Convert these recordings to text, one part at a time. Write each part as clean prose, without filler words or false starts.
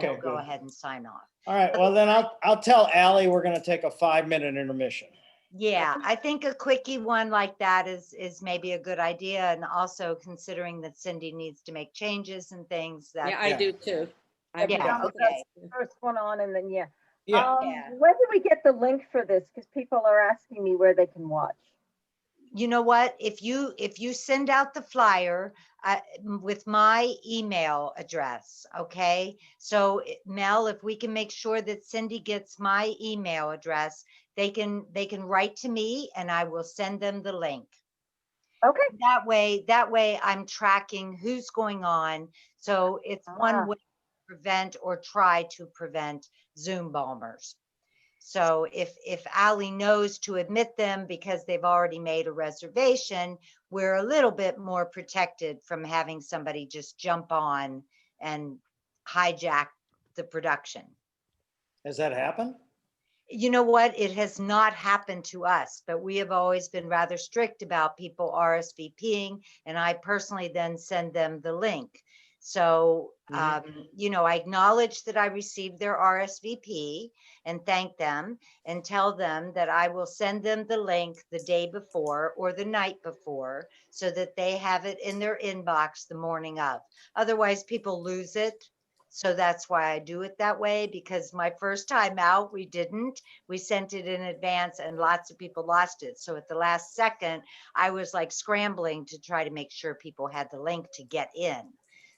then Okay, they'll go good. ahead and sign off. All right, well then I'll tell Allie we're gonna take a 5-minute intermission. Yeah, I think a quickie one like that is maybe a good idea. And also considering that Cindy needs to make changes and things that. Yeah, I do too. I Yeah, have both of okay. those. First one on and then, yeah. Yeah. Yeah. When do we get the link for this? Because people are asking me where they can watch. You know what? If you send out the flyer with my email address, okay? So Mel, if we can make sure that Cindy gets my email address, they can write to me and I will send them the link. Okay. That way I'm tracking who's going on. So it's one way to prevent or try to prevent Zoom bombers. So if Allie knows to admit them because they've already made a reservation, we're a little bit more protected from having somebody just jump on and hijack the production. Has that happened? You know what? It has not happened to us, but we have always been rather strict about people RSVPing, and I personally then send them the link. So, you know, I acknowledge that I received their RSVP and thank them and tell them that I will send them the link the day before or the night before so that they have it in their inbox the morning of. Otherwise, people lose it. So that's why I do it that way, because my first time out, we didn't. We sent it in advance and lots of people lost it. So at the last second, I was like scrambling to try to make sure people had the link to get in.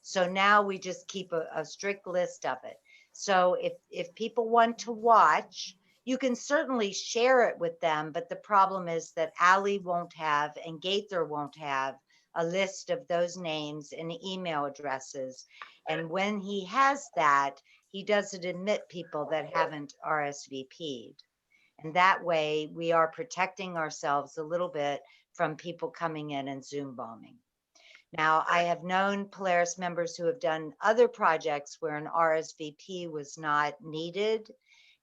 So now we just keep a strict list of it. So if people want to watch, you can certainly share it with them. But the problem is that Allie won't have and Gaither won't have a list of those names and email addresses. And when he has that, he doesn't admit people that haven't RSVP'd. And that way we are protecting ourselves a little bit from people coming in and Zoom bombing. Now, I have known Polaris members who have done other projects where an RSVP was not needed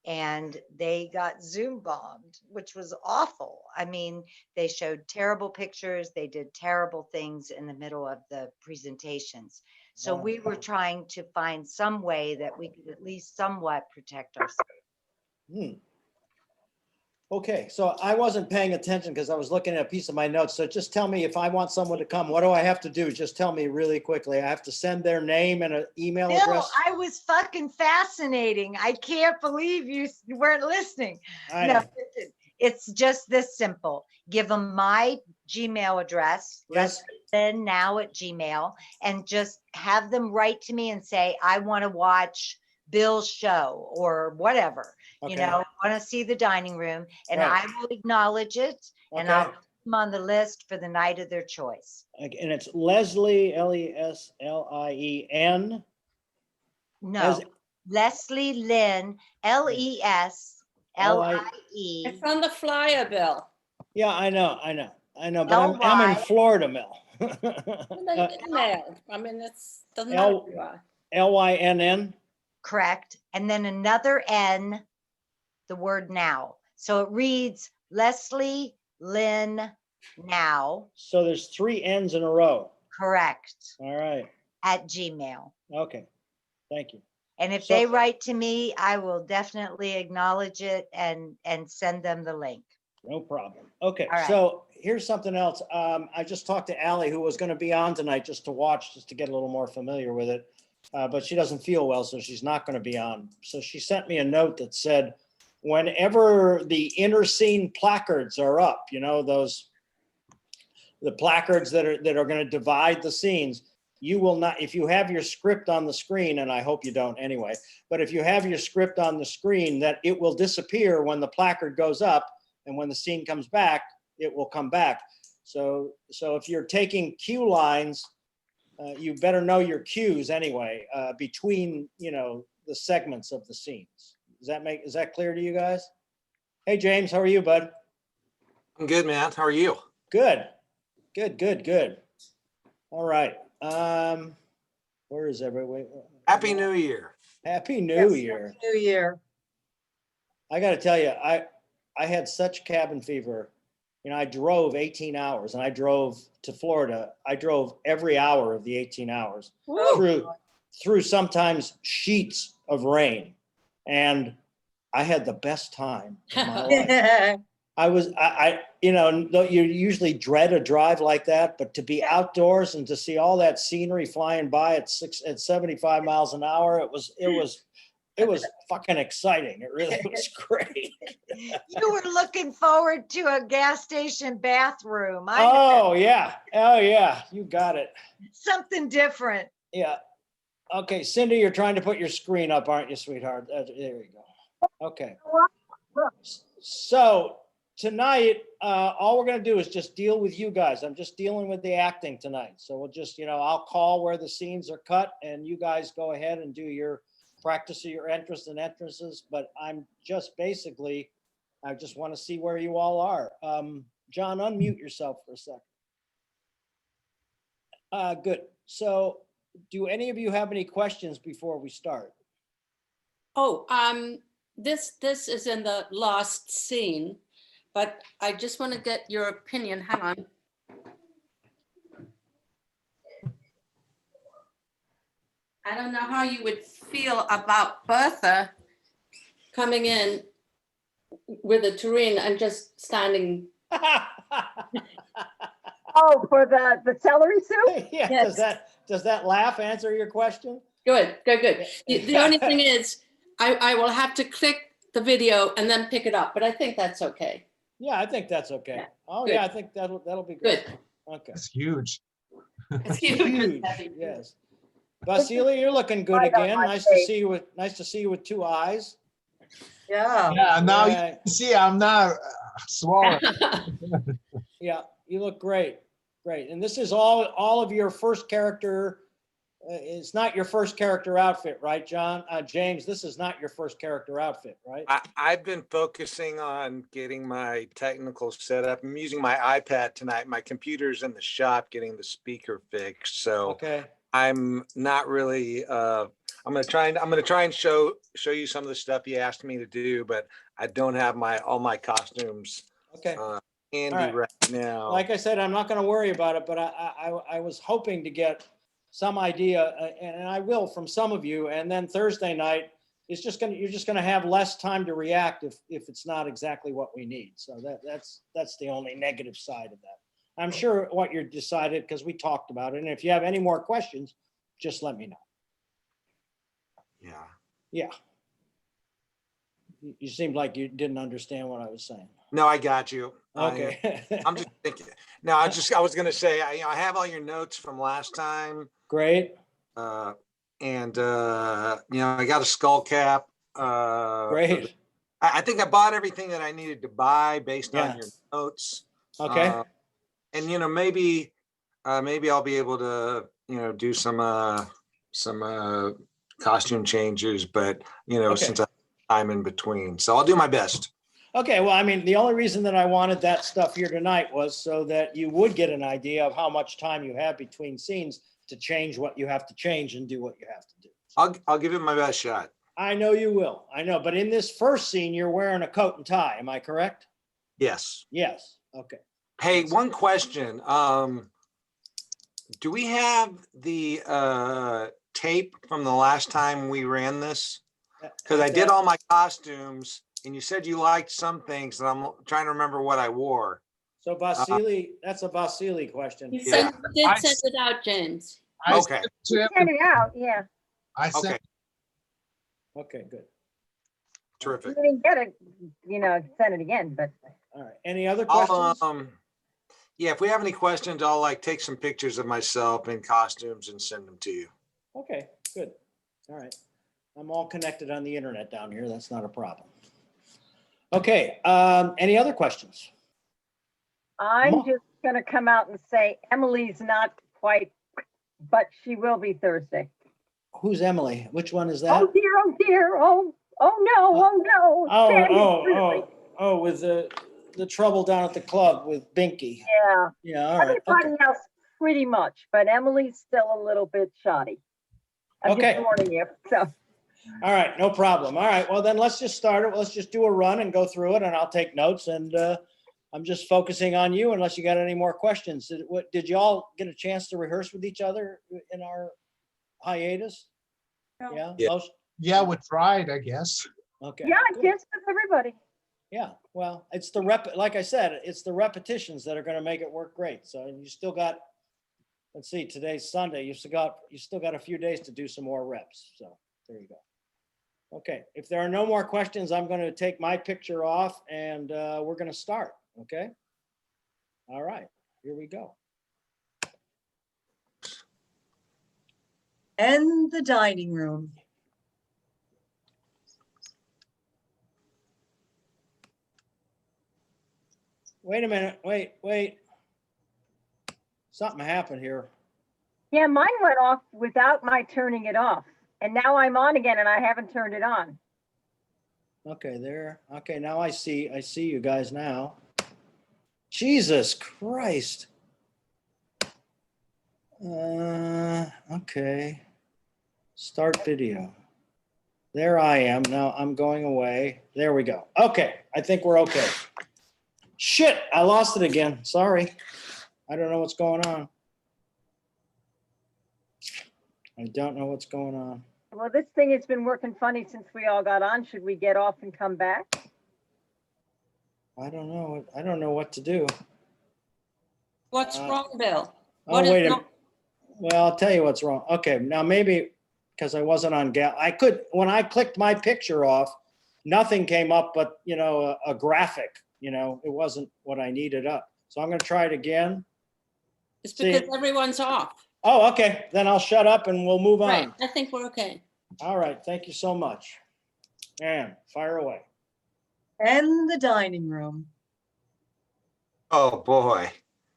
and they got Zoom bombed, which was awful. I mean, they showed terrible pictures. They did terrible things in the middle of the presentations. So we were trying to find some way that we could at least somewhat protect ourselves. Okay, so I wasn't paying attention because I was looking at a piece of my notes. So just tell me if I want someone to come, what do I have to do? Just tell me really quickly. I have to send their name and an email Bill, address. I was fucking fascinating. I can't believe you weren't listening. I No, know. it's just this simple. Give them my Gmail address, Yes. now@gmail, and just have them write to me and say, I want to watch Bill's show or whatever. You Okay. know, I want to see the dining room, and Right. I will acknowledge it, and I'll Okay. put them on the list for the night of their choice. And it's Leslie, Leslien. No, As- Leslie Lynn, LESLIE. It's on the flyer, Bill. Yeah, I know, but I'm in LY. Florida, Mel. Email. I mean, it's doesn't matter L- who you are. Lynn. Correct. And then another N, the word now. So it reads Leslie Lynn Now, So there's 3 N's in a row. correct, All right. at Gmail. Okay. Thank you. And if So- they write to me, I will definitely acknowledge it and send them the link. No problem. Okay, All right. so here's something else. I just talked to Allie, who was going to be on tonight just to watch, just to get a little more familiar with it. But she doesn't feel well, so she's not going to be on. So she sent me a note that said, whenever the inner scene placards are up, you know, the placards that are going to divide the scenes, you will not, if you have your script on the screen, and I hope you don't anyway, but if you have your script on the screen, that it will disappear when the placard goes up, and when the scene comes back, it will come back. So if you're taking cue lines, you better know your cues anyway, between, you know, the segments of the scenes. Is that clear to you guys? Hey, James, how are you, bud? I'm good, man. How are you? Good. All right. Where is everybody? Happy New Year. Happy New Yes, Year. New Year. I got to tell you, I had such cabin fever. You know, I drove 18 hours and I drove to Florida. I drove every hour of the 18 hours through sometimes sheets of rain. And I had the best time of my life. You usually dread a drive like that, but to be outdoors and to see all that scenery flying by at 75 miles an hour, it was fucking exciting. It really was great. You were looking forward to a gas station bathroom. I know. Oh yeah. You got it. Something different. Yeah. Okay, Cindy, you're trying to put your screen up, aren't you, sweetheart? There you go. Okay. So tonight, all we're going to do is just deal with you guys. I'm just dealing with the acting tonight. So we'll just, I'll call where the scenes are cut and you guys go ahead and do your practice of your entrance and entrances. But I'm just basically, I just want to see where you all are. John, unmute yourself for a second. Good. So do any of you have any questions before we start? Oh, this is in the last scene, but I just want to get your opinion. Hang on. I don't know how you would feel about Bertha coming in with a tureen and just standing. Oh, for the celery soup? Yeah, Yes. does that laugh answer your question? Good. The only thing is, I will have to click the video and then pick it up, but I think that's okay. Yeah, I think that's okay. Yeah, Oh, good. yeah, I think that'll be good. Good. Okay. It's huge. It's Huge, yes. Vasily, you're looking good Right on again. my Nice to face. see you with two eyes. Yeah. Yeah, now you Yeah, can see I'm now swollen. yeah, you look great. Great. And this is all of your first character. It's not your first character outfit, right, John? James, this is not your first character outfit, right? I've been focusing on getting my technical set up. I'm using my iPad tonight. My computer's in the shop getting the speaker fixed. So Okay. I'm not really, I'm gonna try and show you some of the stuff you asked me to do, but I don't have all my costumes Okay. handy All right. right now. Like I said, I'm not going to worry about it, but I was hoping to get some idea, and I will from some of you. And then Thursday night, you're just going to have less time to react if it's not exactly what we need. So that's the only negative side of that. I'm sure what you decided because we talked about it. And if you have any more questions, just let me know. Yeah. Yeah. You seemed like you didn't understand what I was saying. No, I got you. Okay. I'm just thinking. No, I was going to say, I have all your notes from last time. Great. And I got a skull cap. Great. I think I bought everything that I needed to buy based on Yeah. your notes. Okay. And maybe I'll be able to do some costume changes, but Okay. since I have time in between, so I'll do my best. Okay, well, I mean, the only reason that I wanted that stuff here tonight was so that you would get an idea of how much time you have between scenes to change what you have to change and do what you have to do. I'll give it my best shot. I know you will. I know, but in this first scene, you're wearing a coat and tie. Am I correct? Yes. Yes. Okay. Hey, one question. Do we have the tape from the last time we ran this? Because I did all my costumes and you said you liked some things and I'm trying to remember what I wore. So Vasily, that's a Vasily question. You Yeah. did send it out, James. I Okay. sent it to Send every- it out, yeah. I sent Okay, Okay, good. You terrific. didn't get it, send it again, but All right. Any other questions? Yeah, if we have any questions, I'll take some pictures of myself in costumes and send them to you. Okay, good. All right. I'm all connected on the internet down here. That's not a problem. Okay, any other questions? I'm Mo- just gonna come out and say Emily's not quite, but she will be Thursday. Who's Emily? Which one is that? Oh dear, oh dear, oh no, oh no. Sandy's Oh, with the trouble down at the club with Binky. Yeah, Yeah, all right. Okay. everybody else pretty much, but Emily's still a little bit shoddy. I'm Okay. just warning you, so. All right, no problem. All right, well then let's just start it. Let's just do a run and go through it and I'll take notes and I'm just focusing on you unless you got any more questions. Did you all get a chance to rehearse with each other in our hiatus? Yeah? Yeah. Most- Yeah, we tried, I guess. Okay. Yeah, good. kiss with everybody. Yeah, well, it's the like I said, it's the repetitions that are gonna make it work great. So you still got, let's see, today's Sunday. You still got a few days to do some more reps. So there you go. Okay, if there are no more questions, I'm gonna take my picture off and we're gonna start, okay? All right, here we go. And the dining room. Wait a minute, wait. Something happened here. Yeah, mine went off without my turning it off. And now I'm on again and I haven't turned it on. Okay, there. Okay, now I see you guys now. Jesus Christ. Okay. Start video. There I am. Now I'm going away. There we go. Okay, I think we're okay. Shit, I lost it again. Sorry. I don't know what's going on. I don't know what's going on. Well, this thing has been working funny since we all got on. Should we get off and come back? I don't know. I don't know what to do. What's wrong, Bill? Oh, What is wait a wrong? minute. Well, I'll tell you what's wrong. Okay, now maybe because I wasn't on when I clicked my picture off, nothing came up but, a graphic, it wasn't what I needed up. So I'm going to try it again. It's See- because everyone's off. Oh, okay. Then I'll shut up and we'll move Right, on. I think we're okay. All right. Thank you so much. And fire away. And the dining room. Oh, boy.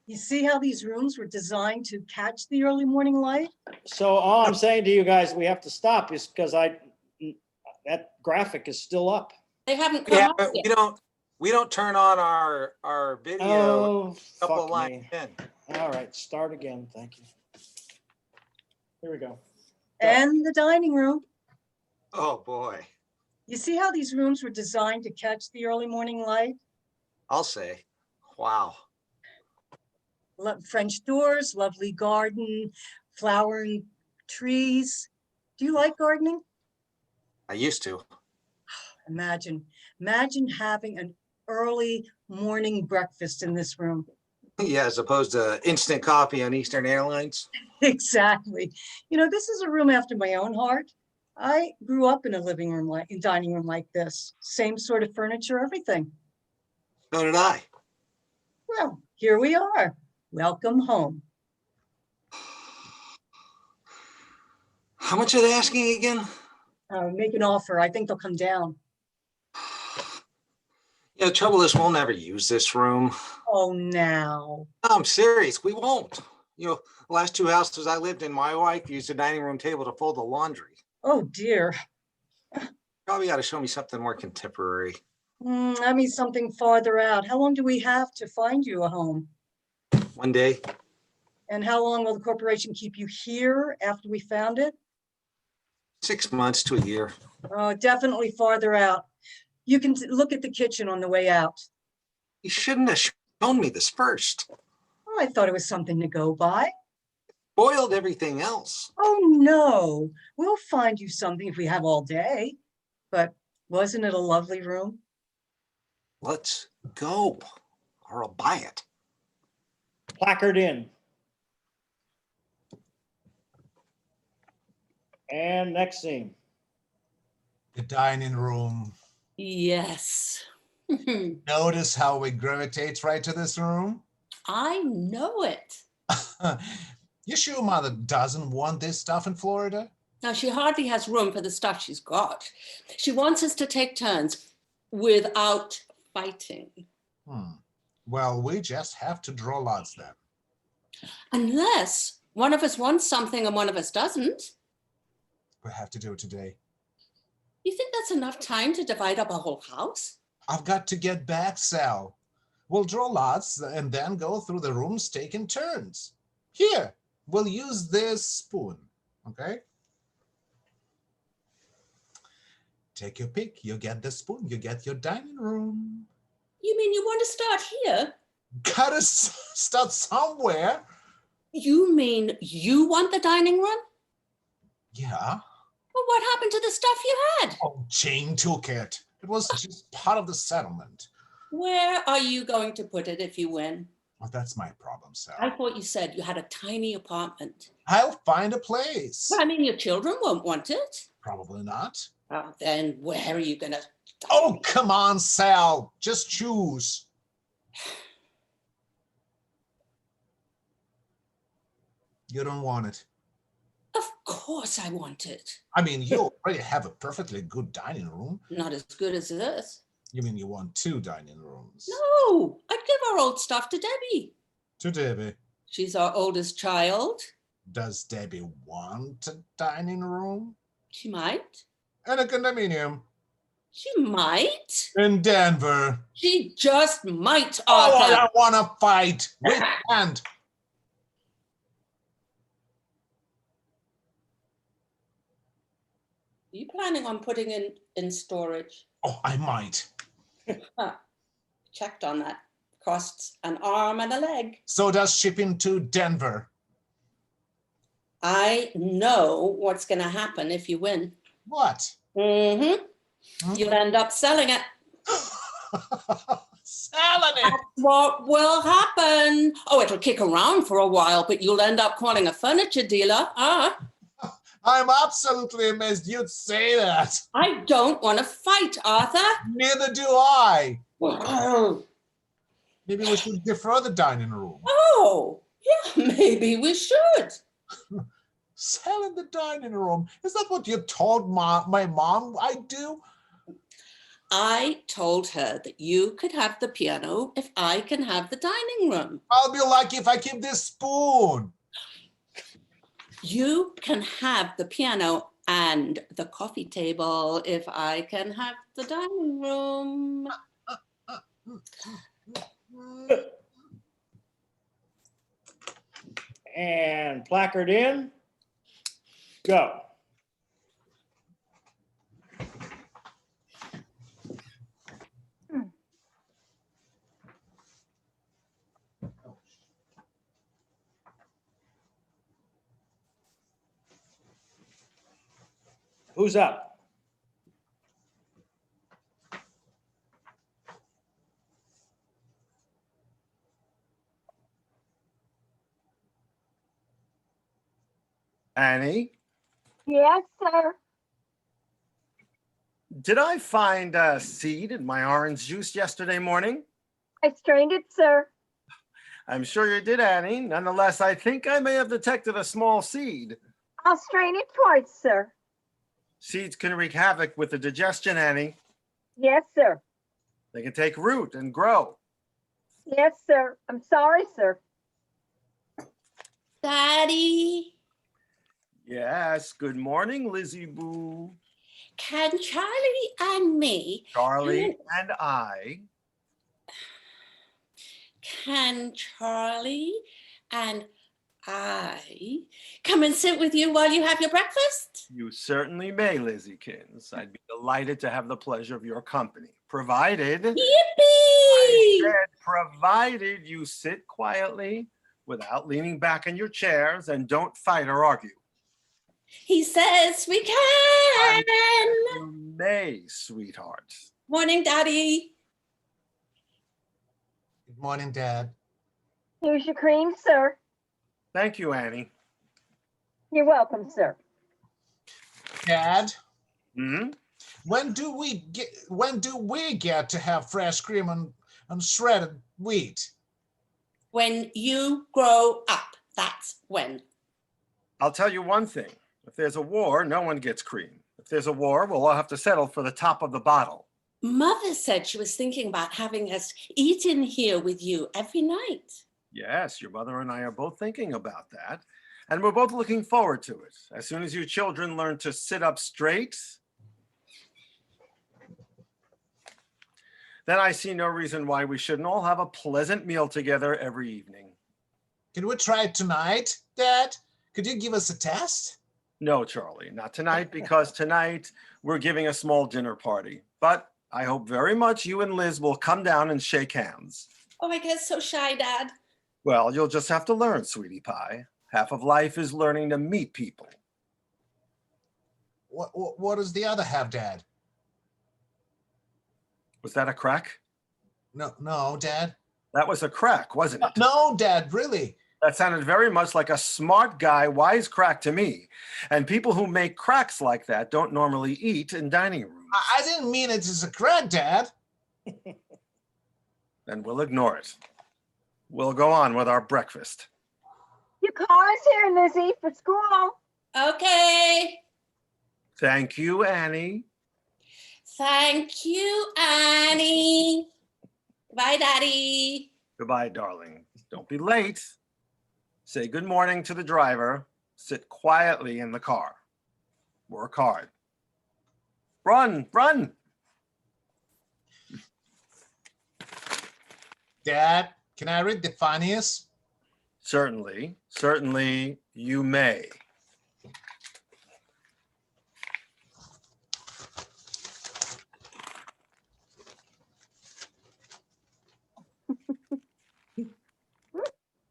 You see how these rooms were designed to catch the early morning light? So all I'm saying to you guys, we have to stop is because that graphic is still up. They haven't Yeah, come up but yet. we don't turn on our video Oh, a couple of fuck lines me. in. All right. Start again. Thank you. Here we go. And the dining room. Oh, boy. You see how these rooms were designed to catch the early morning light? I'll say, wow. French doors, lovely garden, flowering trees. Do you like gardening? I used to. Imagine having an early morning breakfast in this room. Yeah, as opposed to instant coffee on Eastern Airlines. Exactly. This is a room after my own heart. I grew up in a dining room like this. Same sort of furniture, everything. So did I. Well, here we are. Welcome home. How much are they asking again? Make an offer. I think they'll come down. Yeah, the trouble is we'll never use this room. Oh, now. No, I'm serious. We won't. The last two houses I lived in, my wife used the dining room table to fold the laundry. Oh, dear. Probably ought to show me something more contemporary. I mean, something farther out. How long do we have to find you a home? One day. And how long will the corporation keep you here after we found it? 6 months to a year. Oh, definitely farther out. You can look at the kitchen on the way out. You shouldn't have shown me this first. Oh, I thought it was something to go by. Boiled everything else. Oh, no. We'll find you something if we have all day. But wasn't it a lovely room? Let's go, or I'll buy it. Placard in. And next scene. The dining room. Yes. Notice how it gravitates right to this room? I know it. You sure Mother doesn't want this stuff in Florida? Now, she hardly has room for the stuff she's got. She wants us to take turns without fighting. Well, we just have to draw lots then. Unless one of us wants something and one of us doesn't. We have to do it today. You think that's enough time to divide up a whole house? I've got to get back, Sal. We'll draw lots and then go through the rooms taking turns. Here, we'll use this spoon, okay? Take your pick. You get the spoon. You get your dining room. You mean you want to start here? Gotta start somewhere. You mean you want the dining room? Yeah. Well, what happened to the stuff you had? Oh, Jane took it. It was just part of the settlement. Where are you going to put it if you win? Well, that's my problem, Sal. I thought you said you had a tiny apartment. I'll find a place. But I mean, your children won't want it. Probably not. Then where are you gonna? Oh, come on, Sal. Just choose. You don't want it. Of course I want it. I mean, you already have a perfectly good dining room. Not as good as this. You mean you want 2 dining rooms? No, I'd give our old stuff to Debbie. To Debbie. She's our oldest child. Does Debbie want a dining room? She might. And a condominium? She might. In Denver. She just might, Oh, I Arthur. don't want to fight. With hand. Are you planning on putting in storage? Oh, I might. Checked on that. Costs an arm and a leg. So does shipping to Denver. I know what's going to happen if you win. What? Mm-hmm. You'll end up selling it. Selling it. What will happen? Oh, it'll kick around for a while, but you'll end up calling a furniture dealer. I'm absolutely amazed you'd say that. I don't want to fight, Arthur. Neither do I. Oh, Maybe we should defer the dining room. yeah, maybe we should. Selling the dining room. Is that what you told my mom I'd do? I told her that you could have the piano if I can have the dining room. I'll be lucky if I keep this spoon. You can have the piano and the coffee table if I can have the dining room. And placard in. Go. Who's up? Annie, Yes, sir. did I find a seed in my orange juice yesterday morning? I strained it, sir. I'm sure you did, Annie. Nonetheless, I think I may have detected a small seed. I'll strain it twice, sir. Seeds can wreak havoc with the digestion, Annie. Yes, sir. They can take root and grow. Yes, sir. I'm sorry, sir. Daddy, Yes, good morning, Lizzie Boo. can Charlie and me, Charlie and I. can Charlie and I come and sit with you while you have your breakfast? You certainly may, Lizziekins. I'd be delighted to have the pleasure of your company, provided, I Yippee! said, provided you sit quietly without leaning back in your chairs and don't fight or argue. He says we can. You may, sweetheart. Morning, Daddy. Good morning, Dad. Here's your cream, sir. Thank you, Annie. You're welcome, sir. Dad, Hmm? when do we get to have fresh cream and shredded wheat? When you grow up, that's when. I'll tell you one thing. If there's a war, no one gets cream. If there's a war, we'll all have to settle for the top of the bottle. Mother said she was thinking about having us eat in here with you every night. Yes, your mother and I are both thinking about that. And we're both looking forward to it. As soon as you children learn to sit up straight, then I see no reason why we shouldn't all have a pleasant meal together every evening. Can we try it tonight, Dad? Could you give us a test? No, Charlie, not tonight, because tonight we're giving a small dinner party. But I hope very much you and Liz will come down and shake hands. Oh, I get so shy, Dad. Well, you'll just have to learn, sweetie pie. Half of life is learning to meet people. What is the other half, Dad? Was that a crack? No, Dad. That was a crack, wasn't it? No, Dad, really. That sounded very much like a smart guy wisecrack to me. And people who make cracks like that don't normally eat in dining rooms. I didn't mean it as a crack, Dad. Then we'll ignore it. We'll go on with our breakfast. Your car's here, Lizzie, for school. Okay. Thank you, Annie. Thank you, Annie. Bye, Daddy. Goodbye, darling. Don't be late. Say good morning to the driver. Sit quietly in the car. Work hard. Run, run. Dad, can I read the funniest? Certainly, certainly you may.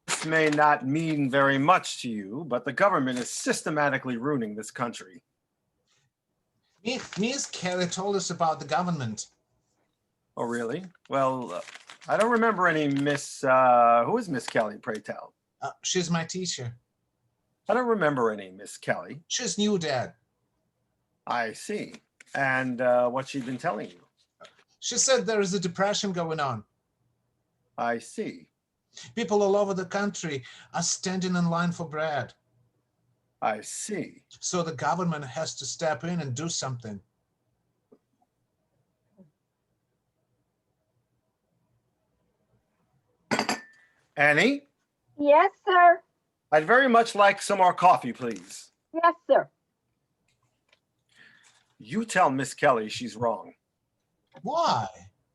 This may not mean very much to you, but the government is systematically ruining this country. Miss Kelly told us about the government. Oh, really? Well, I don't remember any Miss, who is Miss Kelly, pray tell? She's my teacher. I don't remember any Miss Kelly. She's new, Dad. I see. And what's she been telling you? She said there is a depression going on. I see. People all over the country are standing in line for bread. I see. So the government has to step in and do something. Annie, Yes, sir. I'd very much like some more coffee, please. Yes, sir. You tell Miss Kelly she's wrong. Why?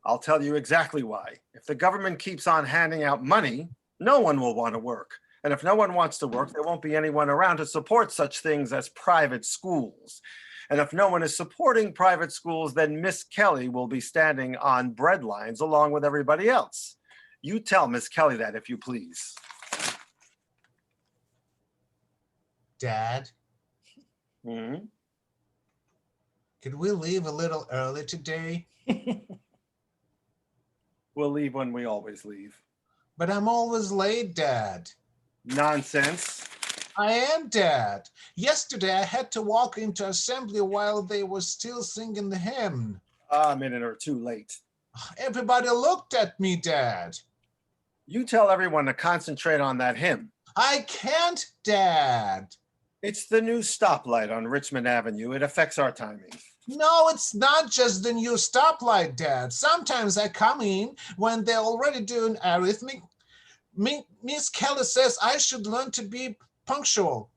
I'll tell you exactly why. If the government keeps on handing out money, no one will want to work. And if no one wants to work, there won't be anyone around to support such things as private schools. And if no one is supporting private schools, then Miss Kelly will be standing on bread lines along with everybody else. You tell Miss Kelly that, if you please. Dad, Hmm? could we leave a little early today? We'll leave when we always leave. But I'm always late, Dad. Nonsense. I am, Dad. Yesterday I had to walk into assembly while they were still singing the hymn. A minute or two late. Everybody looked at me, Dad. You tell everyone to concentrate on that hymn. I can't, Dad. It's the new stoplight on Richmond Avenue. It affects our timing. No, it's not just the new stoplight, Dad. Sometimes I come in when they're already doing arithmetic. Miss Kelly says I should learn to be punctual.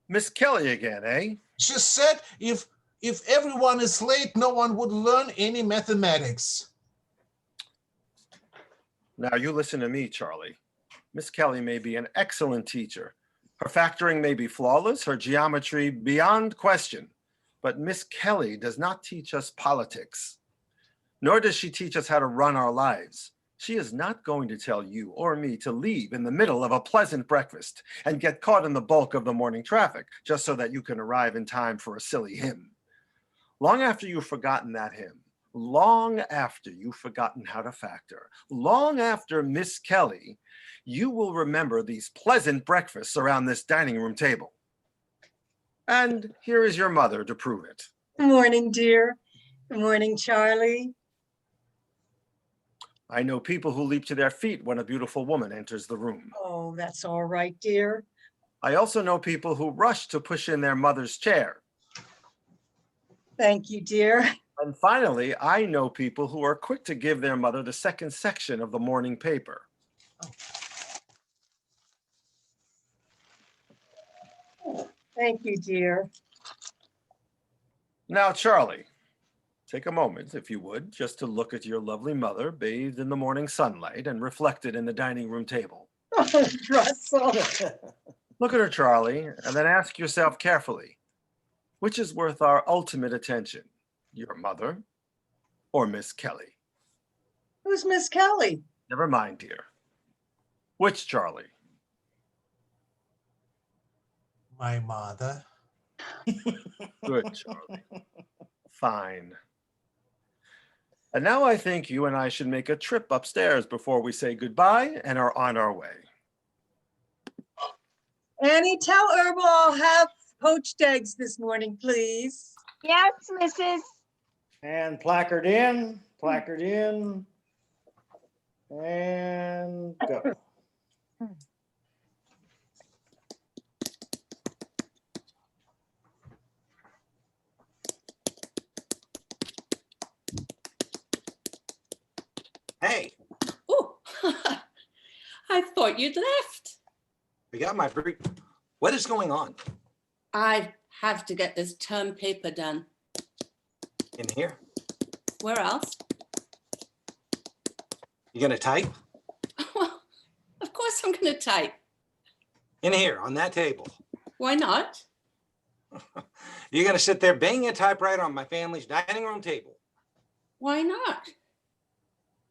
Miss Kelly again, eh? She said if everyone is late, no one would learn any mathematics. Now you listen to me, Charlie. Miss Kelly may be an excellent teacher. Her factoring may be flawless, her geometry beyond question. But Miss Kelly does not teach us politics, nor does she teach us how to run our lives. She is not going to tell you or me to leave in the middle of a pleasant breakfast and get caught in the bulk of the morning traffic just so that you can arrive in time for a silly hymn. Long after you've forgotten that hymn, long after you've forgotten how to factor, long after Miss Kelly, you will remember these pleasant breakfasts around this dining room table. And here is your mother to prove it. Good morning, dear. Good morning, Charlie. I know people who leap to their feet when a beautiful woman enters the room. Oh, that's all right, dear. I also know people who rush to push in their mother's chair. Thank you, dear. And finally, I know people who are quick to give their mother the second section of the morning paper. Thank you, dear. Now, Charlie, take a moment, if you would, just to look at your lovely mother bathed in the morning sunlight and reflected in the dining room table. Oh, Russell. Look at her, Charlie, and then ask yourself carefully, which is worth our ultimate attention, your mother or Miss Kelly? Who's Miss Kelly? Never mind, dear. Which Charlie? My mother. Good, Charlie. Fine. And now I think you and I should make a trip upstairs before we say goodbye and are on our way. Annie, tell Herbal I'll have poached eggs this morning, please. Yes, Mrs. And placard in, and go. Hey, Oh, I thought you'd left. we got my free. What is going on I have to get this term paper done. in here? Where else? You gonna type? Well, of course I'm going to type. In here, on that table. Why not? You're gonna sit there banging a typewriter on my family's dining room table Why not?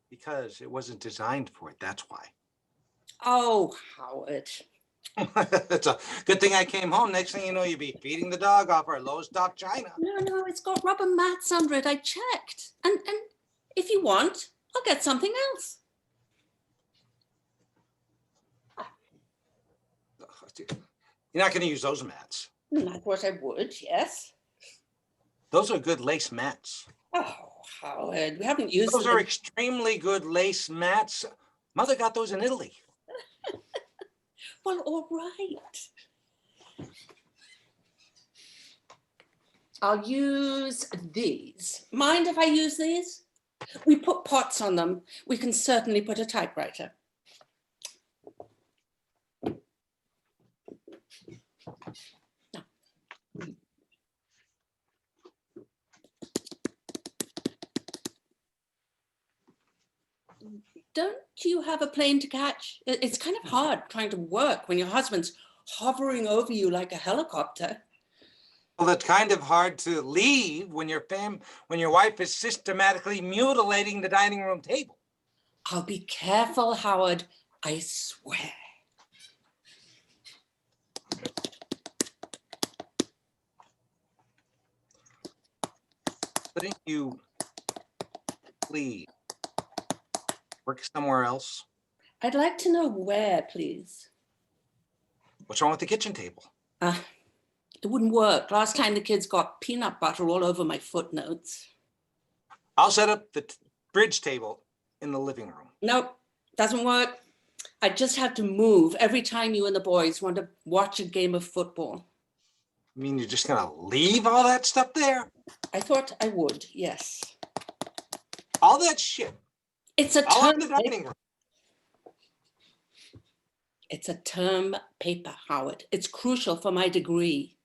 because it wasn't designed for it. That's why. Oh, Howard. It's a good thing I came home. Next thing you know, you'd be feeding the dog off our low stock china. No, it's got rubber mats under it. I checked. And if you want, I'll get something else. You're not gonna use those mats. I thought I would, yes. Those are good lace mats. Oh, Howard, we haven't used Those them. are extremely good lace mats. Mother got those in Italy. Well, all right. I'll use these. Mind if I use these? We put pots on them. We can certainly put a typewriter. Now. Don't you have a plane to catch? It's kind of hard trying to work when your husband's hovering over you like a helicopter. Well, it's kind of hard to leave when your wife is systematically mutilating the dining room table. I'll be careful, Howard. I swear. Couldn't you please work somewhere else? I'd like to know where, please. What's wrong with the kitchen table? It wouldn't work. Last time the kids got peanut butter all over my footnotes. I'll set up the bridge table in the living room. Nope, doesn't work. I just have to move every time you and the boys want to watch a game of football. I mean, you're just gonna leave all that stuff there? I thought I would, yes. All that shit, It's a all in term the dining room. It's a term paper, Howard. It's crucial for my degree.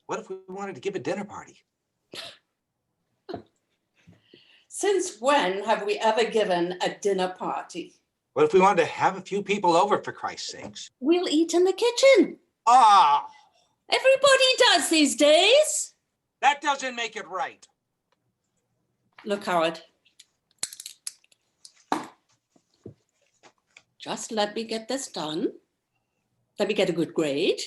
What if we wanted to give a dinner party? Since when have we ever given a dinner party? What if we wanted to have a few people over, for Christ's sakes? We'll eat in the kitchen. Ah, Everybody does these days. that doesn't make it right. Look, Howard. Just let me get this done. Let me get a good grade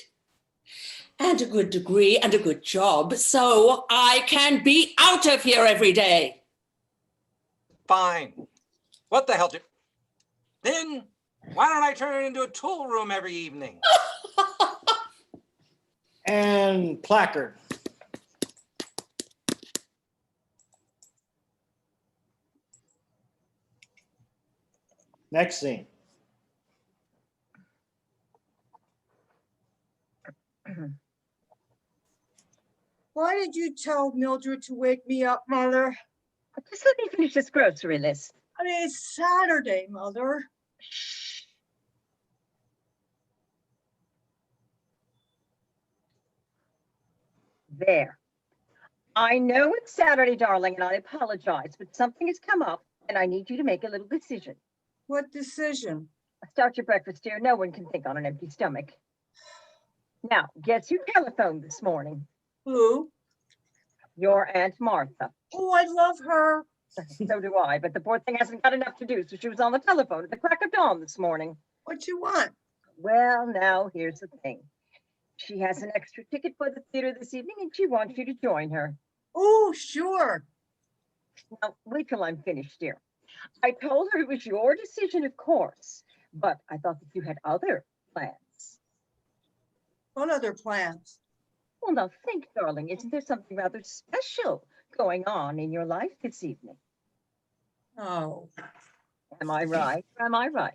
and a good degree and a good job so I can be out of here every day. Fine. What the hell? Then why don't I turn it into a tool room every evening? And placard. Next scene. Why did you tell Mildred to wake me up, Mother? Just let me finish this grocery list. I mean, it's Saturday, Mother. There. I know it's Saturday, darling, and I apologize, but something has come up and I need you to make a little decision. What decision? Start your breakfast, dear. No one can think on an empty stomach. Now, guess who telephoned this morning? Who? Your Aunt Martha. Oh, I love her. So do I, but the poor thing hasn't got enough to do, so she was on the telephone at the crack of dawn this morning. What you want? Well, now, here's the thing. She has an extra ticket for the theater this evening and she wants you to join her. Oh, sure. Now, wait till I'm finished, dear. I told her it was your decision, of course, but I thought that you had other plans. What other plans? Well, now think, darling, isn't there something rather special going on in your life this evening? Oh, Am I right? Or am I right?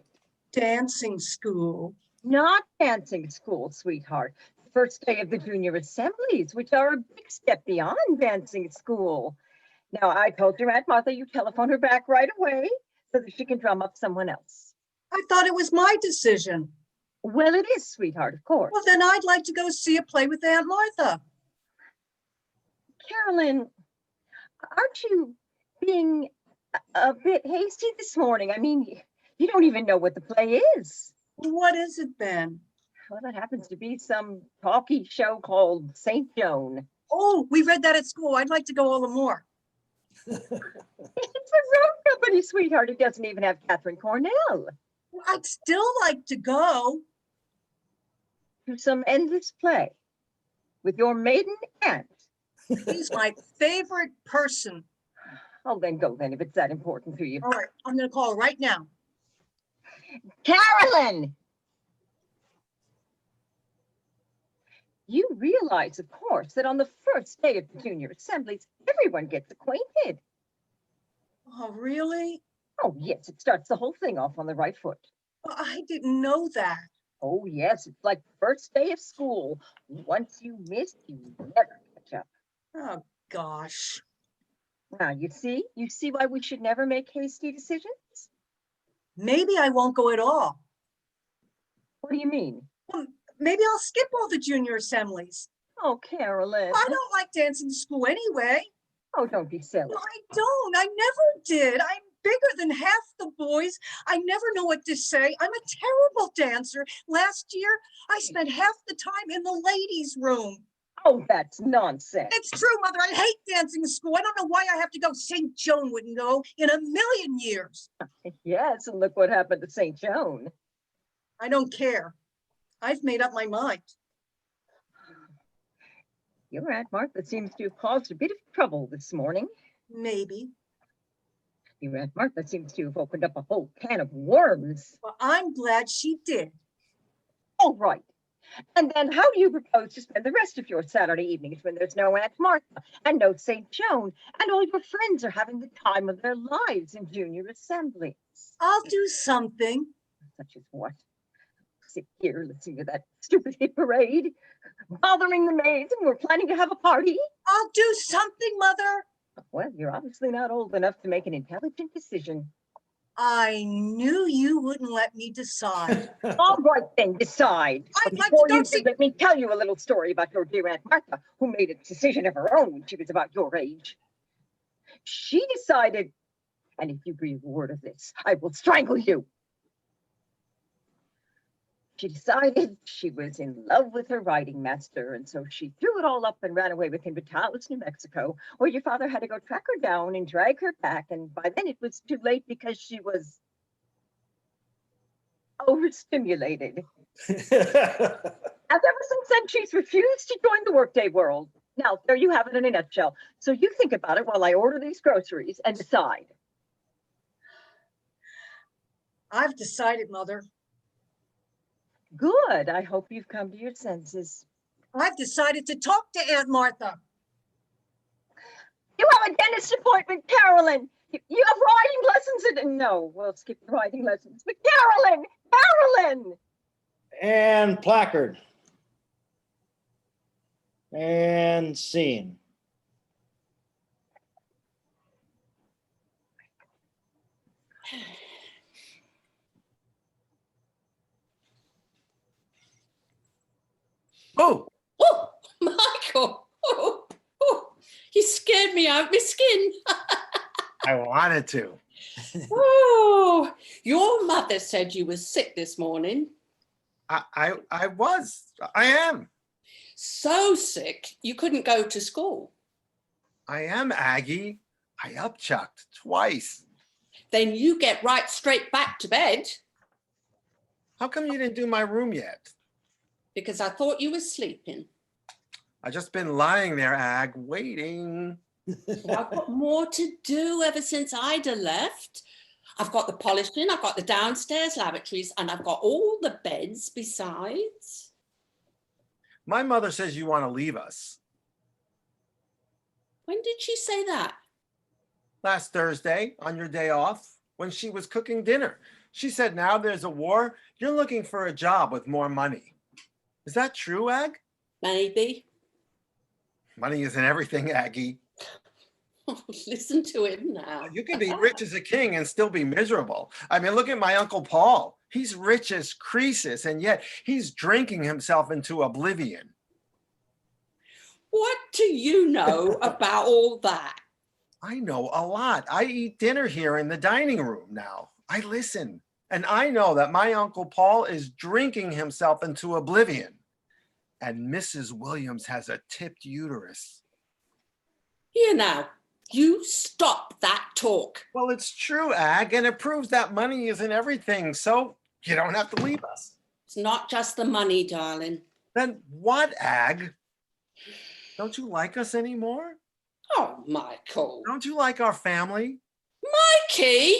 dancing school. Not dancing school, sweetheart. The first day of the junior assemblies, which are a big step beyond dancing school. Now, I told your Aunt Martha you telephone her back right away so that she can drum up someone else. I thought it was my decision. Well, it is, sweetheart, of course. Well, then I'd like to go see a play with Aunt Martha. Carolyn, aren't you being a bit hasty this morning? I mean, you don't even know what the play is. What is it then? Well, that happens to be some talky show called St. Joan. Oh, we read that at school. I'd like to go all the more. It's a road company, sweetheart. It doesn't even have Catherine Cornell. I'd still like to go. To some endless play with your maiden aunt. He's my favorite person. Oh, then go then if it's that important to you. All right, I'm going to call her right now. Carolyn! You realize, of course, that on the first day of the junior assemblies, everyone gets acquainted. Oh, really? Oh, yes, it starts the whole thing off on the right foot. Well, I didn't know that. Oh, yes, it's like the first day of school. Once you miss, you never catch up. Oh, gosh. Now, you see why we should never make hasty decisions? Maybe I won't go at all. What do you mean? Well, maybe I'll skip all the junior assemblies. Oh, Carolyn. I don't like dancing to school anyway. Oh, don't be silly. No, I don't. I never did. I'm bigger than half the boys. I never know what to say. I'm a terrible dancer. Last year, I spent half the time in the ladies' room. Oh, that's nonsense. It's true, Mother. I hate dancing in school. I don't know why I have to go. St. Joan wouldn't go in a million years. Yes, and look what happened to St. Joan. I don't care. I've made up my mind. Your Aunt Martha seems to have caused a bit of trouble this morning. Maybe. Your Aunt Martha seems to have opened up a whole can of worms. Well, I'm glad she did. All right. And then how do you propose to spend the rest of your Saturday evenings when there's no Aunt Martha and no St. Joan and all your friends are having the time of their lives in junior assemblies? I'll do something. Such as what? Sit here listening to that stupid hit parade, bothering the maids, and we're planning to have a party? I'll do something, Mother. Well, you're obviously not old enough to make an intelligent decision. I knew you wouldn't let me decide. All right, then, decide. I'd But like to before go you see- do, let me tell you a little story about your dear Aunt Martha, who made a decision of her own when she was about your age. She decided, and if you breathe a word of this, I will strangle you. She decided she was in love with her riding master, and so she threw it all up and ran away with him to Taos, New Mexico, where your father had to go track her down and drag her back, and by then it was too late because she was overstimulated. As ever since then, she's refused to join the workday world. Now, there you have it in a nutshell. So you think about it while I order these groceries and decide. I've decided, Mother. Good. I hope you've come to your senses. I've decided to talk to Aunt Martha. You have a dentist appointment, Carolyn. You have riding lessons and no, we'll skip the riding lessons. But Carolyn! And placard. And scene. Oh, Oh, Michael. You scared me out my skin. I wanted to. Oh, your mother said you were sick this morning. I am. So sick you couldn't go to school. I am, Aggie. I upchucked twice. Then you get right straight back to bed. How come you didn't do my room yet? Because I thought you were sleeping. I just been lying there, Ag, waiting. Well, I've got more to do ever since Ida left. I've got the polishing, I've got the downstairs lavatories, and I've got all the beds besides. My mother says you want to leave us. When did she say that? Last Thursday, on your day off, when she was cooking dinner. She said, now there's a war, you're looking for a job with more money. Is that true, Ag? Maybe. Money isn't everything, Aggie. Listen to him now. You can be rich as a king and still be miserable. I mean, look at my Uncle Paul. He's rich as Croesus, and yet he's drinking himself into oblivion. What do you know about all that? I know a lot. I eat dinner here in the dining room now. I listen, and I know that my Uncle Paul is drinking himself into oblivion. And Mrs. Williams has a tipped uterus. Here now, you stop that talk. Well, it's true, Ag, and it proves that money isn't everything, so you don't have to leave us. It's not just the money, darling. Then what, Ag? Don't you like us anymore? Oh, Michael. Don't you like our family? Mikey,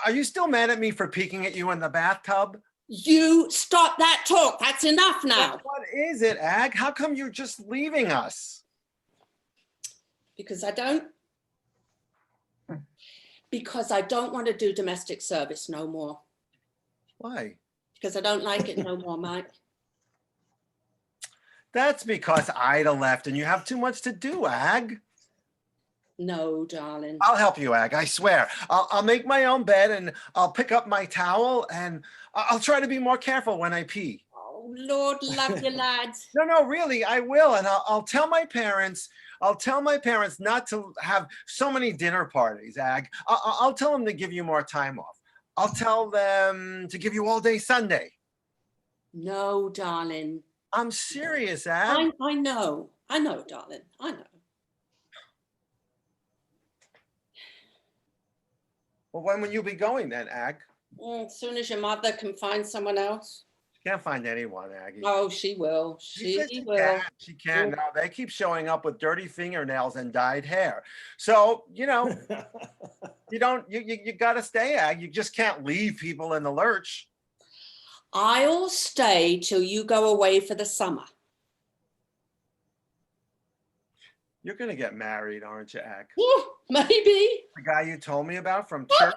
Are you still mad at me for peeking at you in the bathtub? you stop that talk. That's enough now. What is it, Ag? How come you're just leaving us? Because I don't want to do domestic service no more. Why? Because I don't like it no more, Mike. That's because Ida left and you have too much to do, Ag. No, darling. I'll help you, Ag, I swear. I'll make my own bed and I'll pick up my towel and I'll try to be more careful when I pee. Oh, Lord love you, lads. No, really, I will. And I'll tell my parents not to have so many dinner parties, Ag. I'll tell them to give you more time off. I'll tell them to give you all day Sunday. No, darling. I'm serious, Ag. I know, darling. I know. Well, when will you be going then, Ag? As soon as your mother can find someone else. Can't find anyone, Aggie. Oh, she will. Says She will. She can. No, they keep showing up with dirty fingernails and dyed hair. So, you got to stay, Ag. You just can't leave people in the lurch. I'll stay till you go away for the summer. You're going to get married, aren't you, Ag? Maybe. The guy you told me about from church?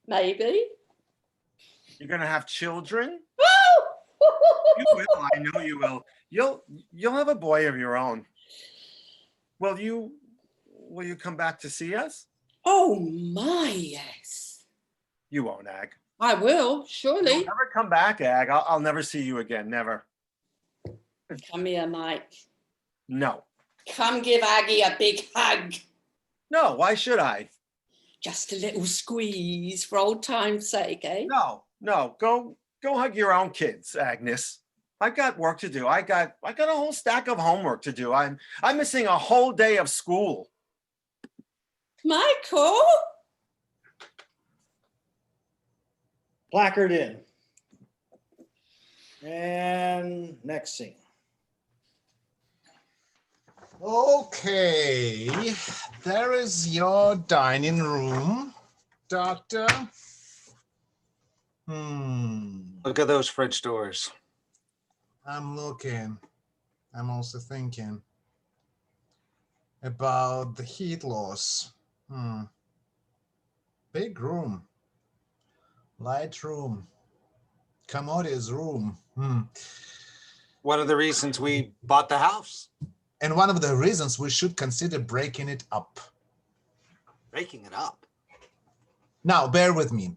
Maybe. You're going to have children? You will. I know you will. You'll have a boy of your own. Will you come back to see us? Oh my, yes. You won't, Ag. I will, surely. You'll never come back, Ag. I'll never see you again. Never. Come here, Mike. No. Come give Aggie a big hug. No, why should I? Just a little squeeze for old time's sake, eh? No. Go hug your own kids, Agnes. I've got work to do. I got a whole stack of homework to do. I'm missing a whole day of school. Michael? Placard in. And next scene. Okay, there is your dining room, Doctor. Look at those French doors. I'm looking. I'm also thinking about the heat loss. Big room. Light room. Commodities room. One of the reasons we bought the house. And one of the reasons we should consider breaking it up. Breaking it up. Now, bear with me.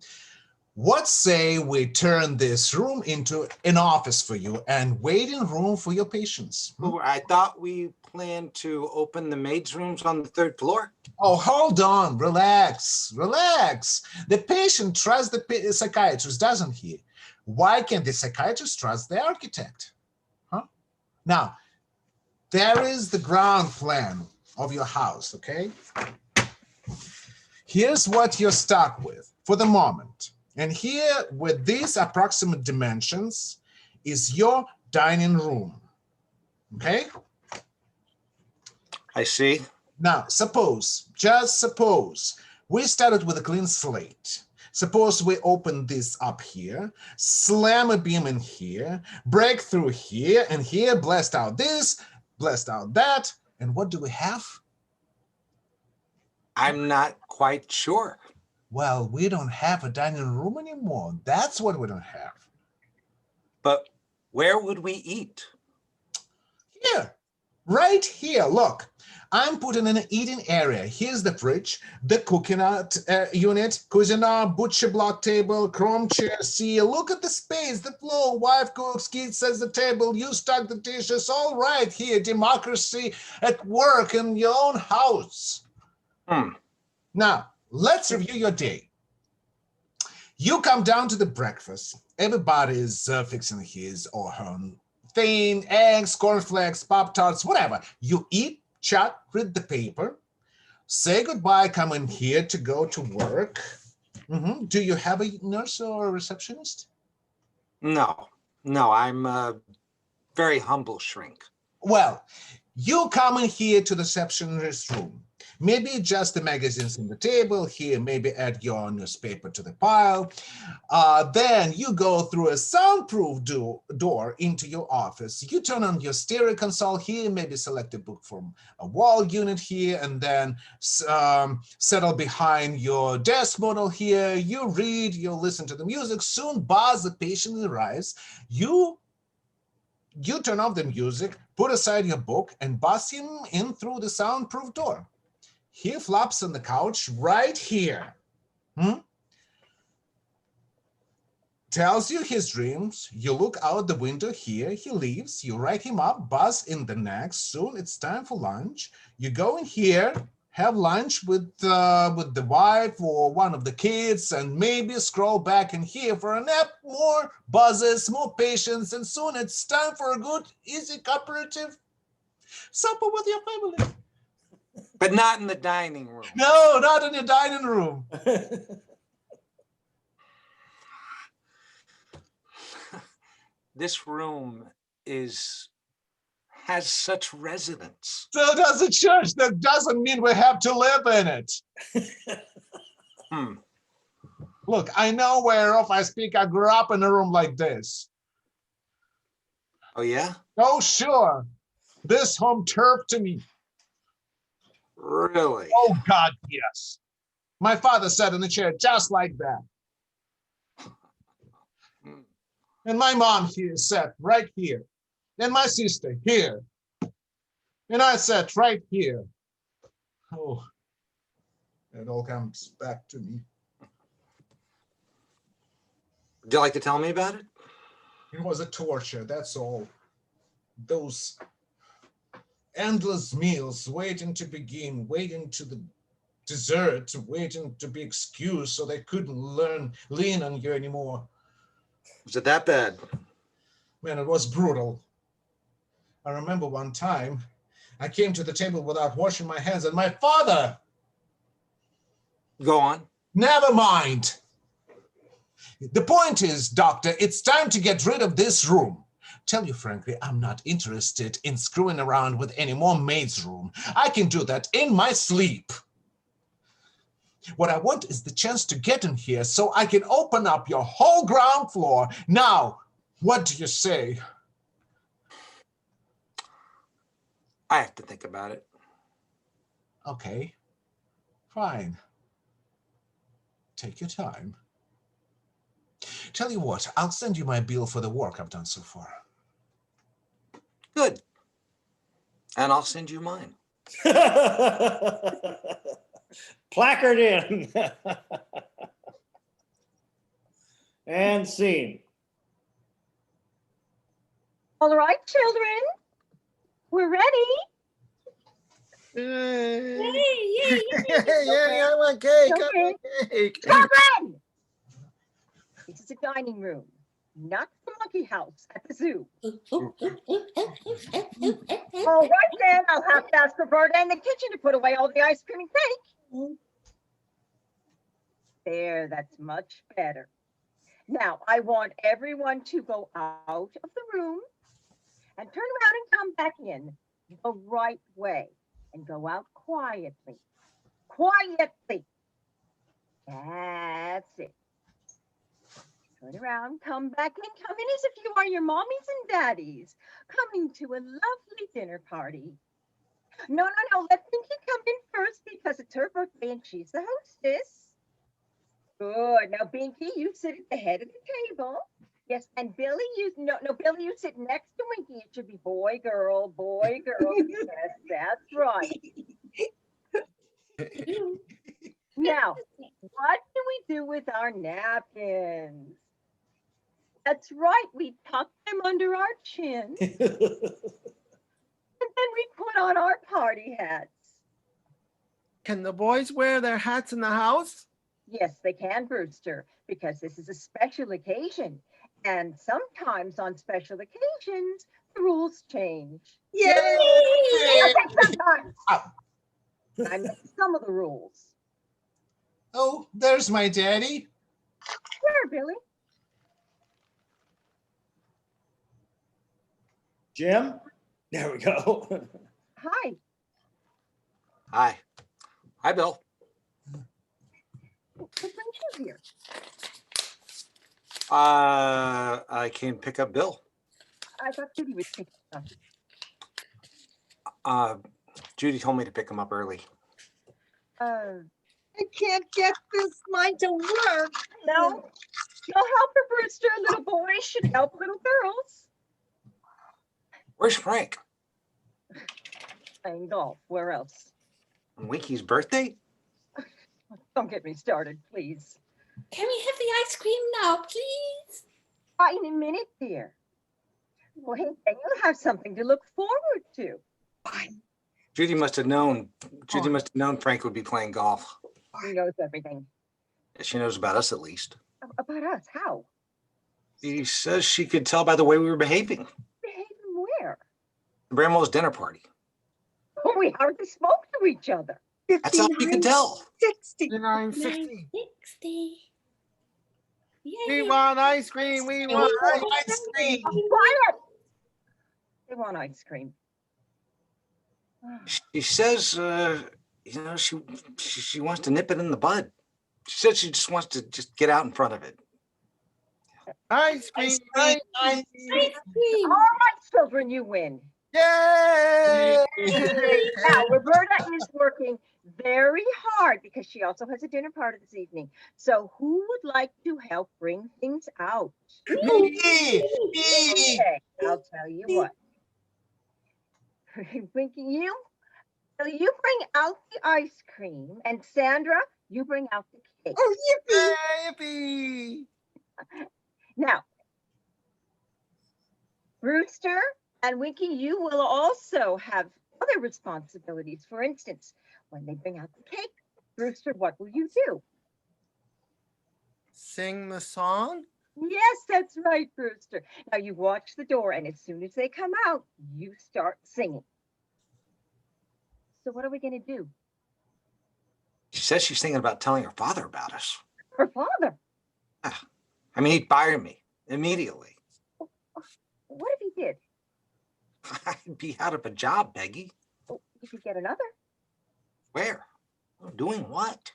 What say we turn this room into an office for you and waiting room for your patients? I thought we planned to open the maids' rooms on the 3rd floor. Oh, hold on. Relax. The patient trusts the psychiatrist, doesn't he? Why can't the psychiatrist trust the architect? Now, there is the ground plan of your house, okay? Here's what you're stuck with for the moment. And here, with these approximate dimensions, is your dining room. Okay? I see. Now, just suppose, we started with a clean slate. Suppose we open this up here, slam a beam in here, break through here and here, blast out this, blast out that, and what do we have? I'm not quite sure. Well, we don't have a dining room anymore. That's what we don't have. But where would we eat? Here, right here, look. I'm putting in an eating area. Here's the fridge, the cooking unit, Cuisinart, butcher block table, chrome chair. See, look at the space, the floor. Wife cooks, kids sets the table, you stock the dishes. All right here, democracy at work in your own house. Now, let's review your day. You come down to the breakfast. Everybody's fixing his or her thing, eggs, cornflakes, Pop-Tarts, whatever. You eat, chat, read the paper, say goodbye, come in here to go to work. Do you have a nurse or a receptionist? No, I'm a very humble shrink. Well, you come in here to the receptionist room. Maybe just the magazines on the table here, maybe add your newspaper to the pile. Then you go through a soundproof door into your office. You turn on your stereo console here, maybe select a book from a wall unit here, and then settle behind your desk model here. You read, you listen to the music. Soon, Buzz, the patient, arrives. You turn off the music, put aside your book, and buzz him in through the soundproof door. He flops on the couch right here. Tells you his dreams. You look out the window here. He leaves. You write him up, buzz in the next. Soon it's time for lunch. You go in here, have lunch with the wife or one of the kids, and maybe scroll back in here for a nap. More buzzes, more patience, and soon it's time for a good, easy cooperative supper with your family. But not in the dining room. No, not in your dining room. This room has such resonance. So does the church. That doesn't mean we have to live in it. Look, I know whereof I speak. I grew up in a room like this. Oh, yeah? Oh, sure. This home turf to me. Really? Oh, God, yes. My father sat in the chair just like that. And my mom here sat right here. And my sister here. And I sat right here. Oh, it all comes back to me. Would you like to tell me about it? It was a torture, that's all. Those endless meals waiting to begin, waiting to the dessert, waiting to be excused so they couldn't lean on you anymore. Was it that bad? Man, it was brutal. I remember one time I came to the table without washing my hands, and my father. Go on. Never mind. The point is, doctor, it's time to get rid of this room. Tell you frankly, I'm not interested in screwing around with any more maid's room. I can do that in my sleep. What I want is the chance to get in here so I can open up your whole ground floor. Now, what do you say? I have to think about it. Okay, fine. Take your time. Tell you what, I'll send you my bill for the work I've done so far. Good. And I'll send you mine. Placard in. And scene. All right, children, we're ready. I want cake. I want cake. Children! This is a dining room, not the monkey house at the zoo. All right, then, I'll have to ask Roberta in the kitchen to put away all the ice cream and cake. There, that's much better. Now, I want everyone to go out of the room and turn around and come back in the right way and go out quietly. Quietly. That's it. Turn around, come back in, come in as if you are your mommies and daddies coming to a lovely dinner party. No, no, no, let Pinky come in first because it's her birthday and she's the hostess. Good. Now, Pinky, you sit at the head of the table. Yes, and Billy, Billy, you sit next to Winky. It should be boy, girl, boy, girl. Yes, that's right. Now, what do we do with our napkins? That's right, we tuck them under our chin, and then we put on our party hats. Can the boys wear their hats in the house? Yes, they can, Brewster, because this is a special occasion. And sometimes on special occasions, the rules change. Yay! I think sometimes. Oh. I mean, some of the rules. Oh, there's my daddy. Where, Billy? Jim? There we go. Hi. Hi. Hi, Bill. What brings you here? I came pick up Bill. I thought Judy was picking up. Judy told me to pick him up early. I can't get this line to work. No. No help for Brewster. Little boys should help little girls. Where's Frank? Playing golf. Where else? Winky's birthday? Don't get me started, please. Can we have the ice cream now, please? In a minute, dear. Wait, then you'll have something to look forward to. Judy must have known. Judy must have known Frank would be playing golf. He knows everything. She knows about us at least. About us? How? He says she could tell by the way we were behaving. Behaving where? Grandma's dinner party. Oh, we hardly spoke to each other. That's how you could tell. 60. 960. 60. We Yay. want ice cream. We want Ice cream. Quiet! They want ice cream. She says, she wants to nip it in the bud. She said she just wants to just get out in front of it. ice cream. Ice cream. Ice Ice cream. All right, children, you win. Yay! Now, Roberta is working very hard because she also has a dinner party this evening. So who would like to help bring things out? Me. Okay, I'll tell you what. Winky, you bring out the ice cream, and Sandra, you bring out the cake. Oh, yippee. Yippee! Now, Brewster and Winky, you will also have other responsibilities. For instance, when they bring out the cake, Brewster, what will you do? Sing the song? Yes, that's right, Brewster. Now you watch the door, and as soon as they come out, you start singing. So what are we going to do? She says she's thinking about telling her father about us. Her father. I mean, he'd fire me immediately. What if he did? I'd be out of a job, Peggy. Oh, you could get another. Where? Doing what?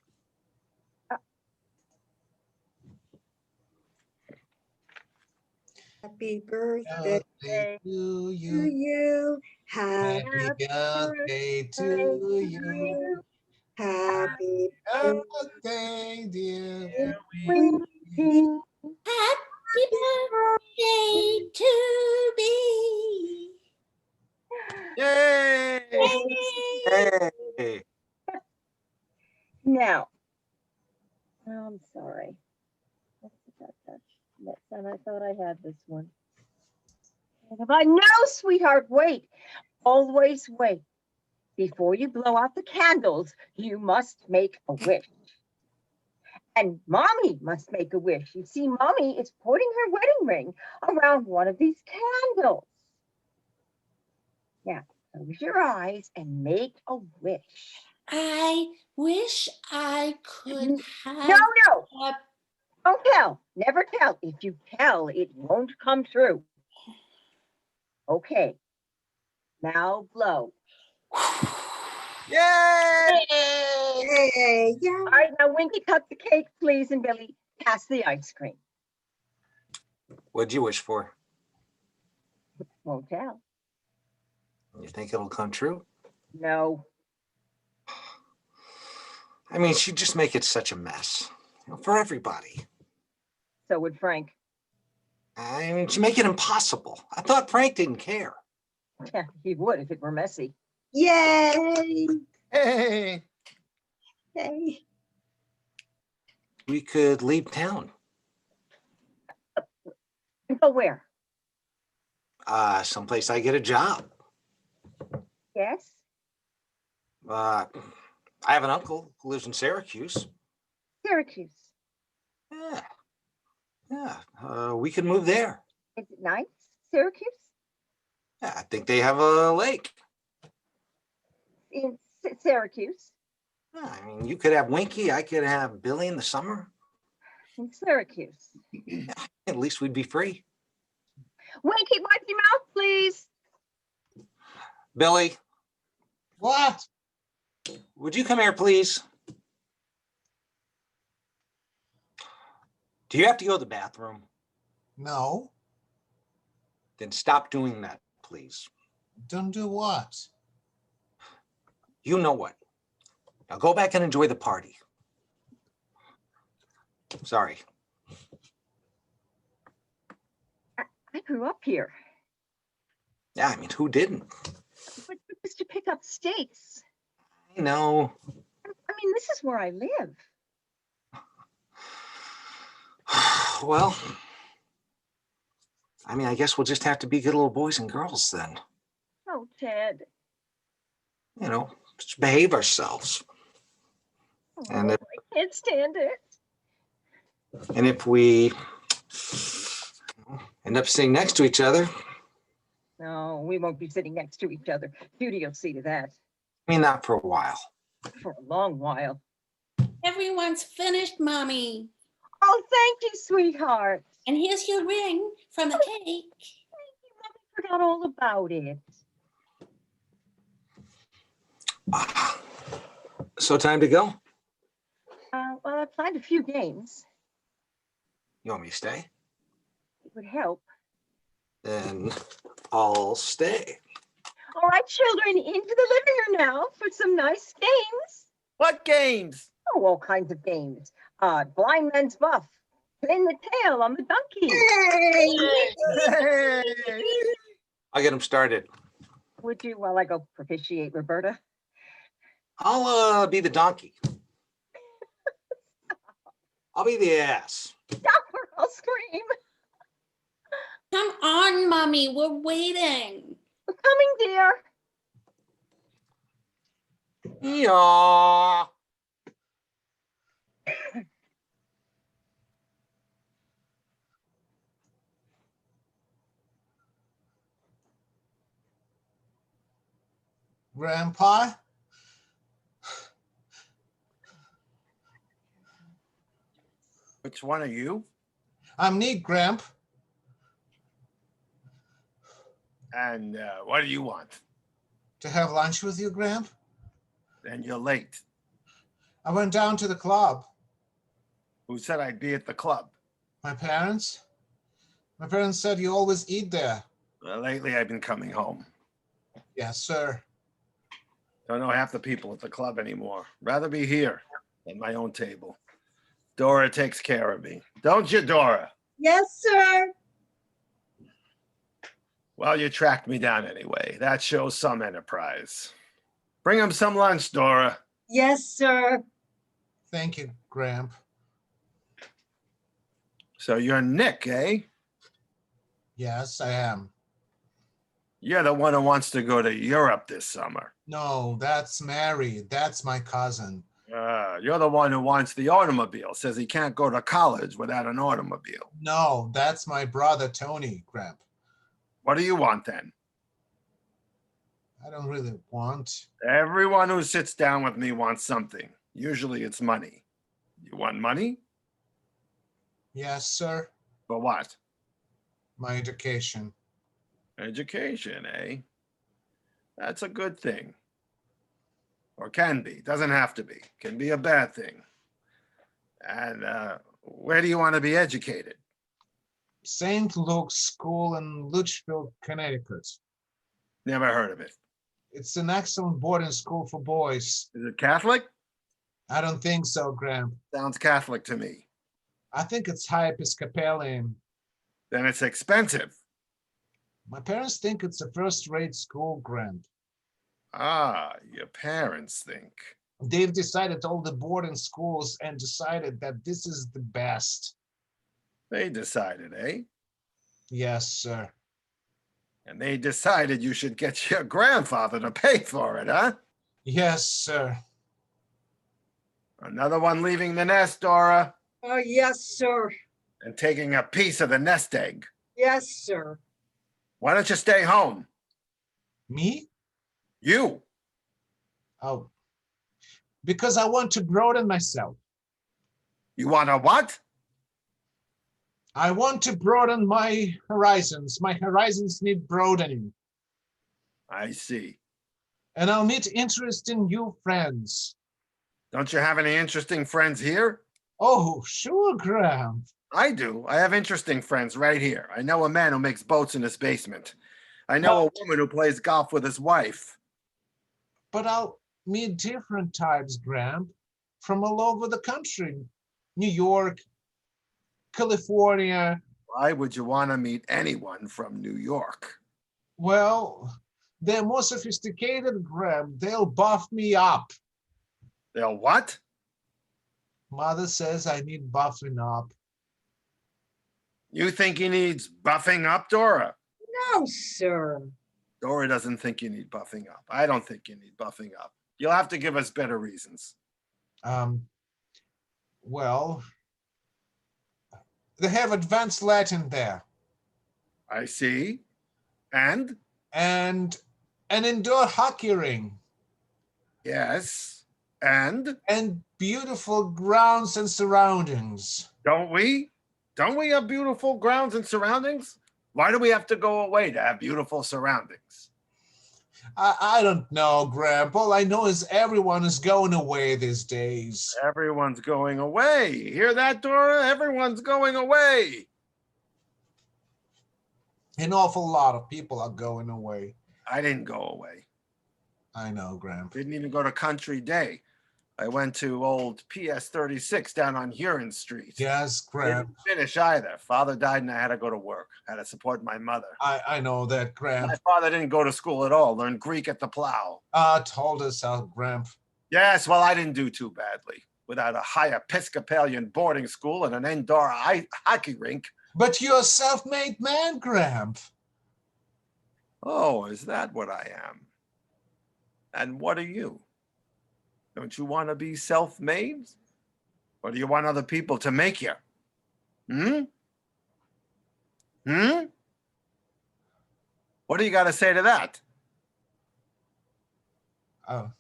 Happy birthday Birthday to to you. you. Happy Happy birthday to you. Happy Birthday, dear. Winky. Happy birthday to me. Yay! Hey. Now, I'm sorry. Next time I thought I had this one. But no, sweetheart, wait. Always wait. Before you blow out the candles, you must make a wish. And Mommy must make a wish. You see, Mommy is putting her wedding ring around one of these candles. Now, close your eyes and make a wish. I wish I could have. No. a- Don't tell. Never tell. If you tell, it won't come true. Okay. Now blow. Yay! Hey, yeah. All right, now Winky, cut the cake, please, and Billy, pass the ice cream. What'd you wish for? Won't tell. You think it'll come true? No. I mean, she'd just make it such a mess, for everybody. So would Frank. I mean, she'd make it impossible. I thought Frank didn't care. Yeah, he would if it were messy. Yay. Hey! Hey. We could leave town. Go where? Someplace I get a job. Yes? I have an uncle who lives in Syracuse. Syracuse. Yeah. Yeah. We could move there. Is it nice? Syracuse? Yeah, I think they have a lake. In Syracuse? Yeah, I mean, you could have Winky. I could have Billy in the summer. In Syracuse. At least we'd be free. Winky, wipe your mouth, please. Billy, What? would you come here, please? Do you have to go to the bathroom? No. Then stop doing that, please. Don't do what? You know what? Now go back and enjoy the party. Sorry. I grew up here. Yeah, I mean, who didn't? But just to pick up stakes. I know. I mean, this is where I live. Well, I mean, I guess we'll just have to be good little boys and girls then. Oh, Ted. You know, just behave ourselves. Oh, And I if, can't stand it. and if we end up sitting next to each other, No, we won't be sitting next to each other. Judy will see to that I mean, not for a while. for a long while. Everyone's finished, Mommy. Oh, thank you, sweetheart. And here's your ring from the cake. I forgot all about it. So time to go? Well, I planned a few games. You want me to stay? It would help. Then I'll stay. All right, children, into the living room now for some nice games. What games? Oh, all kinds of games. Blind man's buff. Pin the tail on the donkey. Hey! I'll get them started. Would you, while I go propitiate Roberta? I'll be the donkey. I'll be the ass. Stop or I'll scream. Come on, Mommy, we're waiting. I'm coming, dear. Yeah. Grandpa? Which one are you? I'm neat, Gramp. And what do you want? To have lunch with you, Gramp? And you're late. I went down to the club. Who said I'd be at the club? My parents? My parents said you always eat there. Well, lately I've been coming home. Yes, sir. Don't know half the people at the club anymore. Rather be here at my own table. Dora takes care of me. Don't you, Dora? Yes, sir. Well, you tracked me down anyway. That shows some enterprise. Bring him some lunch, Dora. Yes, sir. Thank you, Gramp. So you're Nick, eh? Yes, I am. You're the one who wants to go to Europe this summer. No, that's Mary. That's my cousin. You're the one who wants the automobile, says he can't go to college without an automobile. No, that's my brother, Tony, Gramp. What do you want then? I don't really want. Everyone who sits down with me wants something. Usually it's money. You want money? Yes, sir. For what? My education. Education, eh? That's a good thing. Or can be. Doesn't have to be. Can be a bad thing. And where do you want to be educated? St. Luke's School in Litchfield, Connecticut. Never heard of it. It's an excellent boarding school for boys. Is it Catholic? I don't think so, Graham. Sounds Catholic to me. I think it's high Episcopalian. Then it's expensive. My parents think it's a first-rate school, Graham. Ah, your parents think. They've decided all the boarding schools and decided that this is the best. They decided, eh? Yes, sir. And they decided you should get your grandfather to pay for it, huh? Yes, sir. Another one leaving the nest, Dora, Oh, yes, sir. and taking a piece of the nest egg. Yes, sir. Why don't you stay home? Me? You. Oh, because I want to broaden myself. You want to what? I want to broaden my horizons. My horizons need broadening. I see. And I'll meet interesting new friends. Don't you have any interesting friends here? Oh, sure, Graham. I do. I have interesting friends right here. I know a man who makes boats in his basement. I know a woman who plays golf with his wife. But I'll meet different types, Graham, from all over the country. New York, California. Why would you want to meet anyone from New York? Well, they're more sophisticated, Graham. They'll buff me up. They'll what? Mother says I need buffing up. You think he needs buffing up, Dora? No, sir. Dora doesn't think you need buffing up. I don't think you need buffing up. You'll have to give us better reasons. Well, they have advanced Latin there. I see. And? And an indoor hockey ring. Yes. And? And beautiful grounds and surroundings. Don't we? Don't we have beautiful grounds and surroundings? Why do we have to go away to have beautiful surroundings? I don't know, Graham. All I know is everyone is going away these days. Everyone's going away. Hear that, Dora? Everyone's going away. An awful lot of people are going away. I didn't go away. I know, Graham. Didn't even go to Country Day. I went to old PS 36 down on Huron Street. Yes, Graham. Didn't finish either. Father died and I had to go to work. Had to support my mother. I know that, Graham. My father didn't go to school at all. Learned Greek at the plow. Told us how, Graham. Yes, well, I didn't do too badly. Without a high Episcopalian boarding school and an indoor hockey rink. But you're a self-made man, Graham. Oh, is that what I am? And what are you? Don't you want to be self-made? Or do you want other people to make you? Hmm? What do you got to say to that? Oh,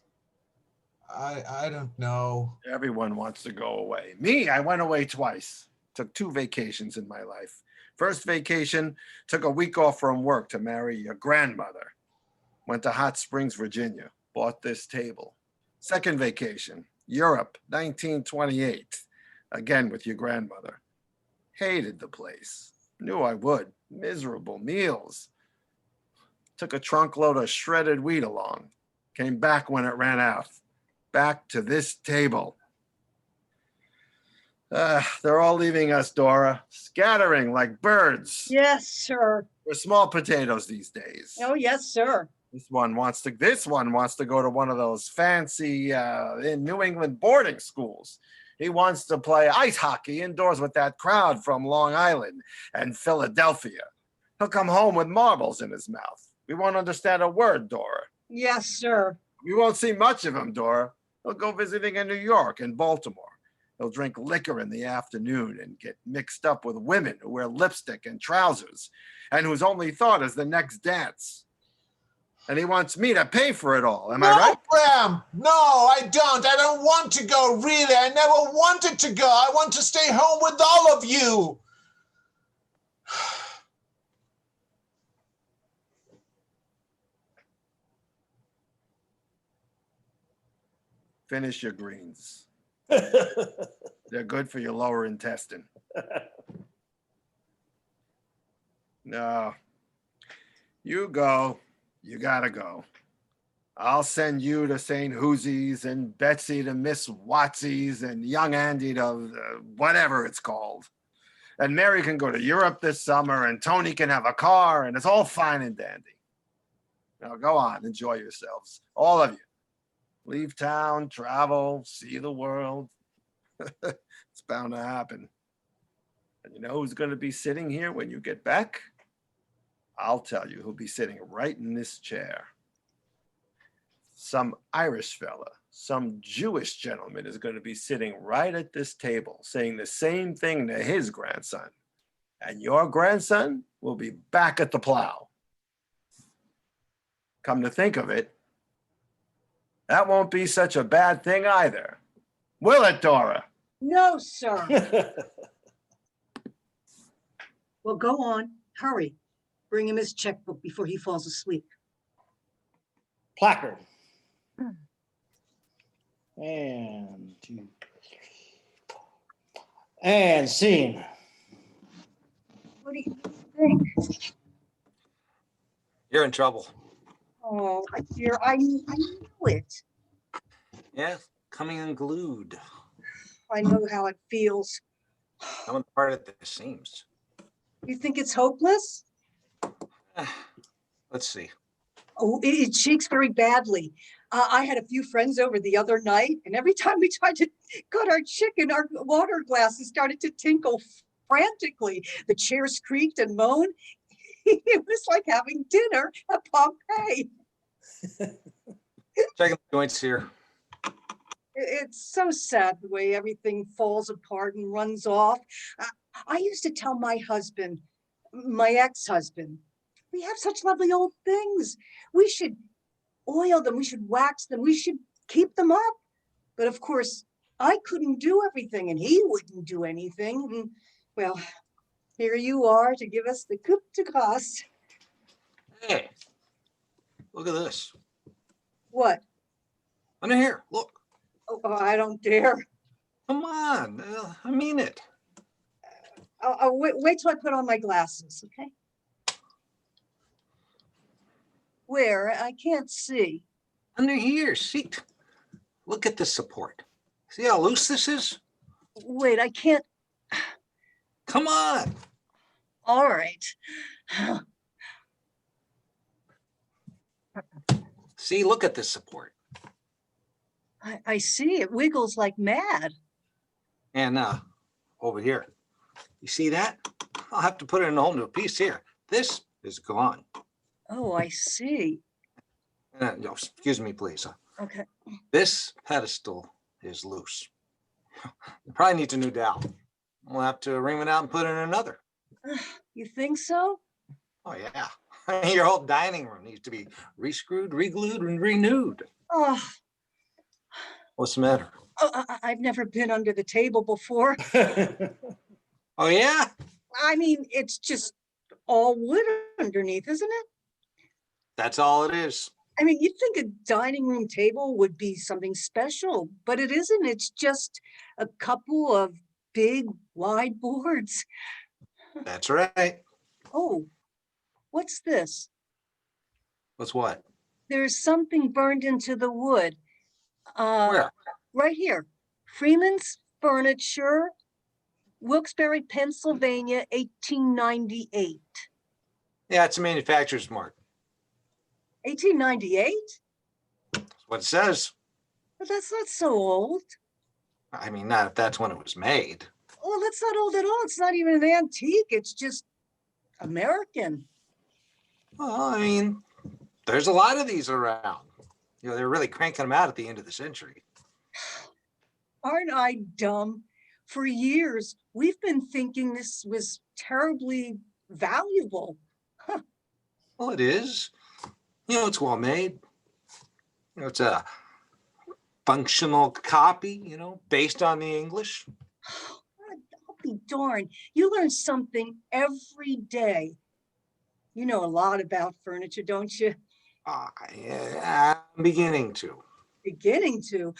I don't know. Everyone wants to go away. Me, I went away twice. Took 2 vacations in my life. First vacation, took a week off from work to marry your grandmother. Went to Hot Springs, Virginia. Bought this table. Second vacation, Europe, 1928. Again with your grandmother. Hated the place. Knew I would. Miserable meals. Took a trunk load of shredded wheat along. Came back when it ran out. Back to this table. They're all leaving us, Dora. Scattering like birds. Yes, sir. We're small potatoes these days. Oh, yes, sir. This one wants to go to one of those fancy in New England boarding schools. He wants to play ice hockey indoors with that crowd from Long Island and Philadelphia. He'll come home with marbles in his mouth. We won't understand a word, Dora. Yes, sir. We won't see much of him, Dora. He'll go visiting in New York and Baltimore. He'll drink liquor in the afternoon and get mixed up with women who wear lipstick and trousers and whose only thought is the next dance. And he wants me to pay for it all. Am I right? Graham, no, I don't. I don't want to go, really. I never wanted to go. I want to stay home with all of you. finish your greens. They're good for your lower intestine. No, you go. You gotta go. I'll send you to St. Hoosie's and Betsy to Miss Watsy's and young Andy to whatever it's called. And Mary can go to Europe this summer and Tony can have a car and it's all fine and dandy. Now go on, enjoy yourselves, all of you. Leave town, travel, see the world. It's bound to happen. And you know who's going to be sitting here when you get back? I'll tell you who'll be sitting right in this chair. Some Irish fella, some Jewish gentleman is going to be sitting right at this table saying the same thing to his grandson. And your grandson will be back at the plow. Come to think of it, that won't be such a bad thing either. Will it, Dora? No, sir. Well, go on, hurry. Bring him his checkbook before he falls asleep. Placard. And scene. What do you think? You're in trouble. Oh, dear, I knew it. Yeah, coming unglued. I know how it feels. I'm part of this seems. You think it's hopeless? Let's see. Oh, it shakes very badly. I had a few friends over the other night, and every time we tried to cut our chicken, our water glasses started to tinkle frantically. The chairs creaked and moaned. It was like having dinner at Pompeii. Checking the joints here. It's so sad the way everything falls apart and runs off. I used to tell my husband, my ex-husband, we have such lovely old things. We should oil them, we should wax them, we should keep them up. But of course, I couldn't do everything and he wouldn't do anything. And, well, here you are to give us the coup de grace. Hey, look at this. What? Under here, look. Oh, I don't dare. Come on, I mean it. I'll wait till I put on my glasses, okay? Where? I can't see. Under here, see. Look at this support. See how loose this is? Wait, I can't. Come on. All right. See, look at this support. I see it wiggles like mad. And over here, you see that? I'll have to put it in a whole new piece here. This is gone. Oh, I see. No, excuse me, please. Okay. This pedestal is loose. You probably need a new dowel. We'll have to ream it out and put in another. You think so? Oh, yeah. Your whole dining room needs to be rescrewed, reglued, and renewed. Oh, What's the matter? I've never been under the table before. Oh, yeah? I mean, it's just all wood underneath, isn't it? That's all it is. I mean, you'd think a dining room table would be something special, but it isn't. It's just a couple of big, wide boards. That's right. Oh, what's this? What's what? There's something burned into the wood. Where? Right here. Freeman's Furniture, Wilkes-Barre, Pennsylvania, 1898. Yeah, it's a manufacturer's mark. 1898? That's what it says. But that's not so old. I mean, not if that's when it was made. Oh, that's not old at all. It's not even an antique. It's just American. Well, I mean, there's a lot of these around. You know, they're really cranking them out at the end of the century. Aren't I dumb? For years, we've been thinking this was terribly valuable. Well, it is. You know, it's well made. You know, it's a functional copy, you know, based on the English. I'll be darned. You learn something every day. You know a lot about furniture, don't you? Yeah, I'm beginning to. Beginning to.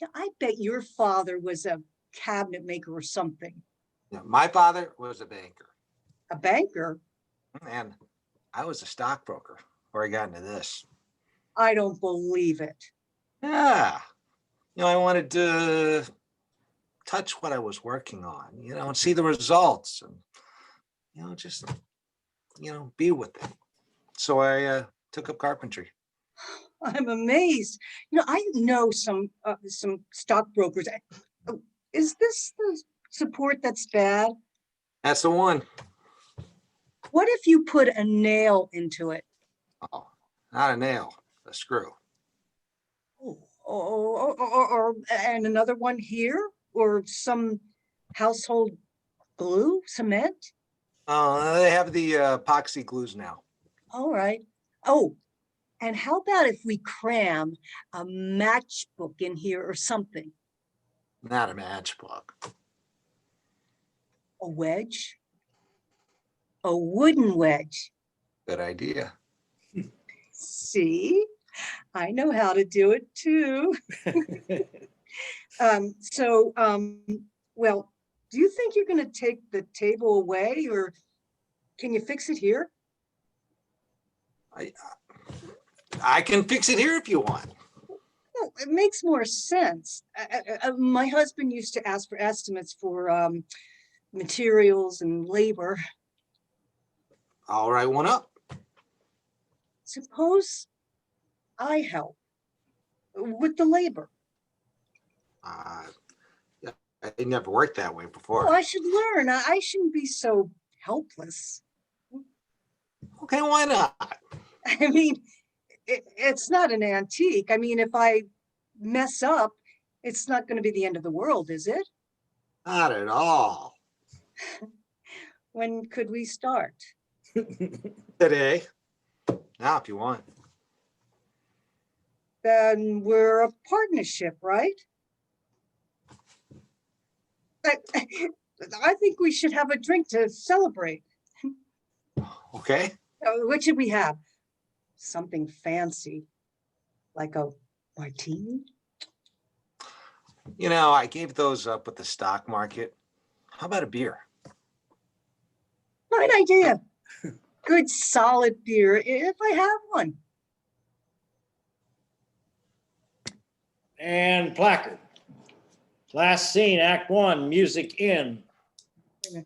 Yeah, I bet your father was a cabinet maker or something. Yeah, my father was a banker, A banker? and I was a stockbroker before I got into this. I don't believe it. Yeah, I wanted to touch what I was working on, and see the results, and just be with it. So I took up carpentry. I'm amazed. I know some stockbrokers. Oh, is this the support that's bad? That's the one. What if you put a nail into it? Oh, not a nail, a screw. And another one here, or some household glue, cement? They have the epoxy glues now. All right. Oh, and how about if we cram a matchbook in here or something? Not a matchbook. A wedge? A wooden wedge. Good idea. See, I know how to do it too. Well, do you think you're going to take the table away, or can you fix it here? I can fix it here if you want. Well, it makes more sense. My husband used to ask for estimates for materials and labor. I'll write one up. Suppose I help with the labor. Yeah, it never worked that way before. Oh, I should learn. I shouldn't be so helpless. Okay, why not? I mean, it's not an antique. I mean, if I mess up, it's not going to be the end of the world, is it? Not at all. When could we start? Today. Now, if you want. Then we're a partnership, right? I think we should have a drink to celebrate. Okay. What should we have? Something fancy, like a martini? I gave those up at the stock market. How about a beer? Fine idea. Good solid beer, if I have one. And placard. Last scene, Act 1, music in. I've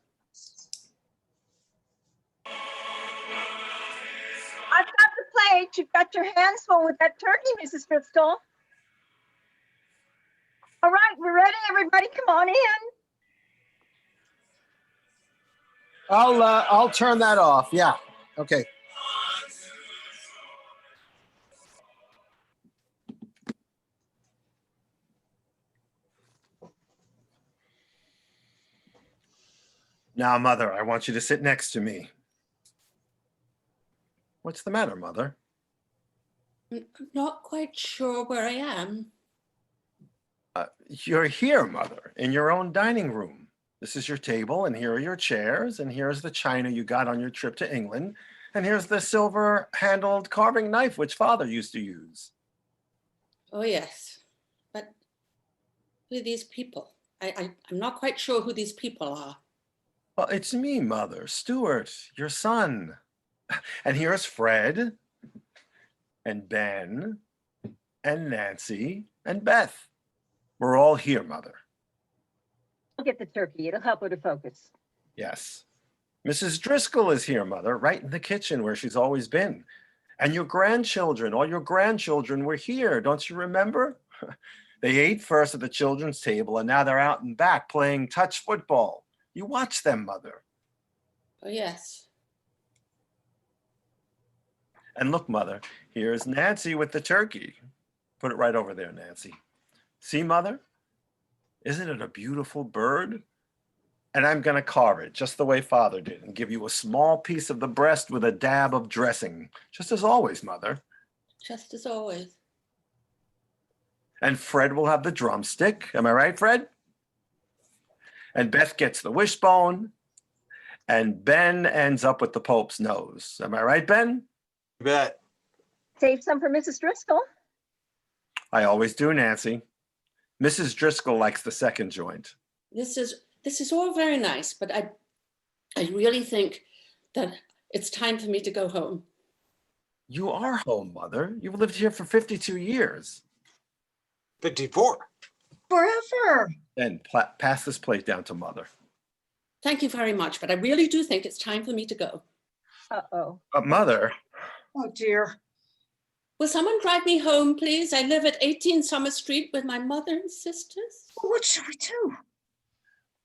got the plate. You've got your hands full with that turkey, Mrs. Bristol. All right, we're ready, everybody. Come on in. I'll turn that off. Yeah. Okay. Now, Mother, I want you to sit next to me. What's the matter, Mother? I'm not quite sure where I am. You're here, Mother, in your own dining room. This is your table, and here are your chairs, and here's the china you got on your trip to England, and here's the silver-handled carving knife which Father used to use. Oh, yes. But who are these people? I'm not quite sure who these people are. Well, it's me, Mother, Stuart, your son. And here's Fred, and Ben, and Nancy, and Beth. We're all here, Mother. I'll get the turkey. It'll help her to focus. Yes. Mrs. Driscoll is here, Mother, right in the kitchen where she's always been. And your grandchildren, all your grandchildren were here, don't you remember? They ate first at the children's table, and now they're out and back playing touch football. You watch them, Mother. Oh, yes. And look, Mother, here's Nancy with the turkey. Put it right over there, Nancy. See, Mother? Isn't it a beautiful bird? And I'm going to carve it just the way Father did and give you a small piece of the breast with a dab of dressing, just as always, Mother. Just as always. And Fred will have the drumstick. Am I right, Fred? And Beth gets the wishbone. And Ben ends up with the Pope's nose. Am I right, Ben? You bet. Save some for Mrs. Driscoll. I always do, Nancy. Mrs. Driscoll likes the second joint. This is all very nice, but I really think that it's time for me to go home. You are home, Mother. You've lived here for 52 years. 54. Forever. Then pass this plate down to Mother. Thank you very much, but I really do think it's time for me to go. Uh-oh. But Mother, Oh dear. Will someone drive me home, please? I live at 18 Summer Street with my mother and sisters. What shall I do?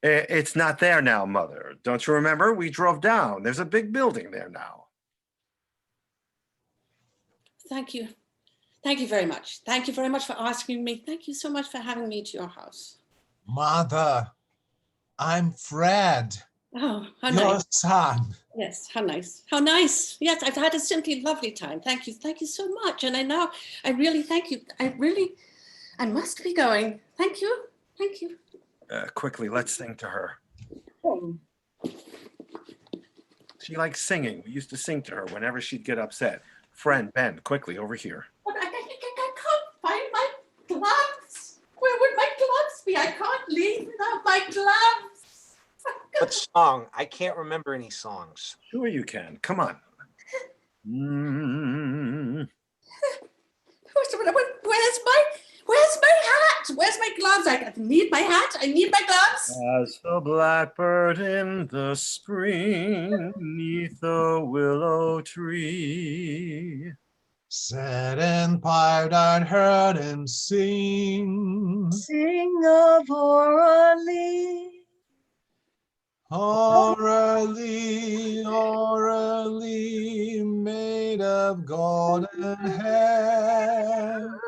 it's not there now, Mother. Don't you remember? We drove down. There's a big building there now. Thank you. Thank you very much. Thank you very much for asking me. Thank you so much for having me to your house. Mother, I'm Fred, Oh, how your nice. son. Yes, how nice. How nice. Yes, I've had a simply lovely time. Thank you. Thank you so much. And I really thank you. I must be going. Thank you. Thank you. Quickly, let's sing to her. Oh, She likes singing. We used to sing to her whenever she'd get upset. Friend Ben, quickly over here. But I can't find my gloves. Where would my gloves be? I can't leave without my gloves. What song? I can't remember any songs. Sure you can. Come on. Mm. Where's my hat? Where's my gloves? I need my hat. I need my gloves. As the blackbird in the spring, 'neath the willow tree. Sat and piped, I'd heard him sing. sing of Oralee. Oralee, Oralee, made of golden hair.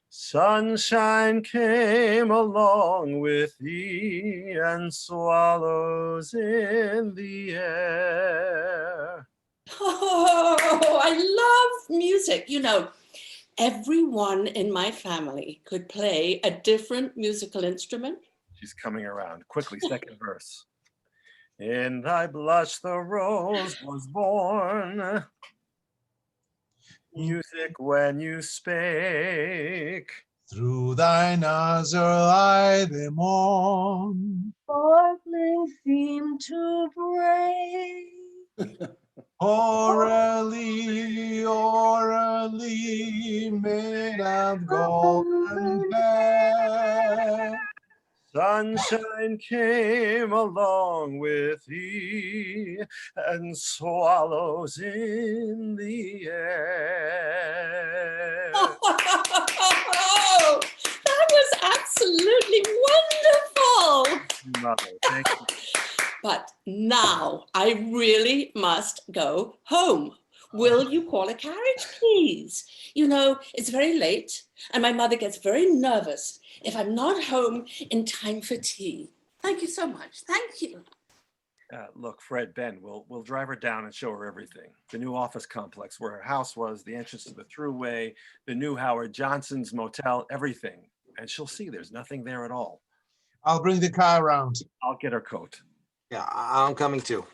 Sunshine came along with thee, and swallows in the air. Oh, I love music. You know, everyone in my family could play a different musical instrument. She's coming around. Quickly, second verse. In thy blush the rose was born. Music when you spake. Through thine azure eye they mourn. Sparkling seem to break. Oralee, Oralee, made of golden hair. Sunshine came along with thee, and swallows in the air. Oh, that was absolutely wonderful. Mother, thank you. But now I really must go home. Will you call a carriage, please? You know, it's very late and my mother gets very nervous if I'm not home in time for tea. Thank you so much. Thank you. Look, Fred, Ben, we'll drive her down and show her everything. The new office complex where her house was, the entrance to the thruway, the new Howard Johnson's motel, everything. And she'll see there's nothing there at all. I'll bring the car around. I'll get her coat. Yeah, I'm coming too.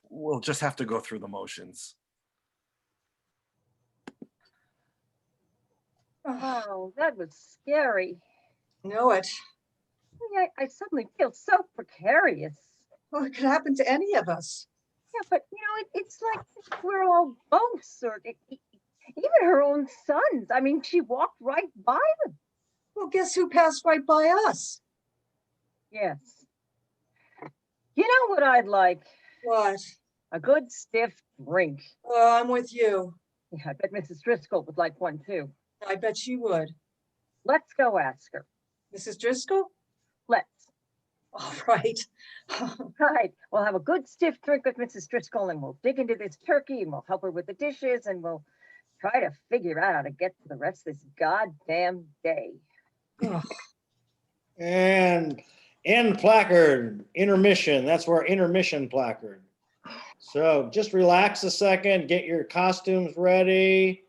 We'll just have to go through the motions. Oh, that was scary. Know it. I suddenly feel so precarious. Well, it could happen to any of us. Yeah, but it's like we're all ghosts, or even her own sons. I mean, she walked right by them. Well, guess who passed right by us? Yes. You know what I'd like? What? A good stiff drink. Oh, I'm with you. Yeah, I bet Mrs. Driscoll would like one too. I bet she would. Let's go ask her. Mrs. Driscoll? Let's. All right. All right, we'll have a good stiff drink with Mrs. Driscoll and we'll dig into this turkey and we'll help her with the dishes and we'll try to figure out how to get to the rest of this goddamn day. And end placard, intermission. That's where intermission placard. So just relax a second, get your costumes ready,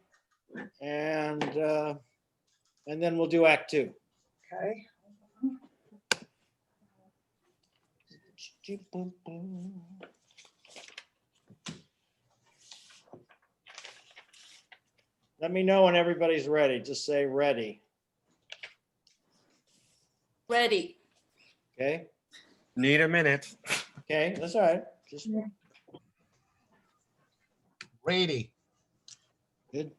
and then we'll do act two. Okay. Let me know when everybody's ready. Just say ready. Ready. Okay, Need a minute. okay, that's all right. Just Ready. good.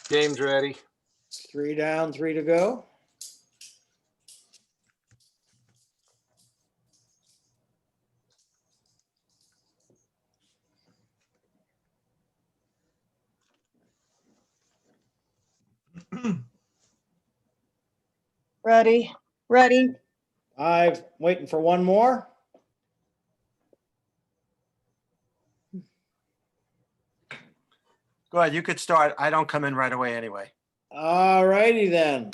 James ready. 3 down, 3 to go. Ready, ready. 5, waiting for one more. Go ahead, you could start. I don't come in right away anyway. All righty then.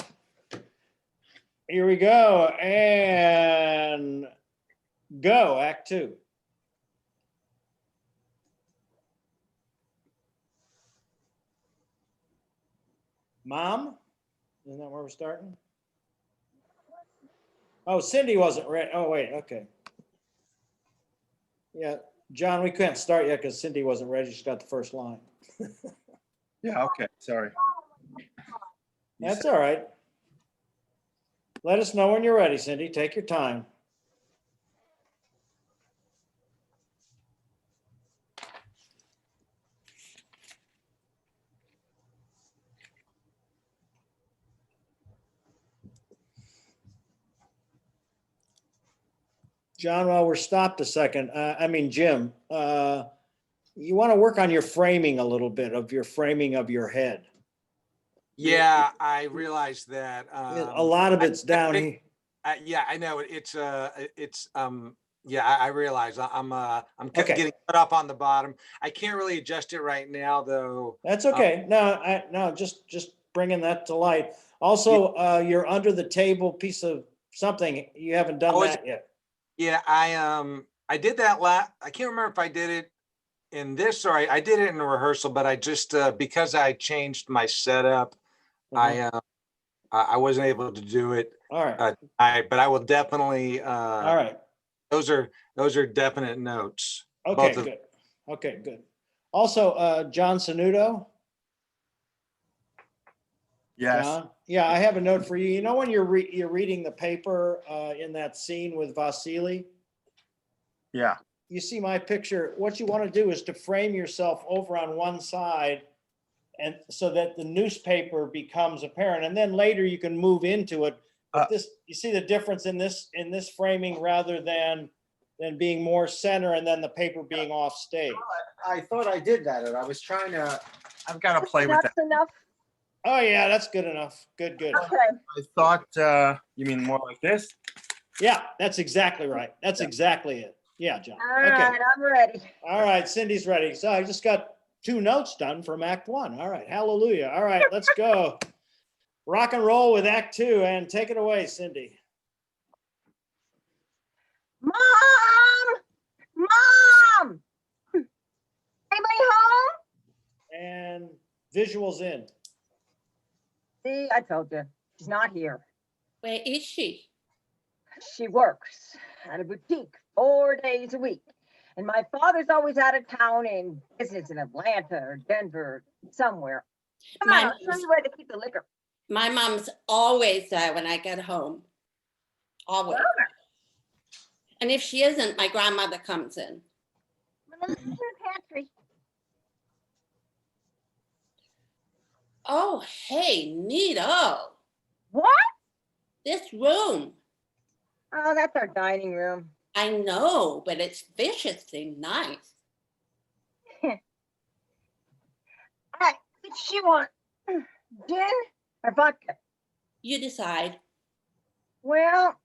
Here we go, and go, Act 2. Mom? Isn't that where we're starting? Oh, Cindy wasn't ready. Oh, wait, okay. Yeah, John, we couldn't start yet because Cindy wasn't ready. She's got the first line. Yeah, okay, sorry. That's all right. Let us know when you're ready, Cindy. Take your time. John, while we're stopped a second, Jim, you want to work on your framing a little bit of your framing of your head. Yeah, I realized that. A lot of it's down here. Yeah, I know. Yeah, I realize I'm Okay. getting cut up on the bottom. I can't really adjust it right now though. That's okay. No, just bringing that to light. Also, you're under the table piece of something. You haven't done Oh, that yet. Yeah, I did that I can't remember if I did it in this or I did it in a rehearsal, but I just because I changed my setup, I wasn't able to do it. All right. But I will definitely All right. those are definite notes. Okay, both of- good. Okay, good. Also, John Sanudo. Yes, John? Yeah, I have a note for you. You know when you're reading the paper in that scene with Vasily? yeah. You see my picture. What you want to do is to frame yourself over on one side, and so that the newspaper becomes apparent, and then later you can move into it. But you see the difference in this framing rather than being more center and then the paper being off stage. I thought I did that, and I was trying to, I've got to play with that. That's enough. Oh yeah, that's good enough. Good. Okay. I thought, you mean more like this? Yeah, that's exactly right. That's exactly it. Yeah, John. All Okay. right, I'm ready. All right, Cindy's ready. So I just got 2 notes done from Act 1. All right, hallelujah. All right, let's go. Rock and roll with Act 2, and take it away, Cindy. Mom! Mom! Anybody home? And visuals in. See, I told you, she's not here. Where is she? She works at a boutique 4 days a week. And my father's always out of town in business in Atlanta or Denver, somewhere. Come on, I'll show you where to keep the liquor. My mom's always there when I get home. Always. And if she isn't, my grandmother comes in. In the pantry. Oh, hey, neato. What? This room. Oh, that's our dining room. I know, but it's viciously nice. What did she want? Gin or vodka? You decide. Well,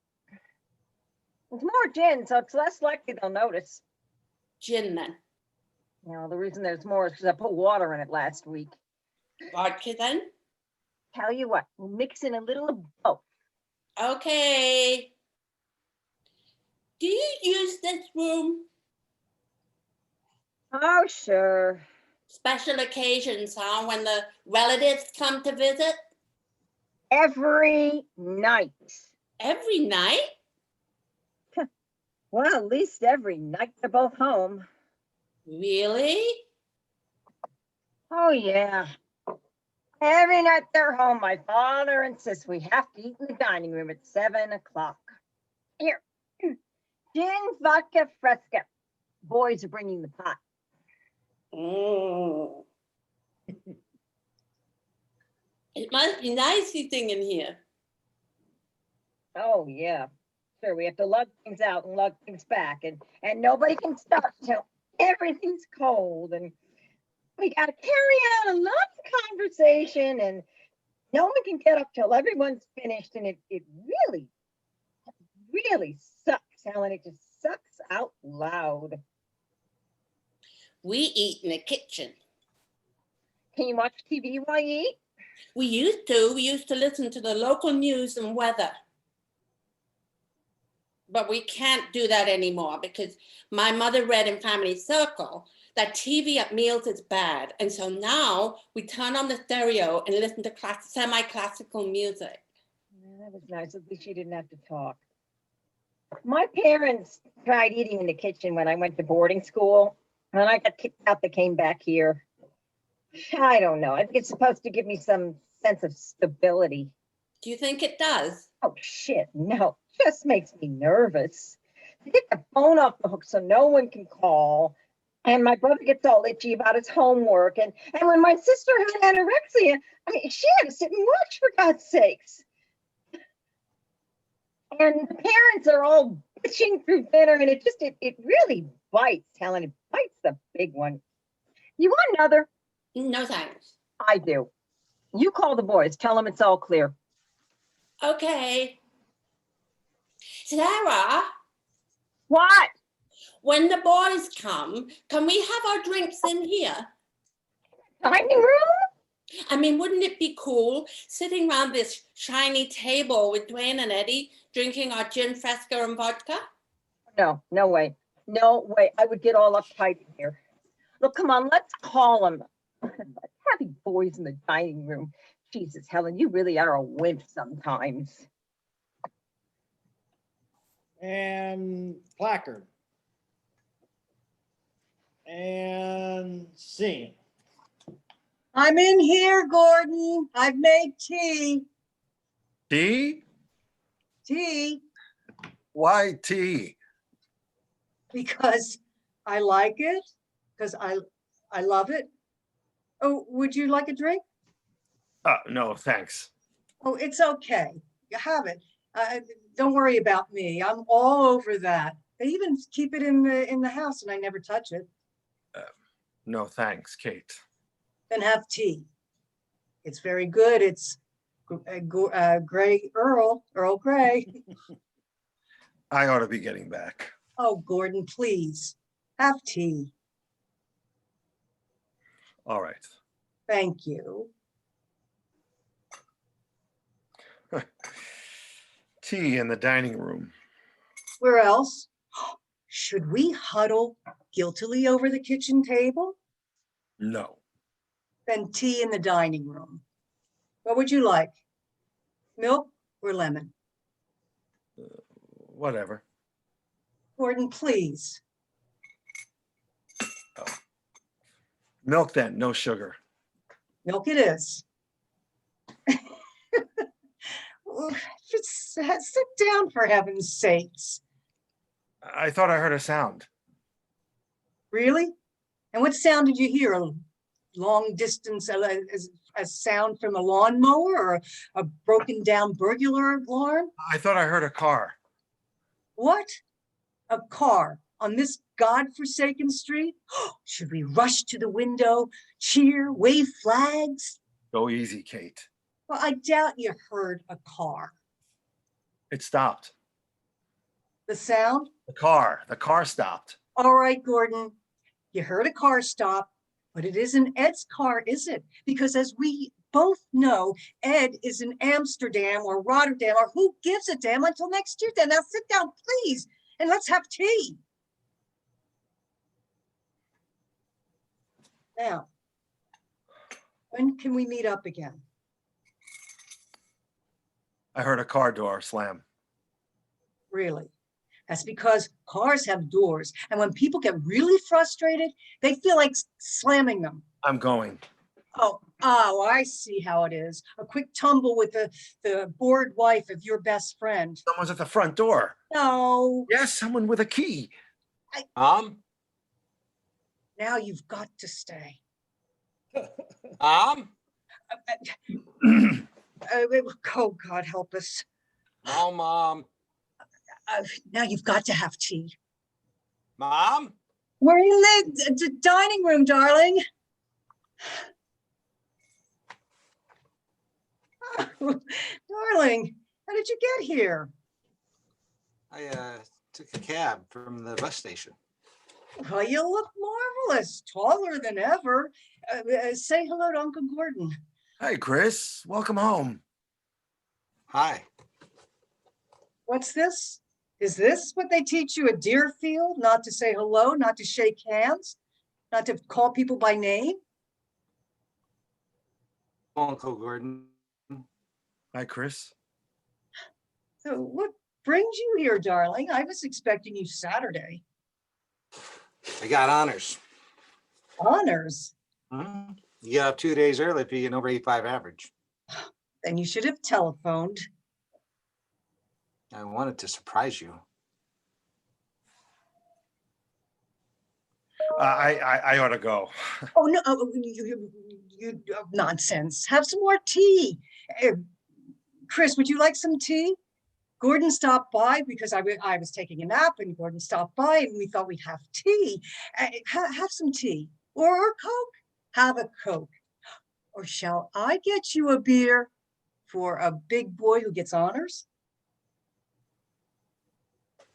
it's more gin, so it's less likely they'll notice. Gin then. You know, the reason there's more is because I put water in it last week. Vodka then? Tell you what, we'll mix in a little of both. Okay. Do you use this room? Oh, sure. Special occasions, huh? When the relatives come to visit? Every night. Every night? Well, at least every night they're both home. Really? Oh, yeah. Every night they're home, my father insists we have to eat in the dining room at 7 o'clock. Here, gin, vodka, fresca. Boys are bringing the pot. Mm. It must be nice eating in here. Oh, yeah. Sure, we have to lug things out and lug things back, and nobody can stop till everything's cold, and we got to carry on a long conversation, and no one can get up till everyone's finished, and it really, really sucks, Helen. It just sucks out loud. We eat in the kitchen. Can you watch TV while you eat? We used to. We used to listen to the local news and weather. But we can't do that anymore because my mother read in Family Circle that TV at meals is bad. And so now we turn on the stereo and listen to semi-classical music. Yeah, that was nice. At least you didn't have to talk. My parents tried eating in the kitchen when I went to boarding school, and I got kicked out. They came back here. I don't know. I think it's supposed to give me some sense of stability. Do you think it does? Oh, shit, no. Just makes me nervous. I get the phone off the hook so no one can call. And my brother gets all itchy about his homework. And when my sister had anorexia, I mean, she had to sit and watch, for God's sakes. And the parents are all bitching through dinner, and it really bites, Helen. It bites the big one. You want another? No thanks. I do. You call the boys. Tell them it's all clear. Okay. Sarah, What? when the boys come, can we have our drinks in here? Dining room? I mean, wouldn't it be cool sitting around this shiny table with Dwayne and Eddie drinking our gin, fresca, and vodka? No, no way. No way. I would get all uptight in here. Look, come on, let's call them. Having boys in the dining room. Jesus, Helen, you really are a wimp sometimes. And placard. And scene. I'm in here, Gordon. I've made tea. Tea? Tea, Why tea? because I like it, because I love it. Oh, would you like a drink? No, thanks. Oh, it's okay. You have it. Don't worry about me. I'm all over that. They even keep it in the house and I never touch it. No, thanks, Kate. Then have tea. It's very good. It's gray Earl Grey. I ought to be getting back. Oh, Gordon, please have tea. All right. Thank you. Tea in the dining room. Where else? Should we huddle guiltily over the kitchen table? No. Then tea in the dining room. What would you like? Milk or lemon? Whatever. Gordon, please. Milk then, no sugar. Milk it is. Just sit down, for heaven's sakes. I thought I heard a sound. Really? And what sound did you hear? A long distance, a sound from a lawnmower or a broken down burglar alarm? I thought I heard a car. What? A car on this godforsaken street? Should we rush to the window, cheer, wave flags? Go easy, Kate. Well, I doubt you heard a car. It stopped. The sound? The car stopped. All right, Gordon, you heard a car stop, but it isn't Ed's car, is it? Because as we both know, Ed is in Amsterdam or Rotterdam, or who gives a damn until next Tuesday. Now sit down, please, and let's have tea. Now, when can we meet up again? I heard a car door slam. Really? That's because cars have doors, and when people get really frustrated, they feel like slamming them. I'm going. Oh, Oh, I see how it is. A quick tumble with the bored wife of your best friend. Someone's at the front door. No, Yes, someone with a key. Mom? now you've got to stay. Mom? Oh, God help us. Oh, Mom. Now you've got to have tea. Mom? We're in the dining room, darling. Darling, how did you get here? I took a cab from the bus station. Well, you look marvelous, taller than ever. Say hello to Uncle Gordon. Hey, Chris, welcome home. Hi. What's this? Is this what they teach you at Deerfield? Not to say hello, not to shake hands, not to call people by name? Uncle Gordon. Hi, Chris. So what brings you here, darling? I was expecting you Saturday. I got honors. Honors? Hmm? You get up 2 days early if you get an over 85 average. Then you should have telephoned. I wanted to surprise you. I ought to go. Oh, no, nonsense. Have some more tea. Chris, would you like some tea? Gordon stopped by because I was taking a nap, and Gordon stopped by and we thought we'd have tea. Have some tea or Coke. Have a Coke. Or shall I get you a beer for a big boy who gets honors?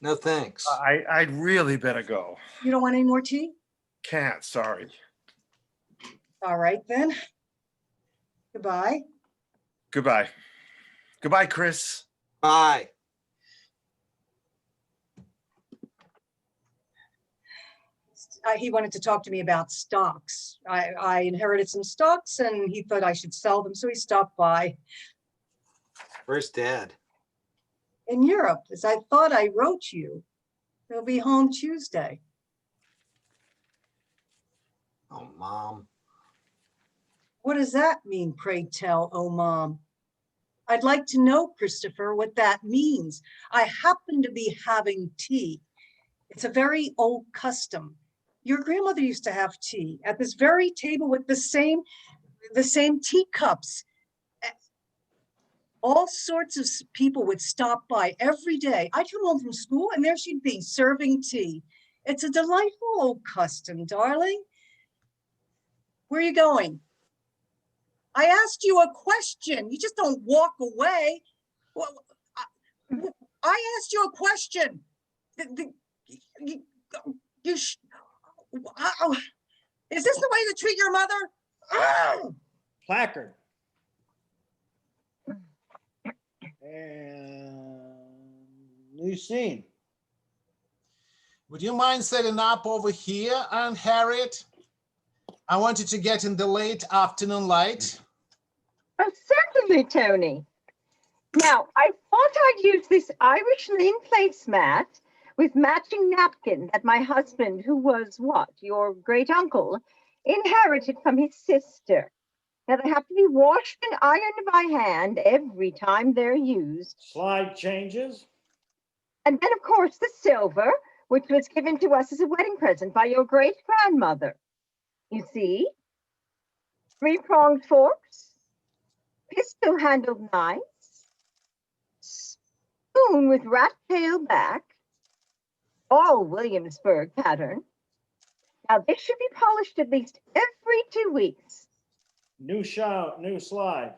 No thanks. I'd really better go. You don't want any more tea? Can't, sorry. All right, then. Goodbye. Goodbye. Goodbye, Chris. Bye. He wanted to talk to me about stocks. I inherited some stocks and he thought I should sell them, so he stopped by. Where's Dad? In Europe, as I thought I wrote you. He'll be home Tuesday. Oh, Mom. What does that mean, pray tell, oh, Mom? I'd like to know, Christopher, what that means. I happen to be having tea. It's a very old custom. Your grandmother used to have tea at this very table with the same teacups. All sorts of people would stop by every day. I'd come home from school and there she'd be serving tea. It's a delightful old custom, darling. Where are you going? I asked you a question. You just don't walk away. Well, I asked you a question. Is this the way to treat your mother? Placard. And new scene. Would you mind setting up over here, Aunt Harriet? I want you to get in the late afternoon light. Oh, certainly, Tony. Now, I thought I'd use this Irish linen placemat with matching napkin that my husband, who was what, your great uncle, inherited from his sister. Now, they have to be washed and ironed by hand every time they're used. Slide changes. And then, of course, the silver, which was given to us as a wedding present by your great grandmother. You see? 3-pronged forks, pistol-handled knives, spoon with rat tail back, all Williamsburg pattern. Now, this should be polished at least every 2 weeks. New slide.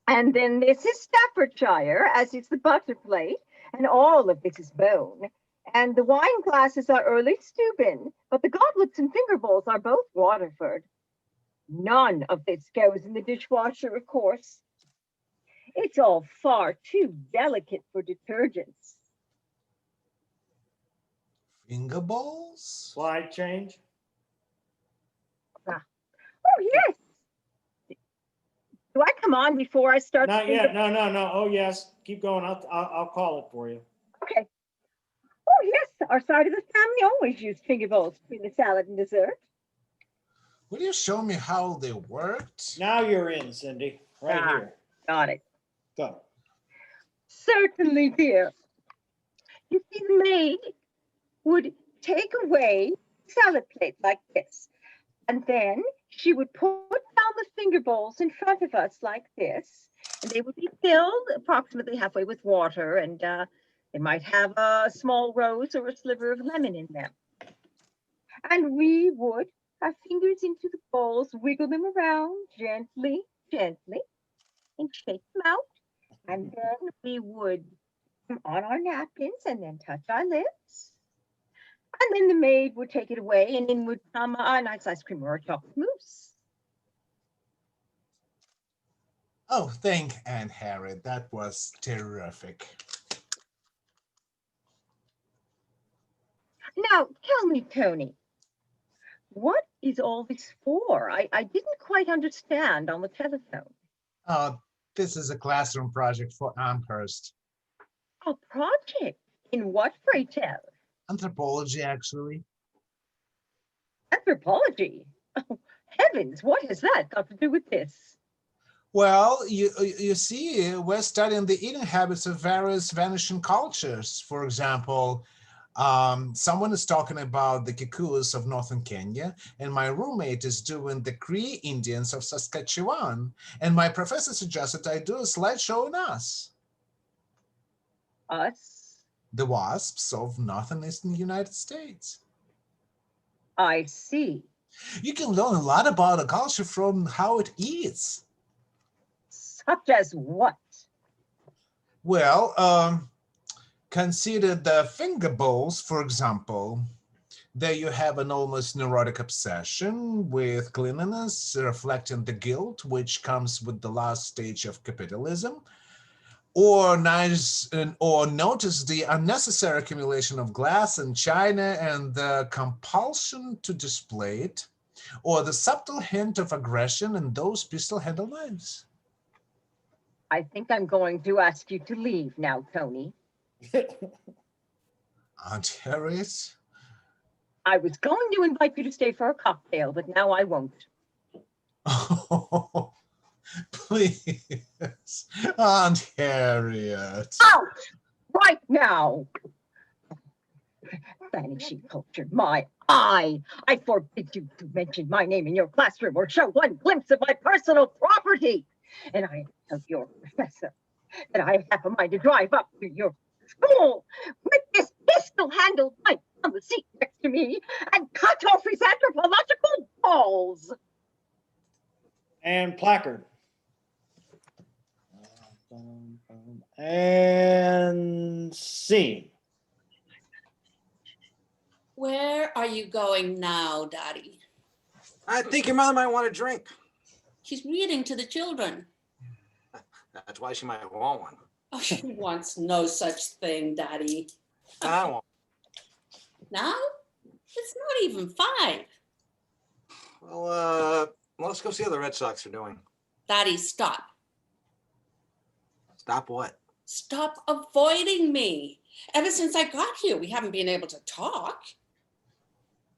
And then this is Staffordshire, as is the butter plate, and all of this is bone. And the wine glasses are early Steuben, but the goblets and finger bowls are both Waterford. None of this goes in the dishwasher, of course. It's all far too delicate for detergents. Finger bowls? Slide change. Oh, yes. Do I come on before I start? Not yet. No. Oh, yes. Keep going. I'll call it for you. Okay. Oh, yes. Our side of the family always used finger bowls between the salad and dessert. Will you show me how they worked? Now you're in, Cindy, right Ah. here. Got it. Go. Certainly, dear. You see, the maid would take away salad plate like this, and then she would put down the finger bowls in front of us like this, and they would be filled approximately halfway with water, and they might have a small rose or a sliver of lemon in them. And we would our fingers into the bowls, wiggle them around gently, gently, and shake them out. And then we would put them on our napkins and then touch our lips. And then the maid would take it away, and in would come a nice ice cream or a chocolate mousse. Oh, thank Aunt Harriet. That was terrific. Now, tell me, Tony, what is all this for? I didn't quite understand on the telephone. This is a classroom project for Amherst. A project? In what, pray tell? Anthropology, actually. Anthropology? Oh, heavens, what has that got to do with this? Well, you see, we're studying the eating habits of various vanishing cultures. For example, someone is talking about the Kikuus of northern Kenya, and my roommate is doing the Cree Indians of Saskatchewan. And my professor suggested I do a slideshow on us, Us? the wasps of northern eastern United States. I see. You can learn a lot about a culture from how it eats. Such as what? Well, consider the finger bowls, for example. There you have an almost neurotic obsession with cleanliness, reflecting the guilt which comes with the last stage of capitalism. Or notice the unnecessary accumulation of glass and china and the compulsion to display it, or the subtle hint of aggression in those pistol-handled knives. I think I'm going to ask you to leave now, Tony. Aunt Harriet? I was going to invite you to stay for a cocktail, but now I won't. Oh, please, Aunt Harriet. Out! Right now! Vanishing culture, my eye! I forbid you to mention my name in your classroom or show one glimpse of my personal property. And I tell your professor that I have a mind to drive up to your school with this pistol-handled knife on the seat next to me and cut off his anthropological balls. And placard. And scene. Where are you going now, Daddy? I think your mother might want a drink. She's reading to the children. That's why she might want one. Oh, she wants no such thing, Daddy. I won't. Now? It's not even 5. Well, let's go see how the Red Sox are doing. Daddy, stop. Stop what? Stop avoiding me. Ever since I got here, we haven't been able to talk.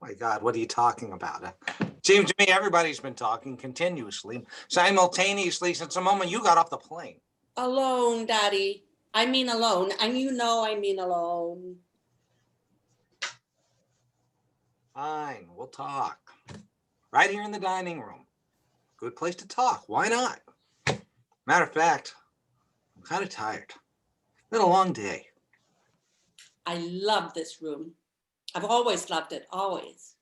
My God, what are you talking about? Seems to me everybody's been talking continuously, simultaneously since the moment you got off the plane. Alone, Daddy. I mean alone, and you know I mean alone. Fine, we'll talk. Right here in the dining room. Good place to talk. Why not? Matter of fact, I'm kind of tired. Been a long day. I love this room. I've always loved it, always.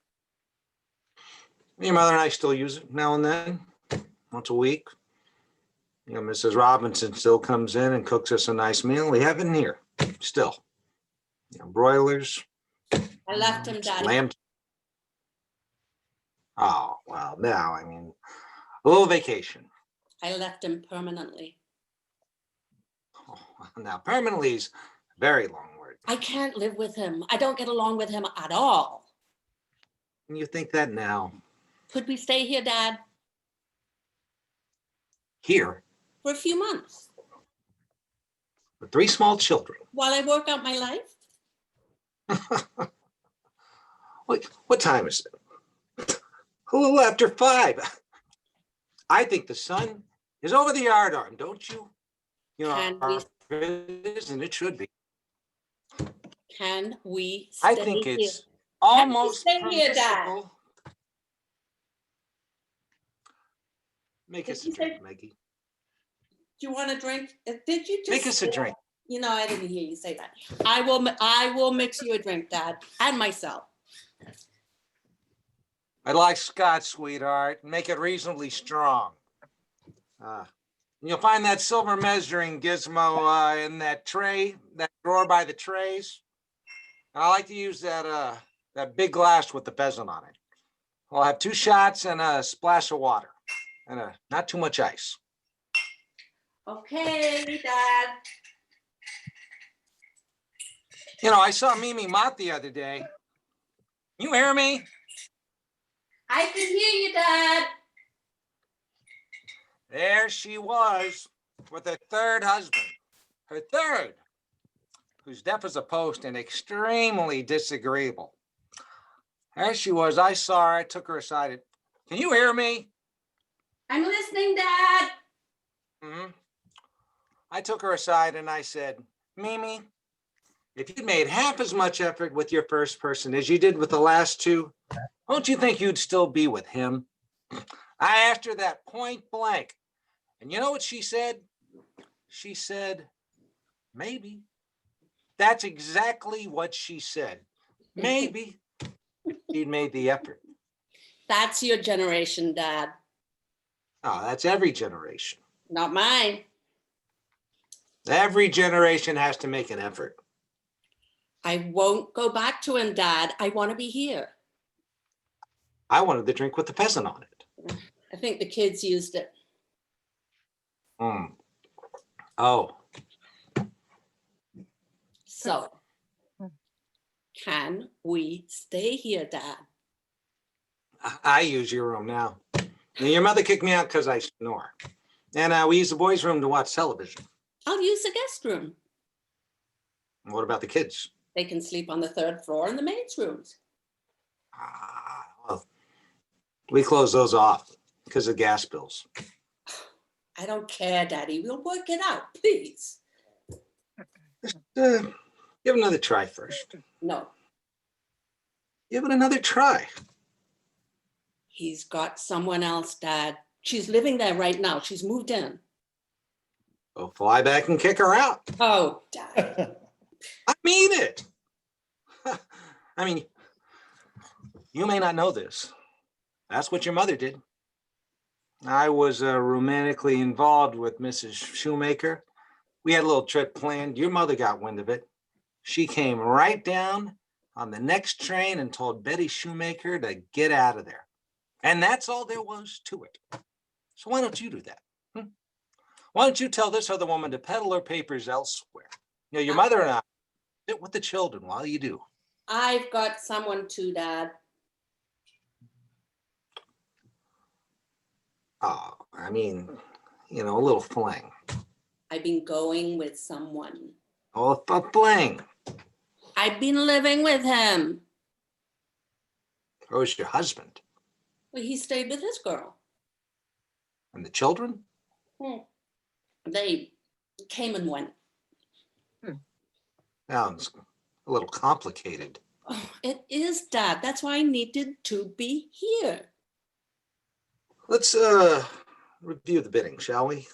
Your mother and I still use it now and then, once a week. You know, Mrs. Robinson still comes in and cooks us a nice meal. We have it in here, still. You know, broilers. I left him, Daddy. Lamb. Oh, well, now, I mean, a little vacation. I left him permanently. Oh, now, permanently is a very long word. I can't live with him. I don't get along with him at all. And you think that now? Could we stay here, Dad? Here, For a few months, with 3 small children. while I work out my life? What time is it? A little after 5. I think the sun is over the yardarm, don't you? You know, Can we, it is, and it should be. can we I stay think here? it's Can we almost stay here, Dad? permissible. Make Did us a you say- drink, Maggie. Do you want a drink? Did you just Make us a say drink. that? You know, I didn't hear you say that. I will mix you a drink, Dad, and myself. I'd like scotch, sweetheart. Make it reasonably strong. You'll find that silver measuring gizmo in that tray, that drawer by the trays. And I like to use that big glass with the pheasant on it. I'll have 2 shots and a splash of water, and not too much ice. Okay, Dad. You know, I saw Mimi Mott the other day. You hear me? I can hear you, Dad. There she was with her 3rd husband. Her 3rd, who's deaf as a post and extremely disagreeable. There she was. I saw her. I took her aside. Can you hear me? I'm listening, Dad. Mm-hmm. I took her aside and I said, Mimi, if you'd made half as much effort with your first person as you did with the last 2, don't you think you'd still be with him? I asked her that point blank. And you know what she said? She said, maybe. That's exactly what she said. Maybe. She'd made the effort. That's your generation, Dad. Oh, that's every generation. Not mine. Every generation has to make an effort. I won't go back to him, Dad. I want to be here. I wanted the drink with the pheasant on it. I think the kids used it. Oh, So, can we stay here, Dad? I use your room now. Your mother kicked me out because I snore. And we use the boys' room to watch television. I'll use the guest room. What about the kids? They can sleep on the 3rd floor in the maids' rooms. Well, we close those off because of gas bills. I don't care, Daddy. We'll work it out, please. Just give it another try first. No, Give it another try. he's got someone else, Dad. She's living there right now. She's moved in. We'll fly back and kick her out. Oh, Dad. I mean it. I mean, you may not know this. That's what your mother did. I was romantically involved with Mrs. Shoemaker. We had a little trip planned. Your mother got wind of it. She came right down on the next train and told Betty Shoemaker to get out of there. And that's all there was to it. So why don't you do that? Why don't you tell this other woman to peddle her papers elsewhere? You know, your mother and I sit with the children while you do. I've got someone too, Dad. Oh, I mean, you know, a little fling. I've been going with someone. Oh, a fling. I've been living with him. Or was your husband? Well, he stayed with his girl. And the children? They came and went. Sounds a little complicated. Oh, it is, Dad. That's why I needed to be here. Let's review the bidding, shall we?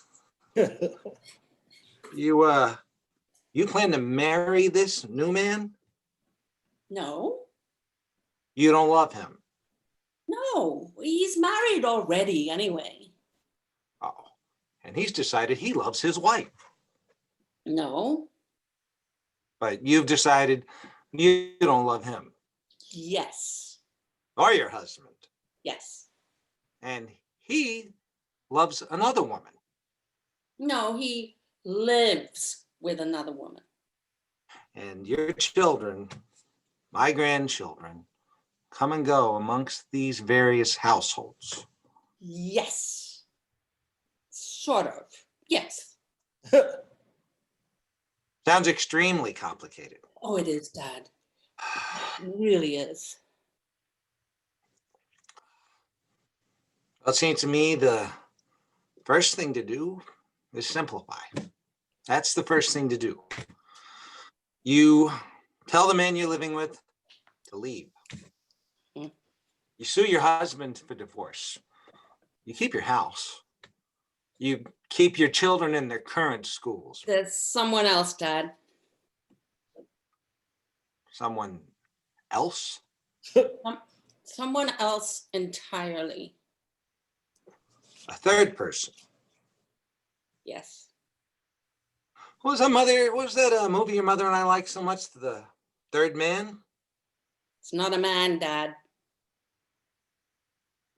You plan to marry this new man? No, You don't love him? no, he's married already anyway. Oh, and he's decided he loves his wife. No, But you've decided you don't love him yes, or your husband. yes. And he loves another woman. No, he lives with another woman. And your children, my grandchildren, come and go amongst these various households. Yes, sort of, yes. Sounds extremely complicated. Oh, it is, Dad. It really is. Well, it seems to me the first thing to do is simplify. That's the first thing to do. You tell the man you're living with to leave. You sue your husband for divorce. You keep your house. You keep your children in their current schools. There's someone else, Dad. Someone else? Someone else entirely. A third person. Yes. What was that movie your mother and I liked so much? The Third Man? It's not a man, Dad.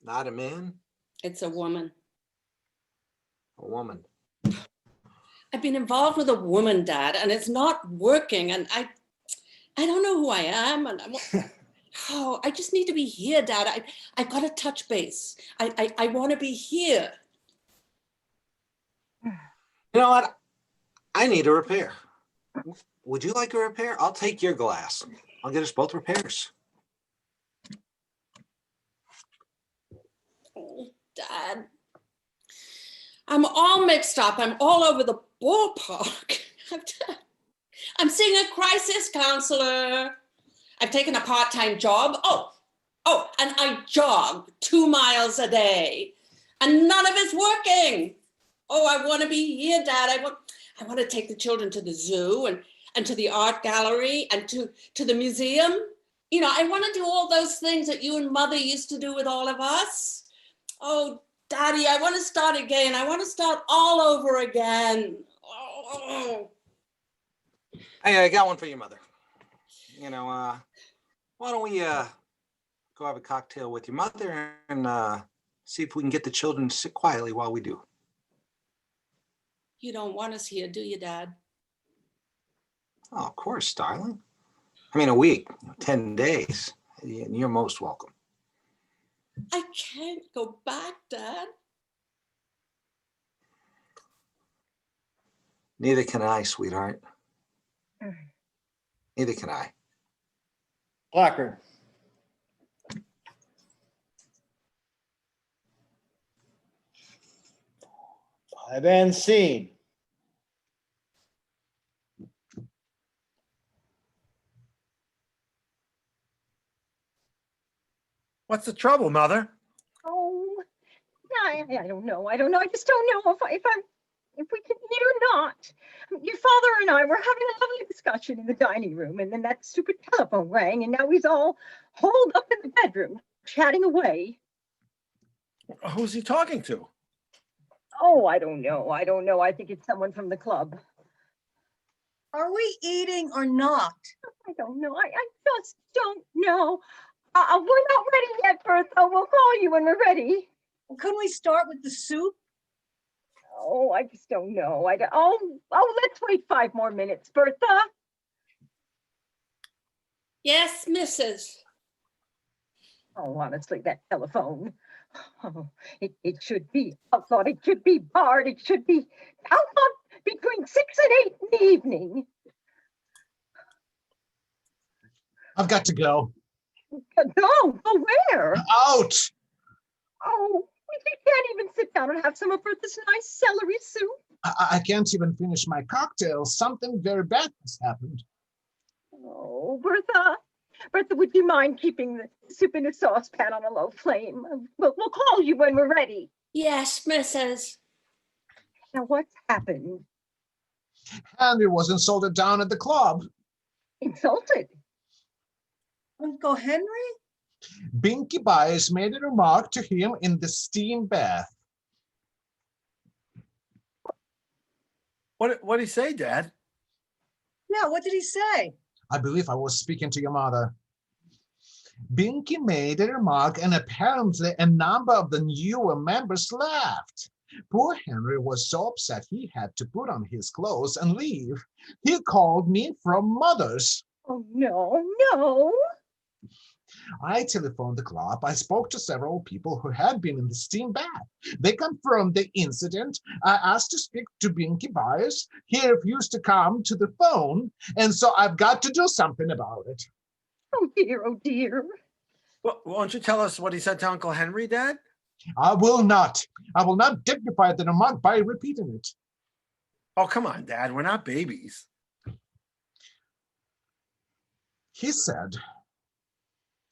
Not a man? It's a woman. A woman. I've been involved with a woman, Dad, and it's not working. And I don't know who I am. And I just need to be here, Dad. I got to touch base. I want to be here. You know what? I need a repair. Would you like a repair? I'll take your glass. I'll get us both repairs. Oh, Dad. I'm all mixed up. I'm all over the ballpark. I'm seeing a crisis counselor. I've taken a part-time job. Oh, and I jog 2 miles a day. And none of it's working. Oh, I want to be here, Dad. I want to take the children to the zoo and to the art gallery and to the museum. You know, I want to do all those things that you and Mother used to do with all of us. Oh, Daddy, I want to start again. I want to start all over again. Oh. Hey, I got one for your mother. You know, why don't we go have a cocktail with your mother and see if we can get the children to sit quietly while we do. You don't want us here, do you, Dad? Oh, of course, darling. I mean, a week, 10 days. You're most welcome. I can't go back, Dad. Neither can I, sweetheart. Neither can I. Placard. Five and scene. What's the trouble, Mother? Oh, I don't know. I just don't know if we can eat or not. Your father and I were having a lovely discussion in the dining room, and then that stupid telephone rang, and now he's all holed up in the bedroom, chatting away. Who's he talking to? Oh, I don't know. I think it's someone from the club. Are we eating or not? I don't know. I just don't know. We're not ready yet, Bertha. We'll call you when we're ready. Well, couldn't we start with the soup? Oh, I just don't know. Let's wait 5 more minutes, Bertha. Yes, Mrs. Oh, honestly, that telephone. Oh, it should be outlawed. It should be barred. It should be outlawed between 6 and 8 in the evening. I've got to go. Go where? Out. Oh, we can't even sit down and have some of Bertha's nice celery soup. I can't even finish my cocktail. Something very bad has happened. Oh, Bertha, would you mind keeping the soup in a saucepan on a low flame? We'll call you when we're ready. Yes, Mrs. Now, what's happened? Henry was insulted down at the club. Insulted? Uncle Henry? Binky Bias made a remark to him in the steam bath. What did he say, Dad? Yeah, what did he say? I believe I was speaking to your mother. Binky made a remark, and apparently a number of the newer members laughed. Poor Henry was so upset he had to put on his clothes and leave. He called me from Mother's. Oh, no. I telephoned the club. I spoke to several people who had been in the steam bath. They confirmed the incident. I asked to speak to Binky Bias. He refused to come to the phone, and so I've got to do something about it. Oh, dear. Well, won't you tell us what he said to Uncle Henry, Dad? I will not. I will not dignify the remark by repeating it. Oh, come on, Dad. We're not babies. He said,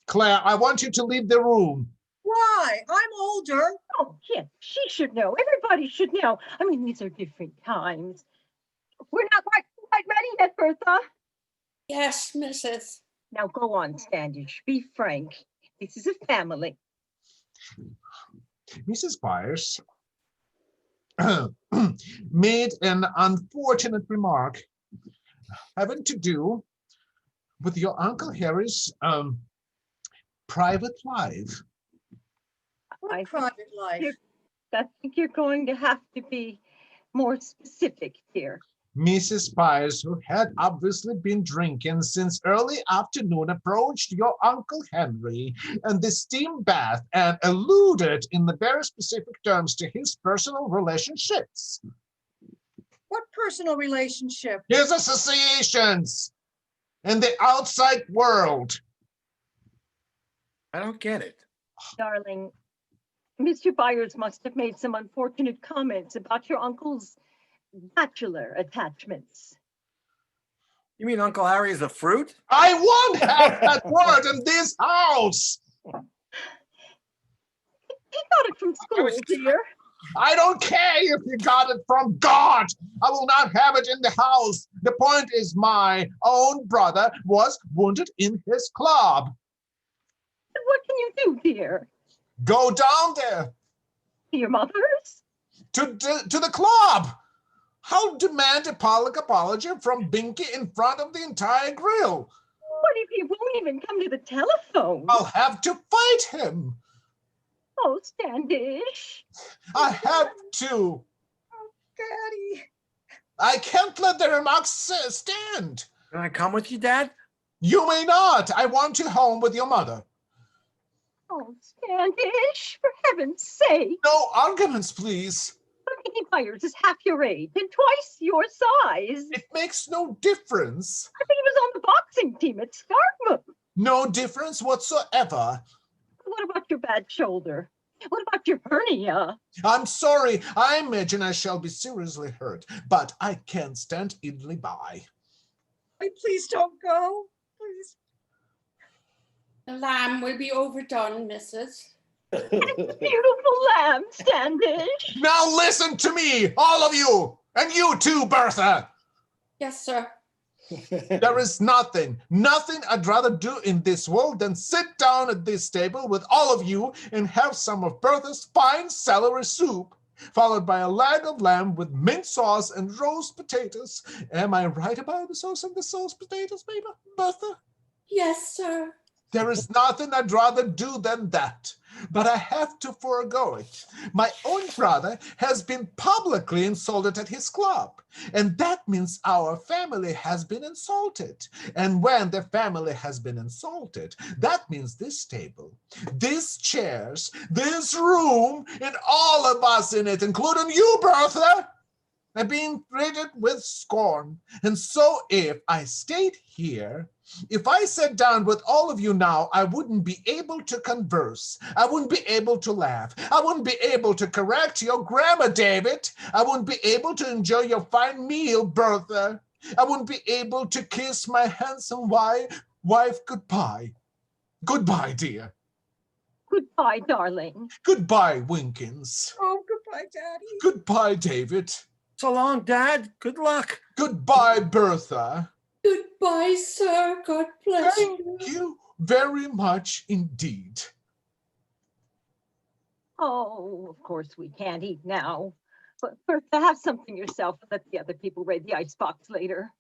Claire, I want you to leave the room. Why? I'm older. Oh, yeah, she should know. Everybody should know. I mean, these are different times. We're not quite ready yet, Bertha. Yes, Mrs. Now go on, Standish. Be frank. This is a family. Mrs. Byers made an unfortunate remark having to do with your Uncle Harry's private life. What private life? I think you're going to have to be more specific here. Mrs. Byers, who had obviously been drinking since early afternoon, approached your Uncle Henry and the steam bath and alluded in the very specific terms to his personal relationships. What personal relationship? His associations in the outside world. I don't get it. Darling, Mr. Byers must have made some unfortunate comments about your uncle's bachelor attachments. You mean Uncle Harry is a fruit? I won't have that word in this house. He got it from school, dear. I don't care if you got it from God. I will not have it in the house. The point is my own brother was wounded in his club. What can you do, dear? Go down there To your mother's? to the club. I'll demand a public apology from Binky in front of the entire grill. What if he won't even come to the telephone? I'll have to fight him. Oh, Standish. I have to. Daddy. I can't let the remarks stand. Can I come with you, Dad? You may not. I want you home with your mother. Oh, Standish, for heaven's sake. No arguments, please. Mickey Byers is half your age and twice your size. It makes no difference. I think he was on the boxing team at Dartmouth. No difference whatsoever. What about your bad shoulder? What about your hernia? I'm sorry. I imagine I shall be seriously hurt, but I can't stand idly by. Please don't go. Please. The lamb will be overdone, Mrs. Beautiful lamb, Standish. Now listen to me, all of you, and you too, Bertha. Yes, sir. There is nothing I'd rather do in this world than sit down at this table with all of you and have some of Bertha's fine celery soup, followed by a leg of lamb with mint sauce and roast potatoes. Am I right about the sauce and the sauce potatoes, baby, Bertha? Yes, sir. There is nothing I'd rather do than that, but I have to forego it. My own brother has been publicly insulted at his club, and that means our family has been insulted. And when the family has been insulted, that means this table, these chairs, this room, and all of us in it, including you, Bertha, are being treated with scorn. And so if I stayed here, if I sat down with all of you now, I wouldn't be able to converse. I wouldn't be able to laugh. I wouldn't be able to correct your grammar, David. I wouldn't be able to enjoy your fine meal, Bertha. I wouldn't be able to kiss my handsome wife goodbye. Goodbye, dear. Goodbye, darling. Goodbye, Winkins. Oh, goodbye, Daddy. Goodbye, David. So long, Dad. Good luck. Goodbye, Bertha. Goodbye, sir. God bless you. Thank you very much indeed. Oh, of course we can't eat now. But Bertha, have something yourself and let the other people raid the icebox later.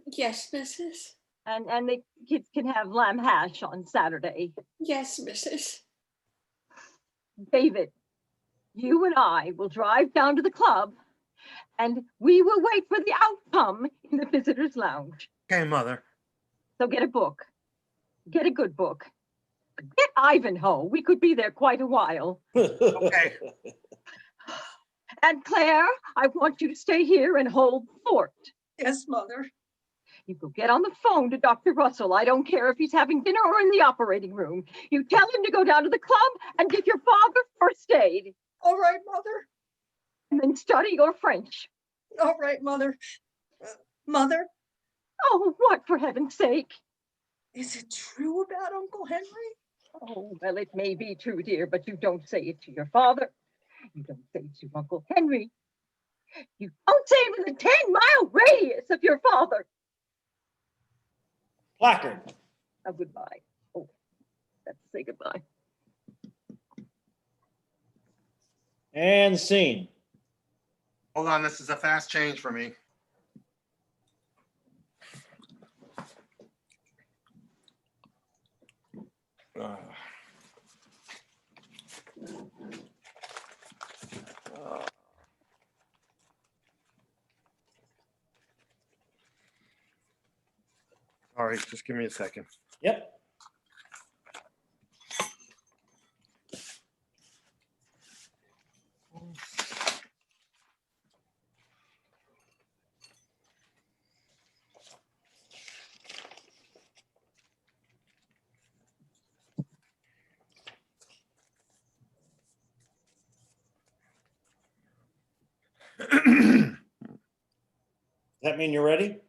Yes, Mrs. And the kids can have lamb hash on Saturday. Yes, Mrs. David, you and I will drive down to the club and we will wait for the outcome in the visitors' lounge. Okay, Mother. So get a book. Get a good book. Get Ivanhoe. We could be there quite a while. Okay. And Claire, I want you to stay here and hold the fort. Yes, Mother. You go get on the phone to Dr. Russell. I don't care if he's having dinner or in the operating room. You tell him to go down to the club and give your father first aid. All right, Mother. And then study your French. All right, Mother. Mother, Oh, what, for heaven's sake? is it true about Uncle Henry? Oh, well, it may be true, dear, but you don't say it to your father. You don't say it to Uncle Henry. You don't say it in the 10-mile radius of your father. Placard. Oh, goodbye. Oh, let's say goodbye. And scene. Hold on, this is a fast change for me. All right, just give me a second. Yep. Does that mean you're ready?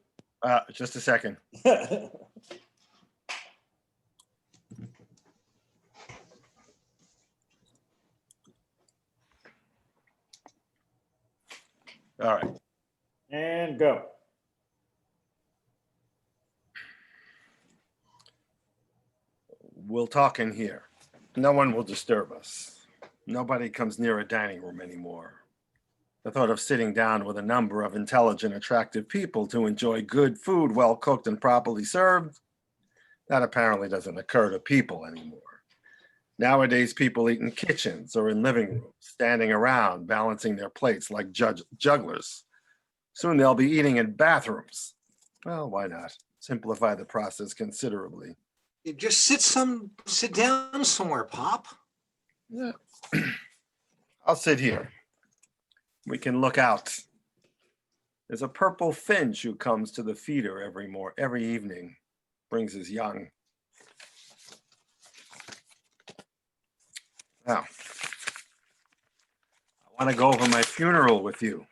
Just a second. All right. And go. We'll talk in here. No one will disturb us. Nobody comes near a dining room anymore. The thought of sitting down with a number of intelligent, attractive people to enjoy good food, well cooked and properly served, that apparently doesn't occur to people anymore. Nowadays, people eat in kitchens or in living rooms, standing around, balancing their plates like jugglers. Soon they'll be eating in bathrooms. Well, why not? Simplify the process considerably. You just sit down somewhere, Pop. Yeah. I'll sit here. We can look out. There's a purple finch who comes to the feeder every evening, brings his young. Now, I want to go over my funeral with you.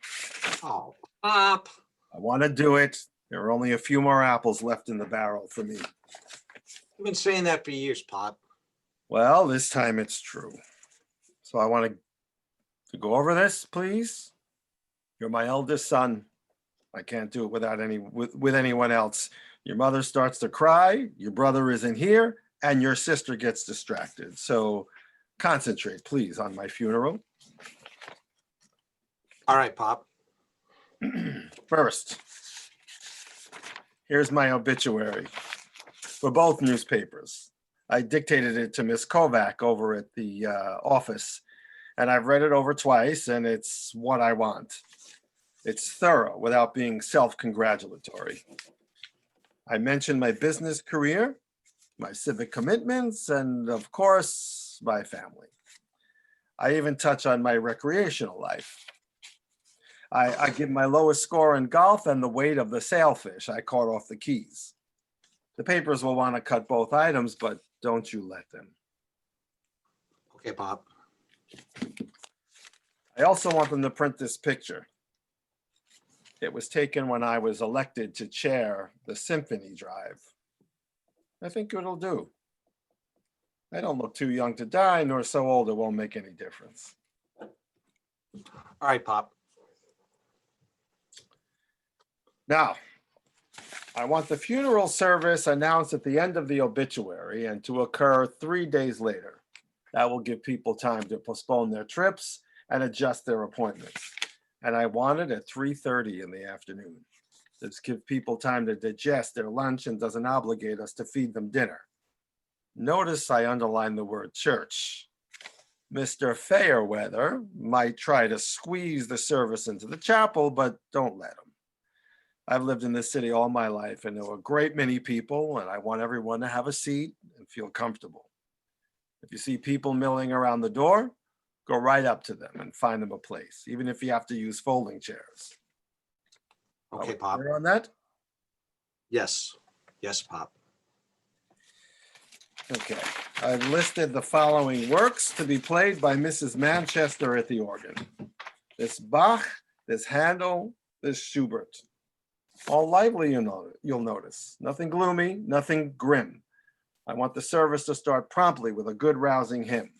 Oh, Pop. I want to do it. There are only a few more apples left in the barrel for me. You've been saying that for years, Pop. Well, this time it's true. So I want to go over this, please. You're my eldest son. I can't do it without with anyone else. Your mother starts to cry, your brother isn't here, and your sister gets distracted. So concentrate, please, on my funeral. All right, Pop. First, here's my obituary for both newspapers. I dictated it to Miss Kovac over at the office, and I've read it over twice, and it's what I want. It's thorough without being self-congratulatory. I mention my business career, my civic commitments, and of course, my family. I even touch on my recreational life. I give my lowest score in golf and the weight of the sailfish I caught off the Keys. The papers will want to cut both items, but don't you let them. Okay, Pop. I also want them to print this picture. It was taken when I was elected to chair the Symphony Drive. I think it'll do. I don't look too young to die, nor so old it won't make any difference. All right, Pop. Now, I want the funeral service announced at the end of the obituary and to occur 3 days later. That will give people time to postpone their trips and adjust their appointments. And I want it at 3:30 in the afternoon. This gives people time to digest their lunch and doesn't obligate us to feed them dinner. Notice I underline the word church. Mr. Fairweather might try to squeeze the service into the chapel, but don't let him. I've lived in this city all my life and know a great many people, and I want everyone to have a seat and feel comfortable. If you see people milling around the door, go right up to them and find them a place, even if you have to use folding chairs. Okay, Are we Pop. clear on that? Yes. Yes, Pop. Okay, I've listed the following works to be played by Mrs. Manchester at the organ. This Bach, this Handel, this Schubert. All lively, you'll notice. Nothing gloomy, nothing grim. I want the service to start promptly with a good rousing hymn.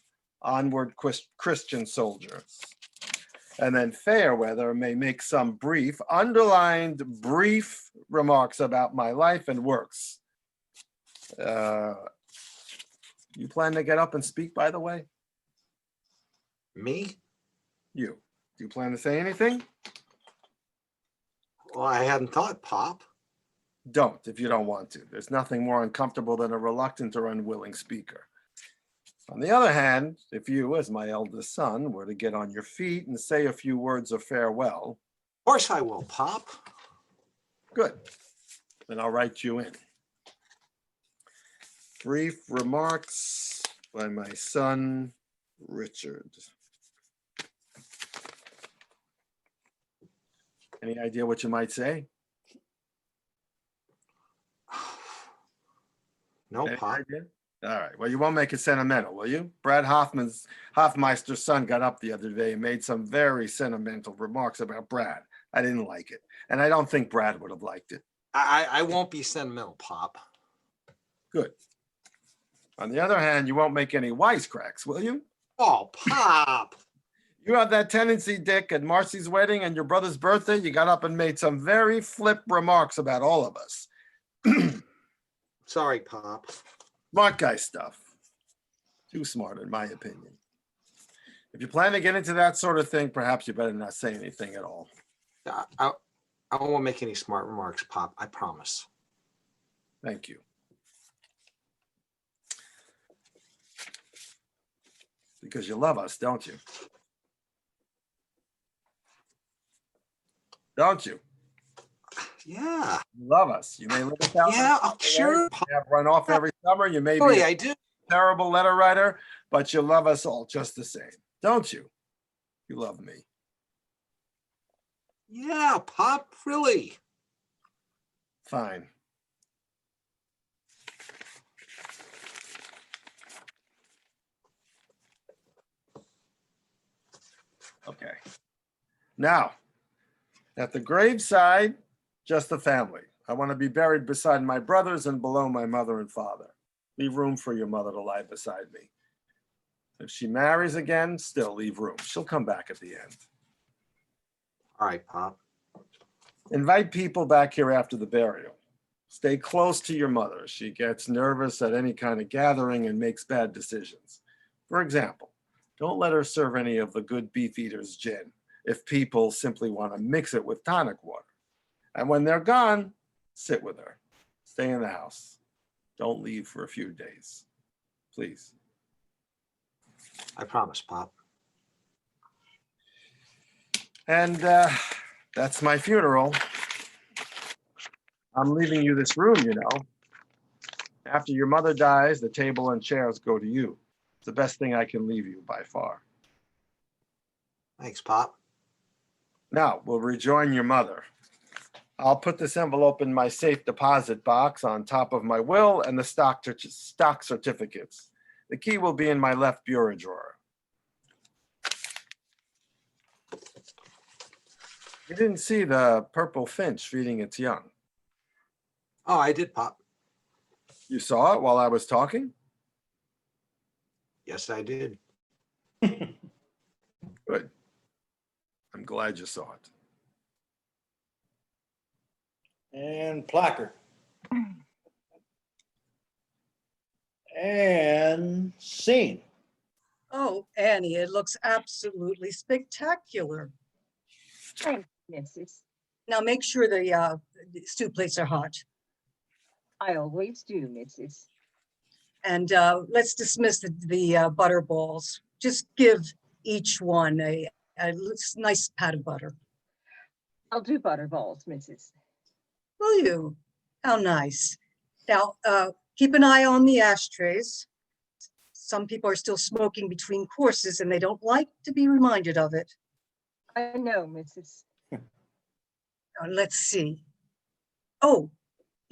Onward, Christian soldiers. And then Fairweather may make some brief, underlined brief remarks about my life and works. You plan to get up and speak, by the way? Me? You. Do you plan to say anything? Well, I hadn't thought, Pop. Don't, if you don't want to. There's nothing more uncomfortable than a reluctant or unwilling speaker. On the other hand, if you, as my eldest son, were to get on your feet and say a few words of farewell. Of course I will, Pop. Good. Then I'll write you in. Brief remarks by my son, Richard. Any idea what you might say? No, Any Pop. idea? All right. Well, you won't make it sentimental, will you? Brad Hoffmeister's son got up the other day and made some very sentimental remarks about Brad. I didn't like it. And I don't think Brad would have liked it. I won't be sentimental, Pop. Good. On the other hand, you won't make any wisecracks, will you? Oh, Pop. You have that tendency, Dick, at Marcy's wedding and your brother's birthday. You got up and made some very flip remarks about all of us. Sorry, Pop. Smart guy stuff. Too smart, in my opinion. If you plan to get into that sort of thing, perhaps you better not say anything at all. I won't make any smart remarks, Pop. I promise. Thank you. Because you love us, don't you? Don't you? Yeah. You love us. You may live 1,000 Yeah, miles away, sure. you have run off every summer. You may be Really, a I do. terrible letter writer, but you love us all just the same. Don't you? You love me. Yeah, Pop, really. Fine. Okay. Now, at the graveside, just the family. I want to be buried beside my brothers and below my mother and father. Leave room for your mother to lie beside me. If she marries again, still leave room. She'll come back at the end. All right, Pop. Invite people back here after the burial. Stay close to your mother. She gets nervous at any kind of gathering and makes bad decisions. For example, don't let her serve any of the good Beefeater's gin if people simply want to mix it with tonic water. And when they're gone, sit with her. Stay in the house. Don't leave for a few days. Please. I promise, Pop. And that's my funeral. I'm leaving you this room, you know. After your mother dies, the table and chairs go to you. It's the best thing I can leave you by far. Thanks, Pop. Now, we'll rejoin your mother. I'll put this envelope in my safe deposit box on top of my will and the stock certificates. The key will be in my left bureau drawer. You didn't see the purple finch feeding its young. Oh, I did, Pop. You saw it while I was talking? Yes, I did. Good. I'm glad you saw it. And placard. And scene. Oh, Annie, it looks absolutely spectacular. Thanks, Mrs. Now make sure the stew plates are hot. I always do, Mrs. And let's dismiss the butter balls. Just give each one a nice pat of butter. I'll do butterballs, Mrs. Will you? How nice. Now, keep an eye on the ashtrays. Some people are still smoking between courses and they don't like to be reminded of it. I know, Mrs. Now, let's see. Oh,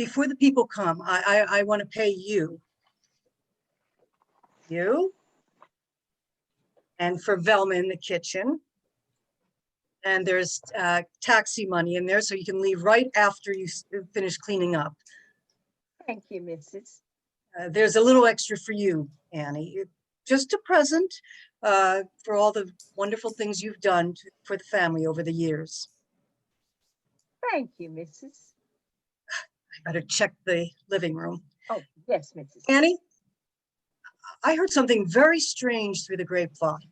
before the people come, I want to pay you. You. And for Velma in the kitchen. And there's taxi money in there, so you can leave right after you finish cleaning up. Thank you, Mrs. There's a little extra for you, Annie. Just a present for all the wonderful things you've done for the family over the years. Thank you, Mrs. I better check the living room. Oh, yes, Mrs. Annie, I heard something very strange through the grapevine.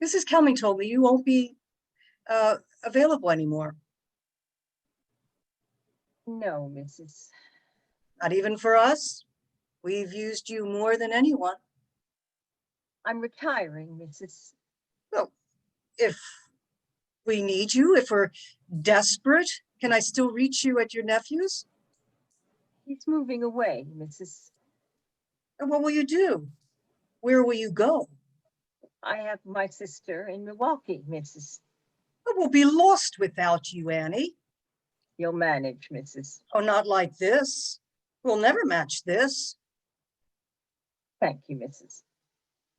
Mrs. Kelmy told me you won't be available anymore. No, Mrs. Not even for us. We've used you more than anyone. I'm retiring, Mrs. Well, if we need you, if we're desperate, can I still reach you at your nephew's? He's moving away, Mrs. And what will you do? Where will you go? I have my sister in Milwaukee, Mrs. We'll be lost without you, Annie. You'll manage, Mrs. Oh, not like this. We'll never match this. Thank you, Mrs.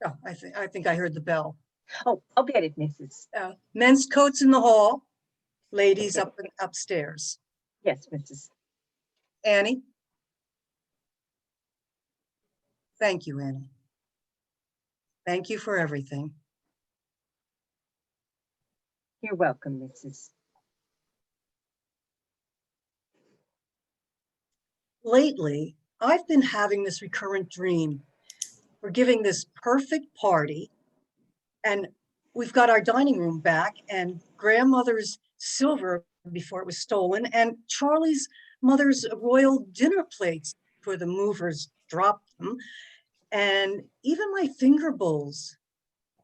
Oh, I think I heard the bell. Oh, I'll get it, Mrs. Men's coats in the hall, ladies upstairs. Yes, Mrs. Annie? Thank you, Annie. Thank you for everything. You're welcome, Mrs. Lately, I've been having this recurrent dream. We're giving this perfect party, and we've got our dining room back, and grandmother's silver before it was stolen, and Charlie's mother's royal dinner plates before the movers dropped them, and even my finger bowls.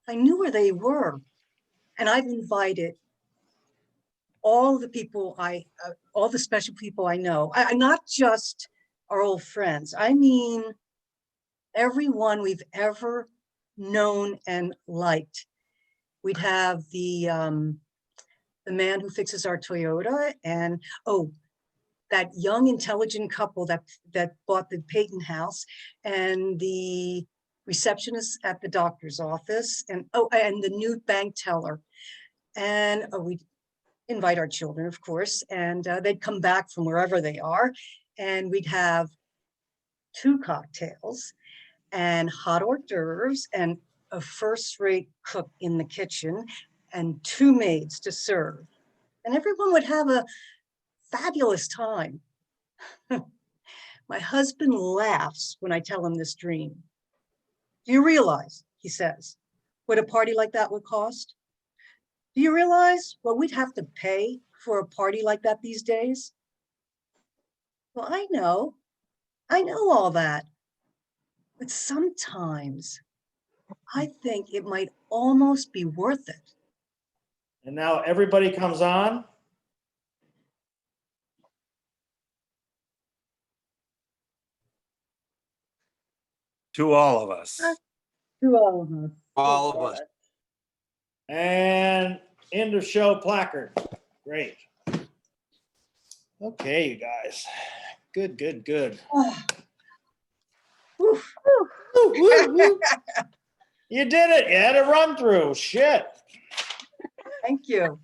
I knew where they were, and I've invited all the people all the special people I know, not just our old friends. I mean, everyone we've ever known and liked. We'd have the man who fixes our Toyota, and that young, intelligent couple that bought the Peyton house, and the receptionist at the doctor's office, and the new bank teller. And we invite our children, of course, and they'd come back from wherever they are, and we'd have 2 cocktails and hot hors d'oeuvres and a first-rate cook in the kitchen and 2 maids to serve. And everyone would have a fabulous time. My husband laughs when I tell him this dream. Do you realize, he says, what a party like that would cost? Do you realize what we'd have to pay for a party like that these days? Well, I know all that. But sometimes I think it might almost be worth it. And now everybody comes on. To all of us. To all of us. All of us. And end of show placard. Great. Okay, you guys. Good, good, good. Whew. Woo, woo, woo. You did it. You had a run through. Shit. Thank you.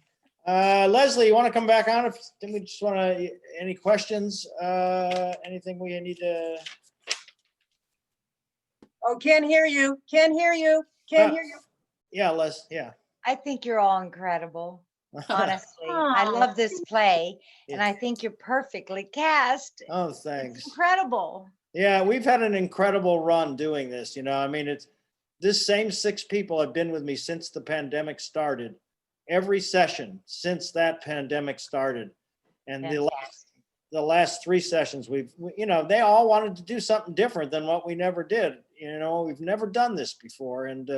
Leslie, you want to come back on? If we just want to, any questions? Anything we need to? Oh, can't hear you. Can't hear you. Can't hear you. Yeah, Les. Yeah. I think you're all incredible. Honestly, I love this play, and I think you're perfectly cast. Oh, It's thanks. incredible. Yeah, we've had an incredible run doing this. I mean, it's this same 6 people have been with me since the pandemic started. Every session since that pandemic started, and the last 3 sessions they all wanted to do something different than what we never did. We've never done this before, and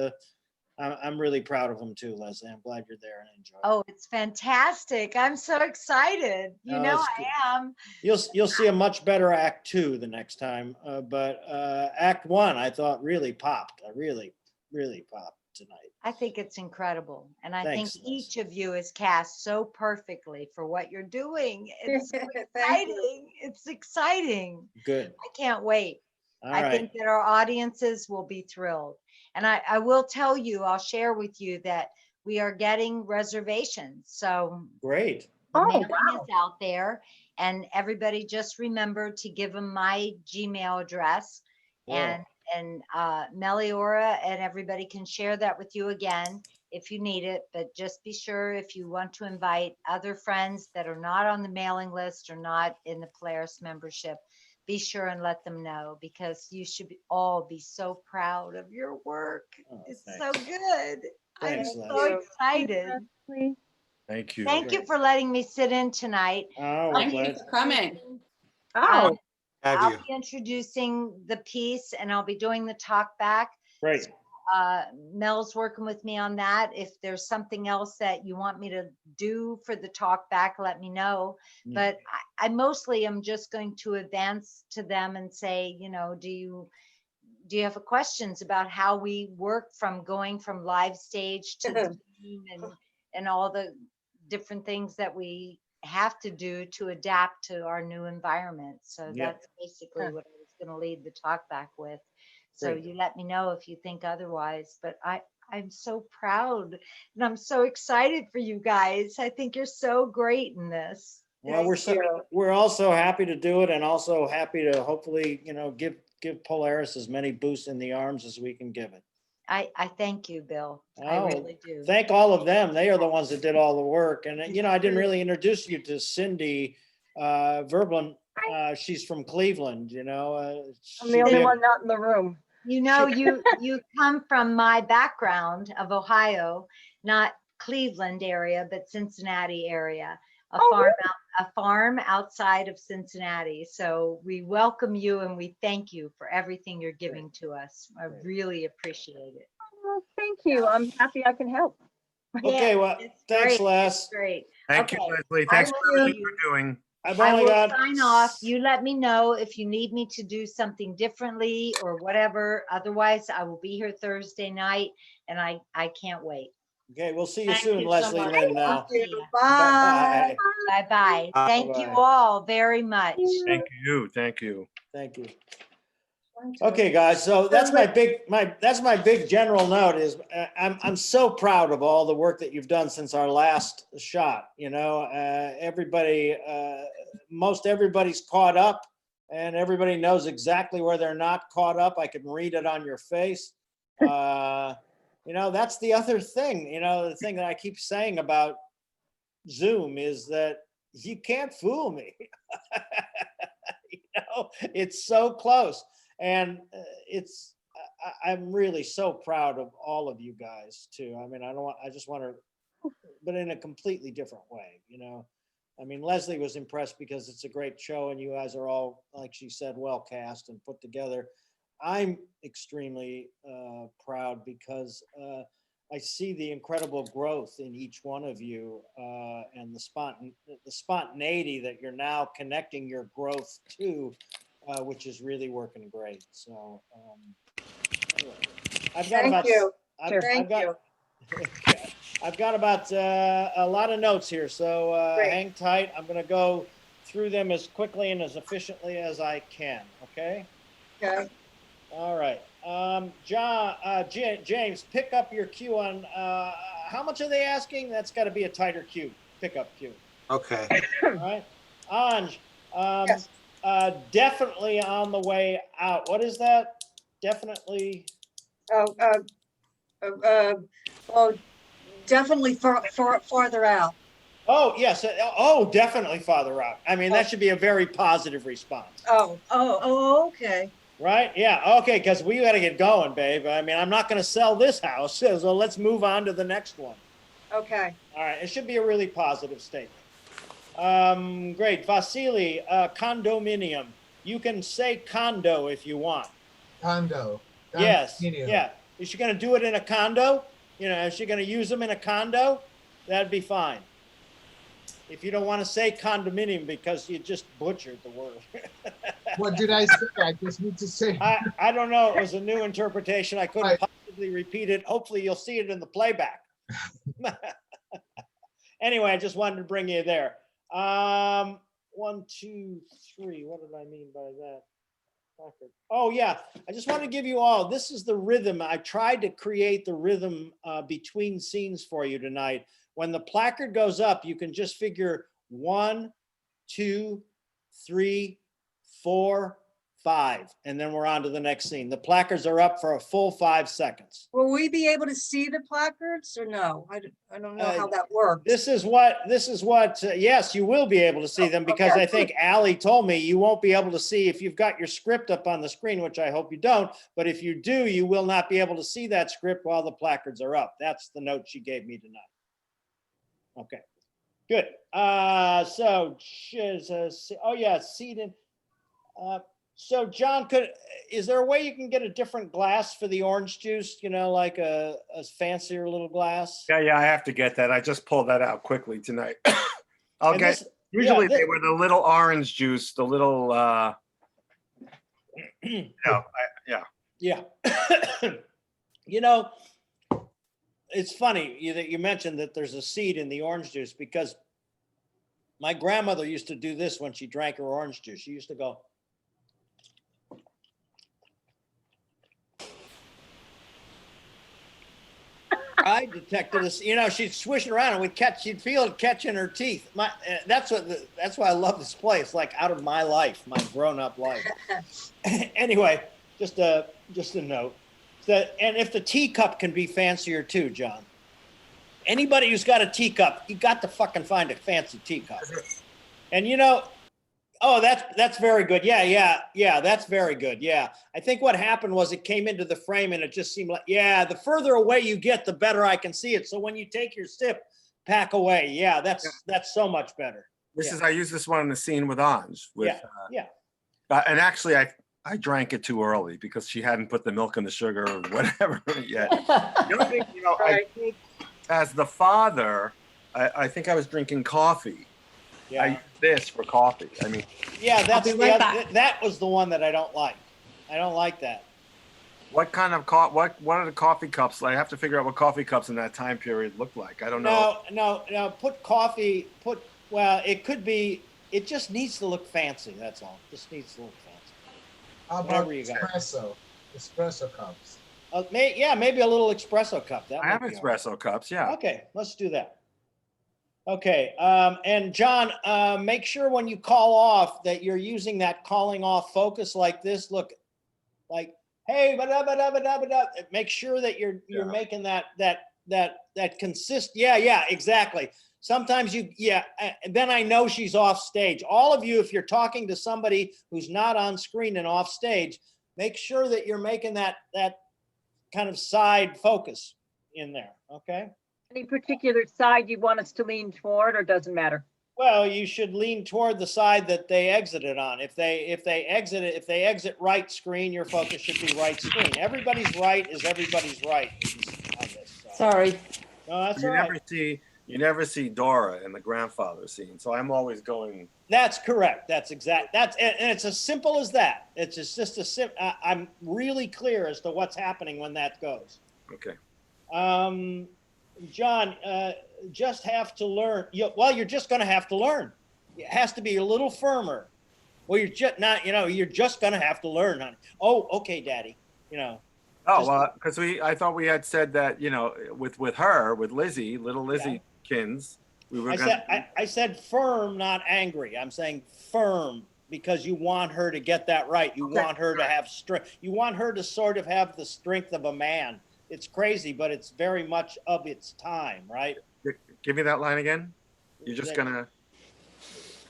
I'm really proud of them too, Leslie. I'm glad you're there and enjoy. Oh, it's fantastic. I'm so excited. No, it's good. I am. You'll see a much better act 2 the next time, but act 1 I thought really popped. I really popped. tonight. I think it's incredible. And I Thanks, think Les. each of you is cast so perfectly for what you're doing. It's so Thank you. exciting. It's exciting. Good. I can't wait. All I right. think that our audiences will be thrilled. And I will tell you, I'll share with you that we are getting reservations. So Great. the Oh, mailing wow. is out there, and everybody just remember to give them my Gmail address. Cool. And Meliora and everybody can share that with you again if you need it. But just be sure, if you want to invite other friends that are not on the mailing list or not in the Polaris membership, be sure and let them know, because you should all be so proud of your work. Oh, It's thanks. so good. I'm Thanks, so Les. excited. Leslie. Thank you. Thank you for letting me sit in tonight. Oh, we're Thank you glad. for coming. Oh, Have I'll you? be introducing the piece and I'll be doing the talk back. Great. Mel's working with me on that. If there's something else that you want me to do for the talk back, let me know. Mm. But I mostly am just going to advance to them and say, you know, do you have questions about how we work from going from live stage to the Zoom and all the different things that we have to do to adapt to our new environment. So Yep. that's basically what I was going to lead the talk back with. So Great. you let me know if you think otherwise, but I'm so proud and I'm so excited for you guys. I think you're so great in this. Well, we're also happy to do it, and also happy to hopefully, you know, give Polaris as many boosts in the arms as we can give it. I thank you, Bill. I Oh, really do. Thank all of them. They are the ones that did all the work. And, you know, I didn't really introduce you to Cindy Verblin. She's from Cleveland, you know. I'm the only one not in the room. You know, you come from my background of Ohio, not Cleveland area, but Cincinnati area, Oh, a farm outside of Cincinnati. So we welcome you and we thank you for everything you're giving to us. I really appreciate it. Well, thank you. I'm happy I can help. Okay, well, it's thanks, great. Les. It's great. Thank you, Okay. Leslie. I Thanks for will everything see you're doing. I've I only will got. sign off. You let me know if you need me to do something differently or whatever. Otherwise, I will be here Thursday night and I can't wait. Okay, we'll see you Thank soon, you so Leslie much. Lynn now. I'll see ya. Bye. Bye-bye. Thank you Bye-bye. all very much. Thank you. Thank you. Thank you. Okay, guys, so that's my big general note is I'm so proud of all the work that you've done since our last shot. You know, most everybody's caught up, and everybody knows exactly where they're not caught up. I can read it on your face. You know, that's the other thing. You know, the thing that I keep saying about Zoom is that you can't fool me. You know, it's so close. And I'm really so proud of all of you guys too. I mean, I just want to, but in a completely different way, you know. I mean, Leslie was impressed because it's a great show and you guys are all, like she said, well cast and put together. I'm extremely proud because I see the incredible growth in each one of you and the spontaneity that you're now connecting your growth to. Which is really working great. So anyway, I've got Thank you. I've got about a lot of notes here. So Great. hang tight. I'm going to go through them as quickly and as efficiently as I can. Okay. Okay. All right. James, pick up your cue on how much are they asking? That's got to be a tighter cue. Pickup cue. Okay. All right. Anj. Yes. Definitely on the way out. What is that? Definitely. Oh, definitely farther out. Oh, yes. Oh, definitely farther out. I mean, that should be a very positive response. Okay. Right? Yeah. Okay. Because we got to get going, babe. I mean, I'm not going to sell this house. So let's move on to the next one. Okay. All right. It should be a really positive statement. Great. Vasily, condominium. You can say condo if you want. Condo. Yes. Condominium. Yeah. Is she going to do it in a condo? You know, is she going to use them in a condo? That'd be fine. If you don't want to say condominium because you just butchered the word. What did I say? I just need to say. I don't know. It was a new interpretation. I couldn't Right. possibly possibly repeat it. Hopefully you'll see it in the playback. Anyway, I just wanted to bring you there. 1, 2, 3. What did I mean by that? Oh yeah, I just want to give you all, this is the rhythm. I tried to create the rhythm between scenes for you tonight. When the placard goes up, you can just figure 1, 2, 3, 4, 5, and then we're on to the next scene. The placards are up for a full 5 seconds. Will we be able to see the placards or no? I don't know how that works. This is what, yes, you will be able to see them because Okay. I think Allie told me you won't be able to see if you've got your script up on the screen, which I hope you don't. But if you do, you will not be able to see that script while the placards are up. That's the note she gave me tonight. Okay, good. So, oh yeah, seated. So John, is there a way you can get a different glass for the orange juice? You know, like a fancier little glass? Yeah, I have to get that. I just pulled that out quickly tonight. And this- Usually yeah, they were the little orange juice, the little, yeah. Yeah. You know, it's funny that you mentioned that there's a seed in the orange juice because my grandmother used to do this when she drank her orange juice. She used to go. I detected this, you know, she'd swish it around and she'd feel it catch in her teeth. That's why I love this place, like out of my life, my grown-up life. Anyway, just a note that, and if the teacup can be fancier too, John. Anybody who's got a teacup, you got to fucking find a fancy teacup. And you know, oh, that's very good. Yeah, that's very good. Yeah. I think what happened was it came into the frame and it just seemed like, yeah, the further away you get, the better I can see it. So when you take your sip, pack away. Yeah, that's so much better. I use this one in the scene with Anj. Yeah. And actually, I drank it too early because she hadn't put the milk and the sugar or whatever yet. The only thing, you know, I think as the father, I think I was drinking coffee. Yeah. I use this for coffee. I mean, yeah, that's be right back. that was the one that I don't like. I don't like that. what kind of what are the coffee cups? I have to figure out what coffee cups in that time period look like. I don't know. No. Put coffee. Well, it could be. It just needs to look fancy. That's all. Just needs to look fancy. How about Whatever you got. espresso cups? Maybe a little espresso cup. That I have might be all right. espresso cups. Yeah. Okay, let's do that. Okay, and John, make sure when you call off that you're using that calling off focus like this. Look, like, hey, make sure that you're making that consist. Yeah, exactly. Sometimes and then I know she's off stage. All of you, if you're talking to somebody who's not on screen and off stage, make sure that you're making that kind of side focus in there, okay? Any particular side you want us to lean toward, or doesn't matter? Well, you should lean toward the side that they exited on. If they exit right screen, your focus should be right screen. Everybody's right is everybody's right on this. So. Sorry. No, that's You all right. you never see Dora in the grandfather scene, so I'm always going. That's correct. That's exact. And it's as simple as that. It's just a I'm really clear as to what's happening when that goes. Okay. John, just have to learn. You're just going to have to learn. It has to be a little firmer. Well, you're just not. You're just going to have to learn, honey. Oh, okay, Daddy. Oh, well, because I thought we had said that, with Lizzie, little Lizzie Kins, we were. I said firm, not angry. I'm saying firm because you want her to get that right. You want her to have strength. You want her to sort of have the strength of a man. It's crazy, but it's very much of its time, right? Give me that line again. You're just gonna.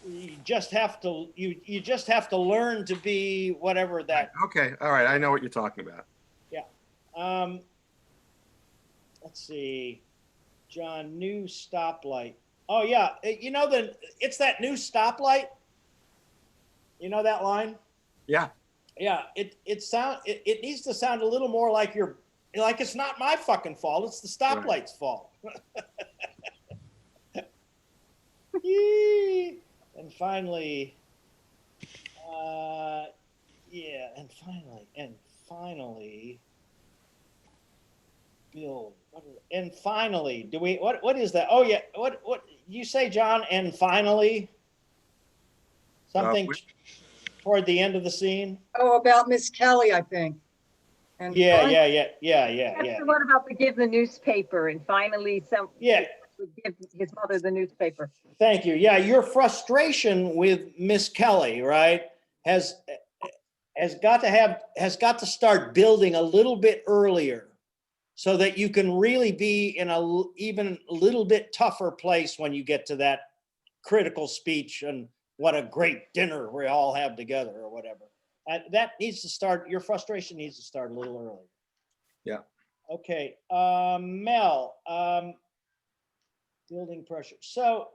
You just have to. You just have to learn to be whatever that. Okay, all right. I know what you're talking about. Yeah. Let's see, John. New stoplight. Oh yeah. It's that new stoplight. You know that line? Yeah. Yeah. It needs to sound a little more like like it's not my fucking fault. It's the stoplight's fault. And finally, and finally, Bill. And finally, do we, what is that? Oh yeah, what you say, John? And finally, something toward the end of the scene? Oh, about Miss Kelly, I think. And Yeah, fun- yeah. What about the give the newspaper and finally some Yeah. would give his mother the newspaper? Thank you. Yeah, your frustration with Miss Kelly, right, has got to start building a little bit earlier, so that you can really be in even a little bit tougher place when you get to that critical speech and what a great dinner we all have together or whatever. That needs to start. Your frustration needs to start a little earlier. Yeah. Okay, Mel. Building pressure. So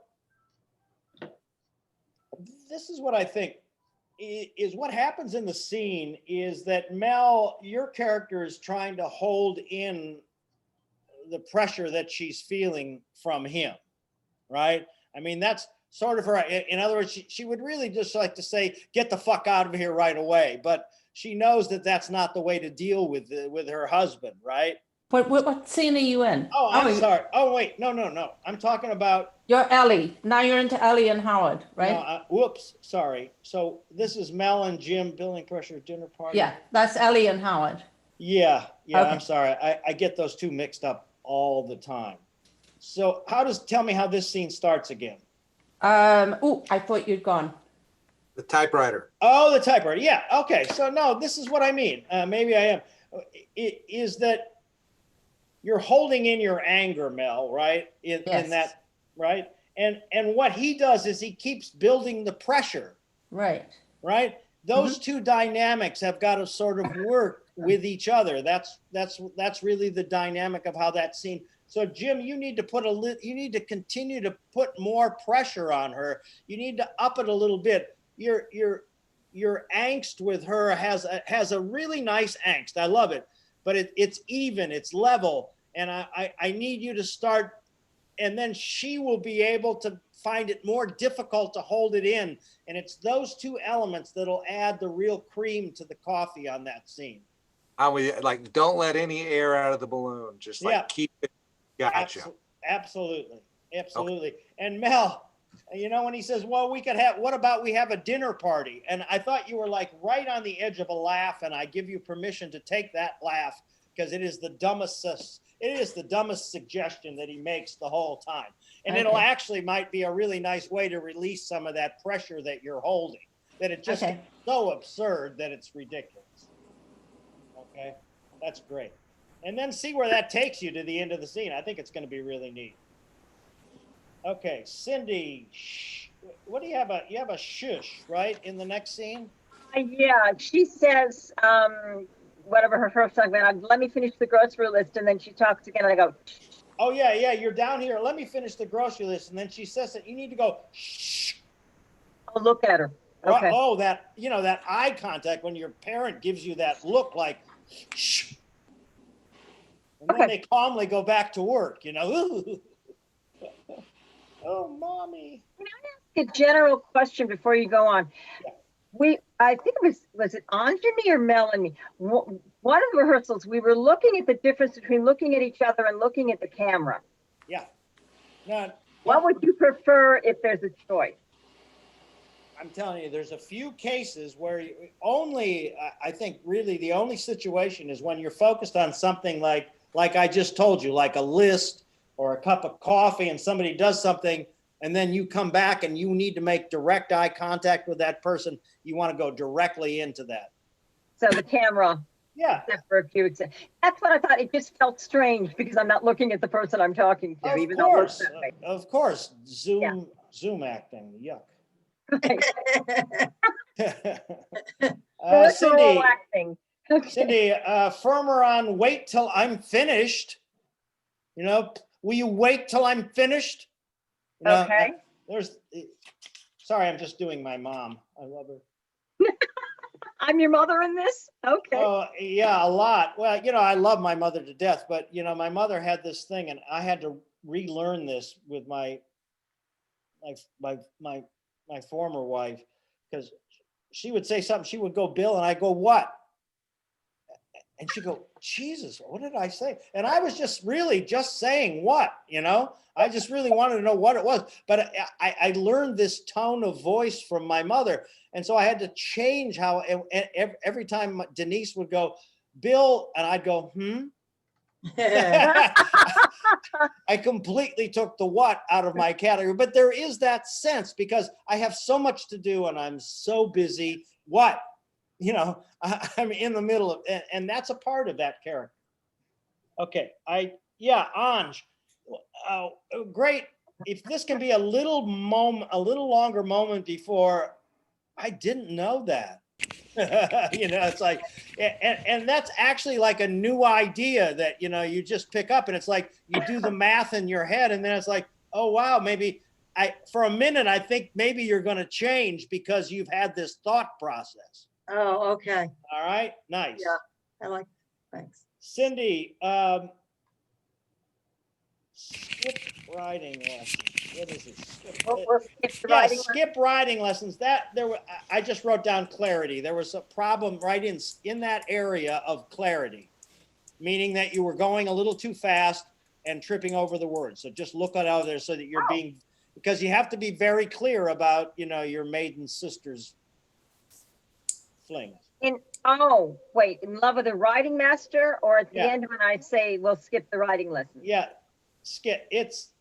this is what I think is what happens in the scene is that Mel, your character is trying to hold in the pressure that she's feeling from him, right? I mean, that's sort of her. In other words, she would really just like to say, get the fuck out of here right away. But she knows that that's not the way to deal with her husband, right? What scene are you in? Oh, I'm sorry. Oh, wait. No. I'm talking about. You're Ellie. Now you're into Ellie and Howard, right? No, whoops. Sorry. So this is Mel and Jim building pressure dinner party. Yeah, that's Ellie and Howard. Yeah. Okay. I'm sorry. I get those two mixed up all the time. So tell me how this scene starts again. Oh, I thought you'd gone. The typewriter. Oh, the typewriter. Yeah. Okay. So no, this is what I mean. Maybe I am. It is that you're holding in your anger, Mel, right? In that, right? And what he does is he keeps building the pressure. Right. Right? Those two dynamics have got to sort of work with each other. That's really the dynamic of how that scene. So Jim, you need to continue to put more pressure on her. You need to up it a little bit. Your angst with her has a really nice angst. I love it. But it's even, it's level. And I need you to start, and then she will be able to find it more difficult to hold it in. And it's those two elements that'll add the real cream to the coffee on that scene. Like, don't let any air out of the balloon. Just keep it. Gotcha. Absolutely. Okay. And Mel, when he says, well, what about we have a dinner party? And I thought you were like right on the edge of a laugh, and I give you permission to take that laugh because it is the dumbest suggestion that he makes the whole time. And It'll actually might be a really nice way to release some of that pressure that you're holding, that it just is so absurd that it's ridiculous. Okay, that's great. And then see where that takes you to the end of the scene. I think it's going to be really neat. Okay, Cindy, what do you have? You have a shush, right, in the next scene? Yeah, she says, whatever her first song went, let me finish the grocery list, and then she talks again, and I go, shh. Oh, yeah, you're down here. Let me finish the grocery list. And then she says that you need to go, shh. I'll look at her. Okay. Oh, that eye contact when your parent gives you that look like, shh. And then they calmly go back to work, Oh, mommy. Can I ask a general question before you go on? Yeah. I think it was it Anjani or Melanie? One of the rehearsals, we were looking at the difference between looking at each other and looking at the camera. Yeah. What would you prefer if there's a choice? I'm telling you, there's a few cases where I think really the only situation is when you're focused on something like I just told you, like a list or a cup of coffee, and somebody does something, and then you come back and you need to make direct eye contact with that person. You want to go directly into that. So the camera. Yeah. For a few. That's what I thought. It just felt strange because I'm not looking at the person I'm talking to. Of course. Zoom acting. Yuck. Cindy, acting. Cindy, firmer on wait till I'm finished. Will you wait till I'm finished? Okay. Sorry, I'm just doing my mom. I love her. I'm your mother in this? Okay. Oh, yeah, a lot. Well, I love my mother to death, but my mother had this thing, and I had to relearn this with my former wife, because she would say something, she would go, Bill, and I go, what? And she go, Jesus, what did I say? And I was just really just saying what, I just really wanted to know what it was. But I learned this tone of voice from my mother. And so I had to change how, and every time Denise would go, Bill, and I'd go, I completely took the what out of my category, but there is that sense because I have so much to do and I'm so busy. What? I'm in the middle of, and that's a part of that character. Okay. Anj, great. If this can be a little longer moment before, I didn't know that. It's like, and that's actually like a new idea that, you just pick up and it's like, you do the math in your head and then it's like, oh, wow, maybe for a minute, I think maybe you're going to change because you've had this thought process. Oh, okay. All right. Nice. Yeah, I like, thanks. Cindy, skip riding lessons. What is it? Skip riding lessons. I just wrote down clarity. There was a problem right in that area of clarity, meaning that you were going a little too fast and tripping over the words. So just look it out there so that you're because you have to be very clear about, your maiden sister's flings. In love with a riding master, or at the end when I say we'll skip the riding lesson? Yeah, skip. It's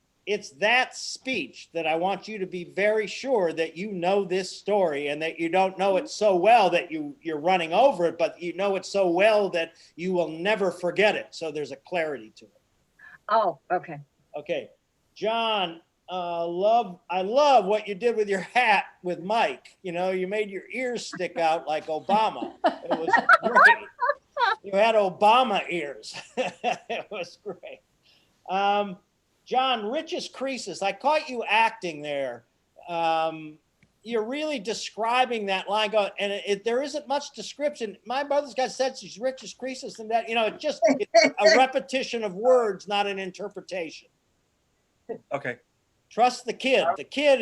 that speech that I want you to be very sure that you know this story and that you don't know it so well that you're running over it, but you know it so well that you will never forget it. So there's a clarity to it. Oh, okay. Okay. John, I love what you did with your hat with Mike. You made your ears stick out like Obama. It was great. You had Obama ears. It was great. John, richest creases. I caught you acting there. You're really describing that line. There isn't much description. My brother's got said she's richest creases and that, it's a repetition of words, not an interpretation. Okay. Trust the kid. The kid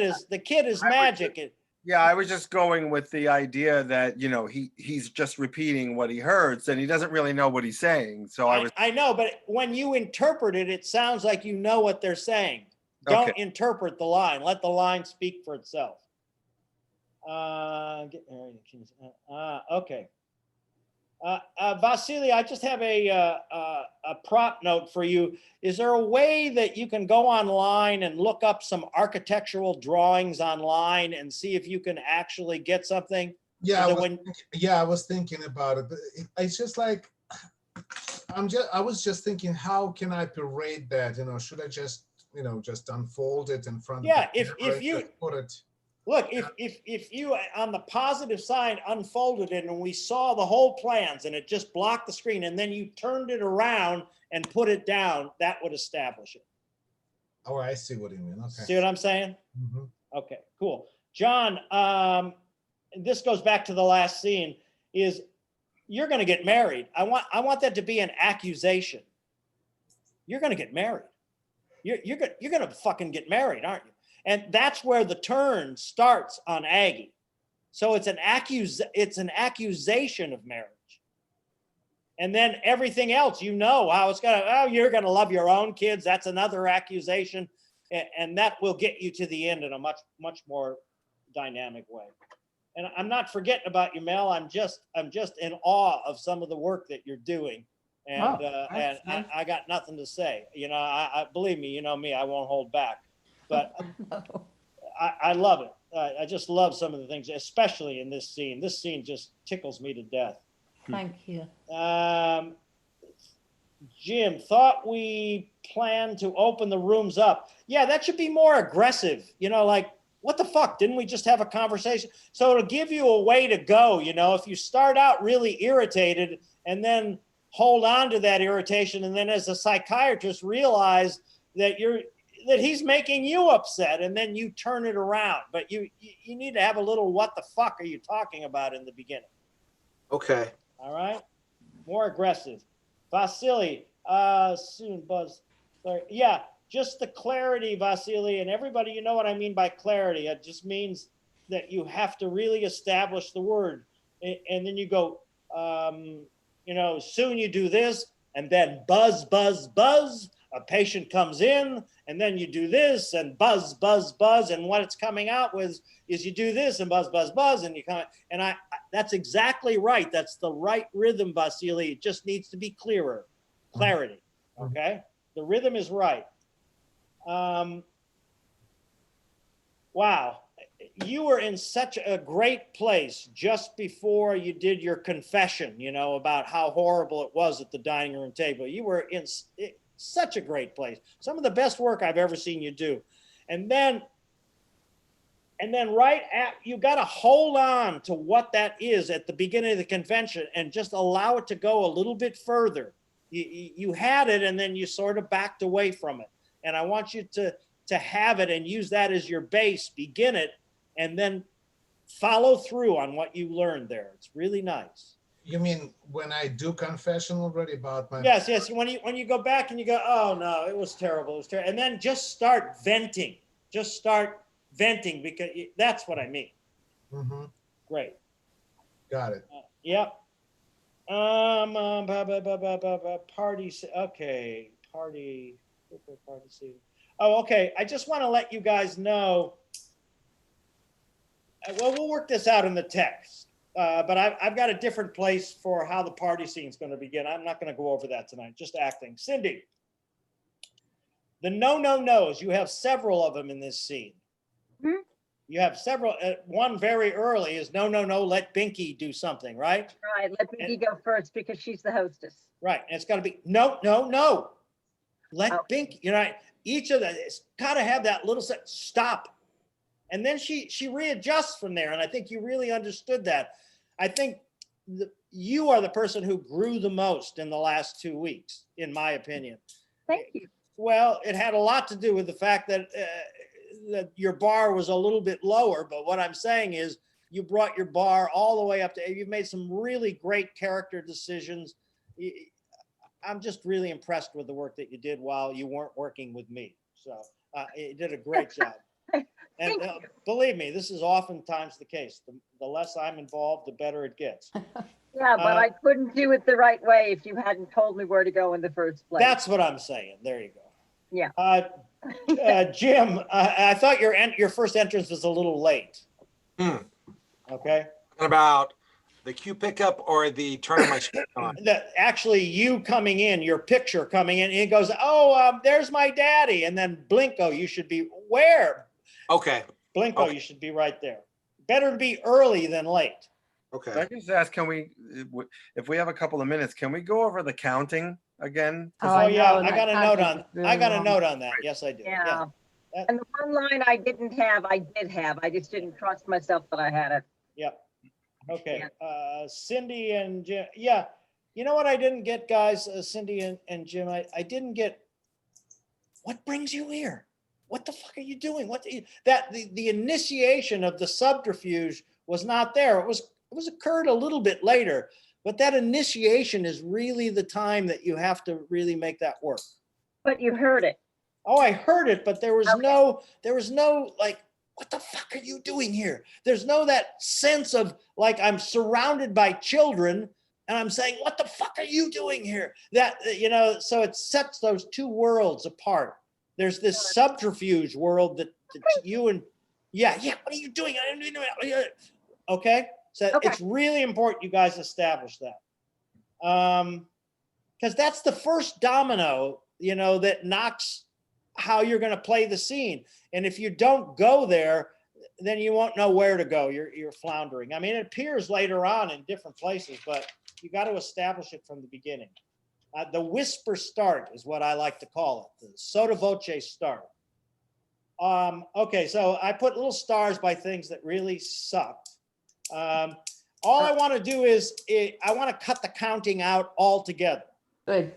is magic. Yeah, I was just going with the idea that, he's just repeating what he heard, and he doesn't really know what he's saying. So I know, but when you interpret it, it sounds like you know what they're saying. Don't interpret the line. Let the line speak for itself. Okay. Vasily, I just have a prop note for you. Is there a way that you can go online and look up some architectural drawings online and see if you can actually get something? Yeah, I was thinking about it. But it's just like, I was just thinking, how can I parade that? Should I just unfold it in front of the if you put it. Look, if you on the positive side unfolded it and we saw the whole plans and it just blocked the screen and then you turned it around and put it down, that would establish it. Oh, I see what you mean. Okay. See what I'm saying? Mm-hmm. Okay, cool. John, this goes back to the last scene, is you're going to get married. I want that to be an accusation. You're going to get married. You're going to fucking get married, aren't you? And that's where the turn starts on Aggie. So it's an accusation of marriage. And then everything else, how it's you're going to love your own kids. That's another accusation. And that will get you to the end in a much, much more dynamic way. And I'm not forgetting about you, Mel. I'm just in awe of some of the work that you're doing. And, I got nothing to say. I believe me, you know me, I won't hold back. But I love it. I just love some of the things, especially in this scene. This scene just tickles me to death. Thank you. Jim, thought we planned to open the rooms up. Yeah, that should be more aggressive. Like, what the fuck? Didn't we just have a conversation? So it'll give you a way to go. If you start out really irritated and then hold on to that irritation, and then as a psychiatrist realize that he's making you upset, and then you turn it around. But you need to have a little what the fuck are you talking about in the beginning. Okay. All right? More aggressive. Vasily, soon, Buzz. Sorry. Yeah, just the clarity, Vasily, and everybody, you know what I mean by clarity. It just means that you have to really establish the word. And then you go, soon you do this, and then buzz, buzz, buzz. A patient comes in, and then you do this, and buzz, buzz, buzz. And what it's coming out with is you do this, and buzz, buzz, buzz, and you come. And that's exactly right. That's the right rhythm, Vasily. It just needs to be clearer, clarity. Okay, the rhythm is right. Wow. You were in such a great place just before you did your confession, about how horrible it was at the dining room table. You were in such a great place. Some of the best work I've ever seen you do. And then you got to hold on to what that is at the beginning of the convention and just allow it to go a little bit further. You had it, and then you sort of backed away from it. And I want you to have it and use that as your base, begin it, and then follow through on what you learned there. It's really nice. You mean when I do confession already about my? Yes. When you go back and you go, oh no, it was terrible. It was terrible. And then just start venting. Just start venting, because that's what I mean. Mm-hmm. Great. Got it. Yep. Party. Okay. Party scene. Oh, okay. I just want to let you guys know. Well, we'll work this out in the text. But I've got a different place for how the party scene is going to begin. I'm not going to go over that tonight, just acting. Cindy, the no-no-nos, you have several of them in this scene. Mhm. You have several. One very early is no, let Binky do something, right? Right, let Vicky go first because she's the hostess. Right, and it's got to be no. Let Oh. Binky, each of them, it's got to have that little stop. And then she readjusts from there. And I think you really understood that. I think you are the person who grew the most in the last 2 weeks, in my opinion. Thank you. Well, it had a lot to do with the fact that your bar was a little bit lower. But what I'm saying is you brought your bar all the way up to, you've made some really great character decisions. I'm just really impressed with the work that you did while you weren't working with me. So you did a great job. And believe me, this is oftentimes the case. The less I'm involved, the better it gets. Yeah, but I couldn't do it the right way if you hadn't told me where to go in the first place. That's what I'm saying. There you go. Yeah. Jim, I thought your first entrance was a little late. Okay. About the cue pickup or the turn of my screen on? Actually, you coming in, your picture coming in, and it goes, oh, there's my daddy. And then Blinko, you should be where? Okay. Blinko, Okay. You should be right there. Better to be early than late. Okay. Can I just ask, if we have a couple of minutes, can we go over the counting again? Oh, Oh, I yeah, know, I and got a I note think on. it's really I got a wrong. note on that. Yes, I do. Yeah. And the one line I didn't have, I did have. I just didn't trust myself that I had it. Yep. Okay. Cindy and Jim. Yeah. You know what I didn't get, guys? Cindy and Jim. I didn't get. What brings you here? What the fuck are you doing? The initiation of the subterfuge was not there. It was occurred a little bit later, but that initiation is really the time that you have to really make that work. But you heard it. Oh, I heard it, but there was Okay. no like, what the fuck are you doing here? There's no that sense of like I'm surrounded by children and I'm saying, what the fuck are you doing here? So it sets those two worlds apart. There's this subterfuge world that you and what are you doing? Okay, so Okay. it's really important you guys establish that. Because that's the first domino, that knocks how you're going to play the scene. And if you don't go there, then you won't know where to go. You're floundering. I mean, it appears later on in different places, but you got to establish it from the beginning. The whisper start is what I like to call it, the sotto voce start. Okay, so I put little stars by things that really sucked. All I want to do is I want to cut the counting out altogether. Good.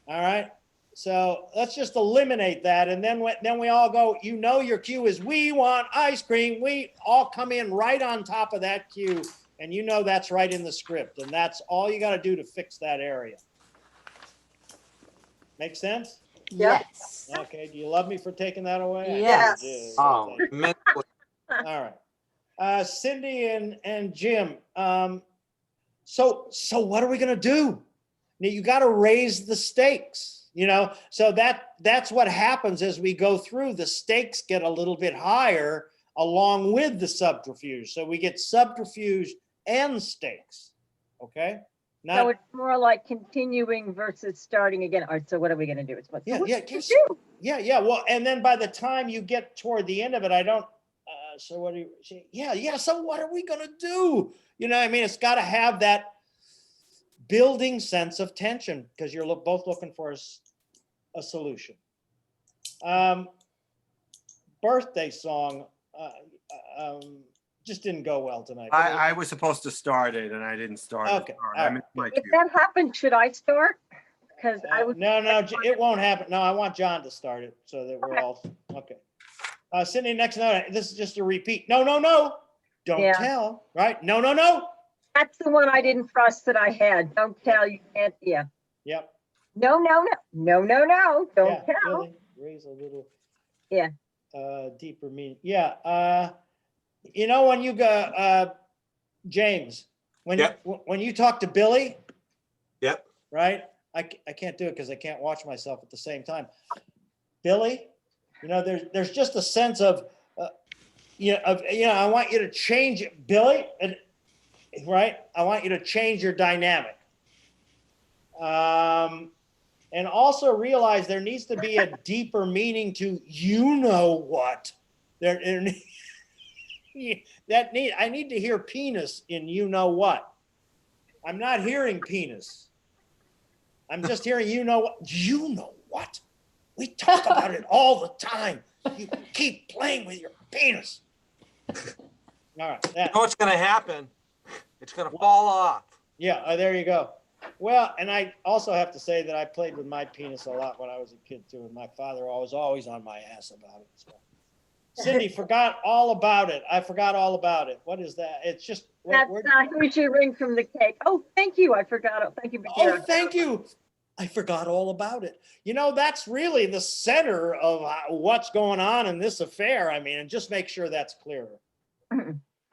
All right. So let's just eliminate that. And then we all go, your cue is we want ice cream. We all come in right on top of that cue. And that's right in the script. And that's all you got to do to fix that area. Make sense? Yes. Okay. Do you love me for taking that away? Yes. I do. Oh, Okay. mentally. All right. Cindy and Jim. So what are we going to do? You got to raise the stakes, so that's what happens as we go through. The stakes get a little bit higher along with the subterfuge. So we get subterfuge and stakes. Okay. So it's more like continuing versus starting again. All right, so what are we going to do? It's what, Yeah, so what yeah, do you just- do? Yeah. Well, and then by the time you get toward the end of it, I don't, so what do you say? Yeah. So what are we going to do? I mean, it's got to have that building sense of tension because you're both looking for a solution. Birthday song just didn't go well tonight. I was supposed to start it and I didn't start it. Okay, Sorry, all I right. missed my If cue. that happens, should I start? Because I was. No, it won't happen. No, I want John to start it so that we're all, okay. Sydney, next note, this is just a repeat. No. Don't Yeah. tell, right? No. That's the one I didn't trust that I had. Don't tell, you can't, yeah. Yep. No, don't Yeah, tell. Billy, raise a little. Yeah. Deeper meaning. Yeah. When you go, James, when Yep. when you talk to Billy, Yep. right? I can't do it because I can't watch myself at the same time. Billy, there's just a sense of, I want you to change it, Billy, right? I want you to change your dynamic. And also realize there needs to be a deeper meaning to what. I need to hear penis in what. I'm not hearing penis. I'm just hearing what. We talk about it all the time. You keep playing with your penis. All right. You know what's going to happen? It's going to fall off. Yeah, there you go. Well, and I also have to say that I played with my penis a lot when I was a kid too, and my father was always on my ass about it. So. Cindy, forgot all about it. I forgot all about it. What is that? It's just. Here's your ring from the cake. Oh, thank you. I forgot it. Thank you. Oh, thank you. I forgot all about it. That's really the center of what's going on in this affair. I mean, and just make sure that's clearer.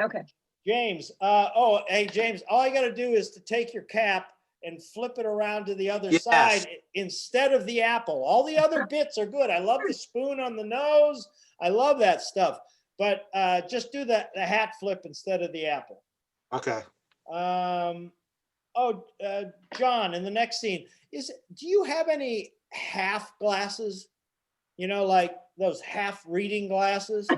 Okay. James, hey, James, all you got to do is to take your cap and flip it around to the other Yes. side instead of the apple. All the other bits are good. I love the spoon on the nose. I love that stuff. But just do the hat flip instead of the apple. Okay. John, in the next scene, do you have any half glasses? Like those half reading glasses?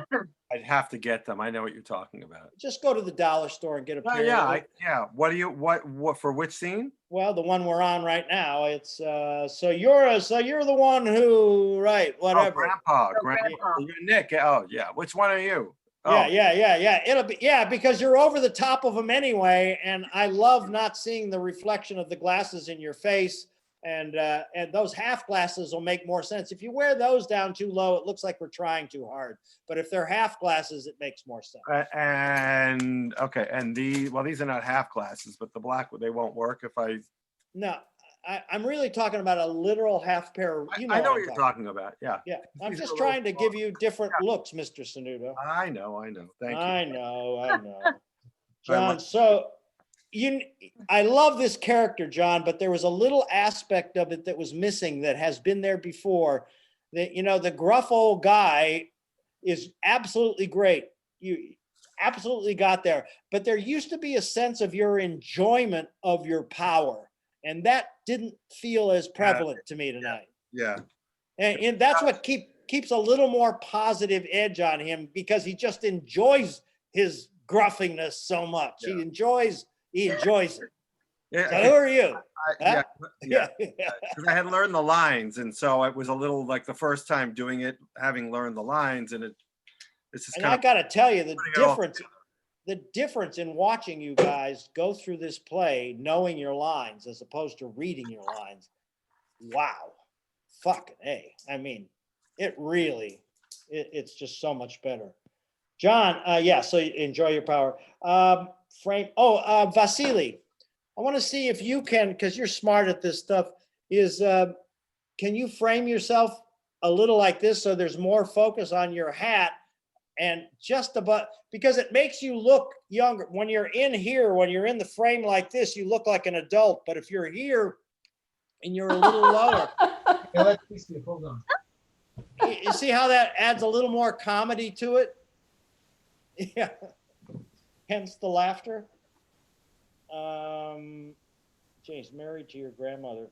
I'd have to get them. I know what you're talking about. Just go to the dollar store and get a pair. Yeah. What for which scene? Well, the one we're on right now. It's so you're the one who, right? Whatever. Grandpa. Grandpa. You're Nick. Oh yeah. Which one are you? Yeah. It'll be because you're over the top of them anyway, and I love not seeing the reflection of the glasses in your face. And those half glasses will make more sense. If you wear those down too low, it looks like we're trying too hard. But if they're half glasses, it makes more sense. And okay, and these are not half glasses, but the black they won't work if I. No, I'm really talking about a literal half pair. I know what you're talking about. Yeah. Yeah, I'm These are just a little trying to give you different looks, Mr. Sanudo. I know. Thank you. I know. John, so I love this character, John, but there was a little aspect of it that was missing that has been there before. That the gruff old guy is absolutely great. You absolutely got there, but there used to be a sense of your enjoyment of your power, and that didn't feel as prevalent to me tonight. Yeah. And that's what keeps a little more positive edge on him, because he just enjoys his gruffiness so much. Yeah. He enjoys it. Yeah. So who are you? Yeah. Yeah. Because I had learned the lines, and so it was a little like the first time doing it, having learned the lines, and this is And kind I of got to tell you, putting it all the difference in watching you guys go through this play, knowing your lines as opposed to reading your lines. Wow. Fucking A. I mean, it's just so much better. John, so enjoy your power. Vasily, I want to see if you can, because you're smart at this stuff, can you frame yourself a little like this so there's more focus on your hat, and just about, because it makes you look younger. When you're in here, when you're in the frame like this, you look like an adult, but if you're here, and you're a little lower. Yeah, let me see. Hold on. You see how that adds a little more comedy to it? Yeah. Hence the laughter. James, married to your grandmother.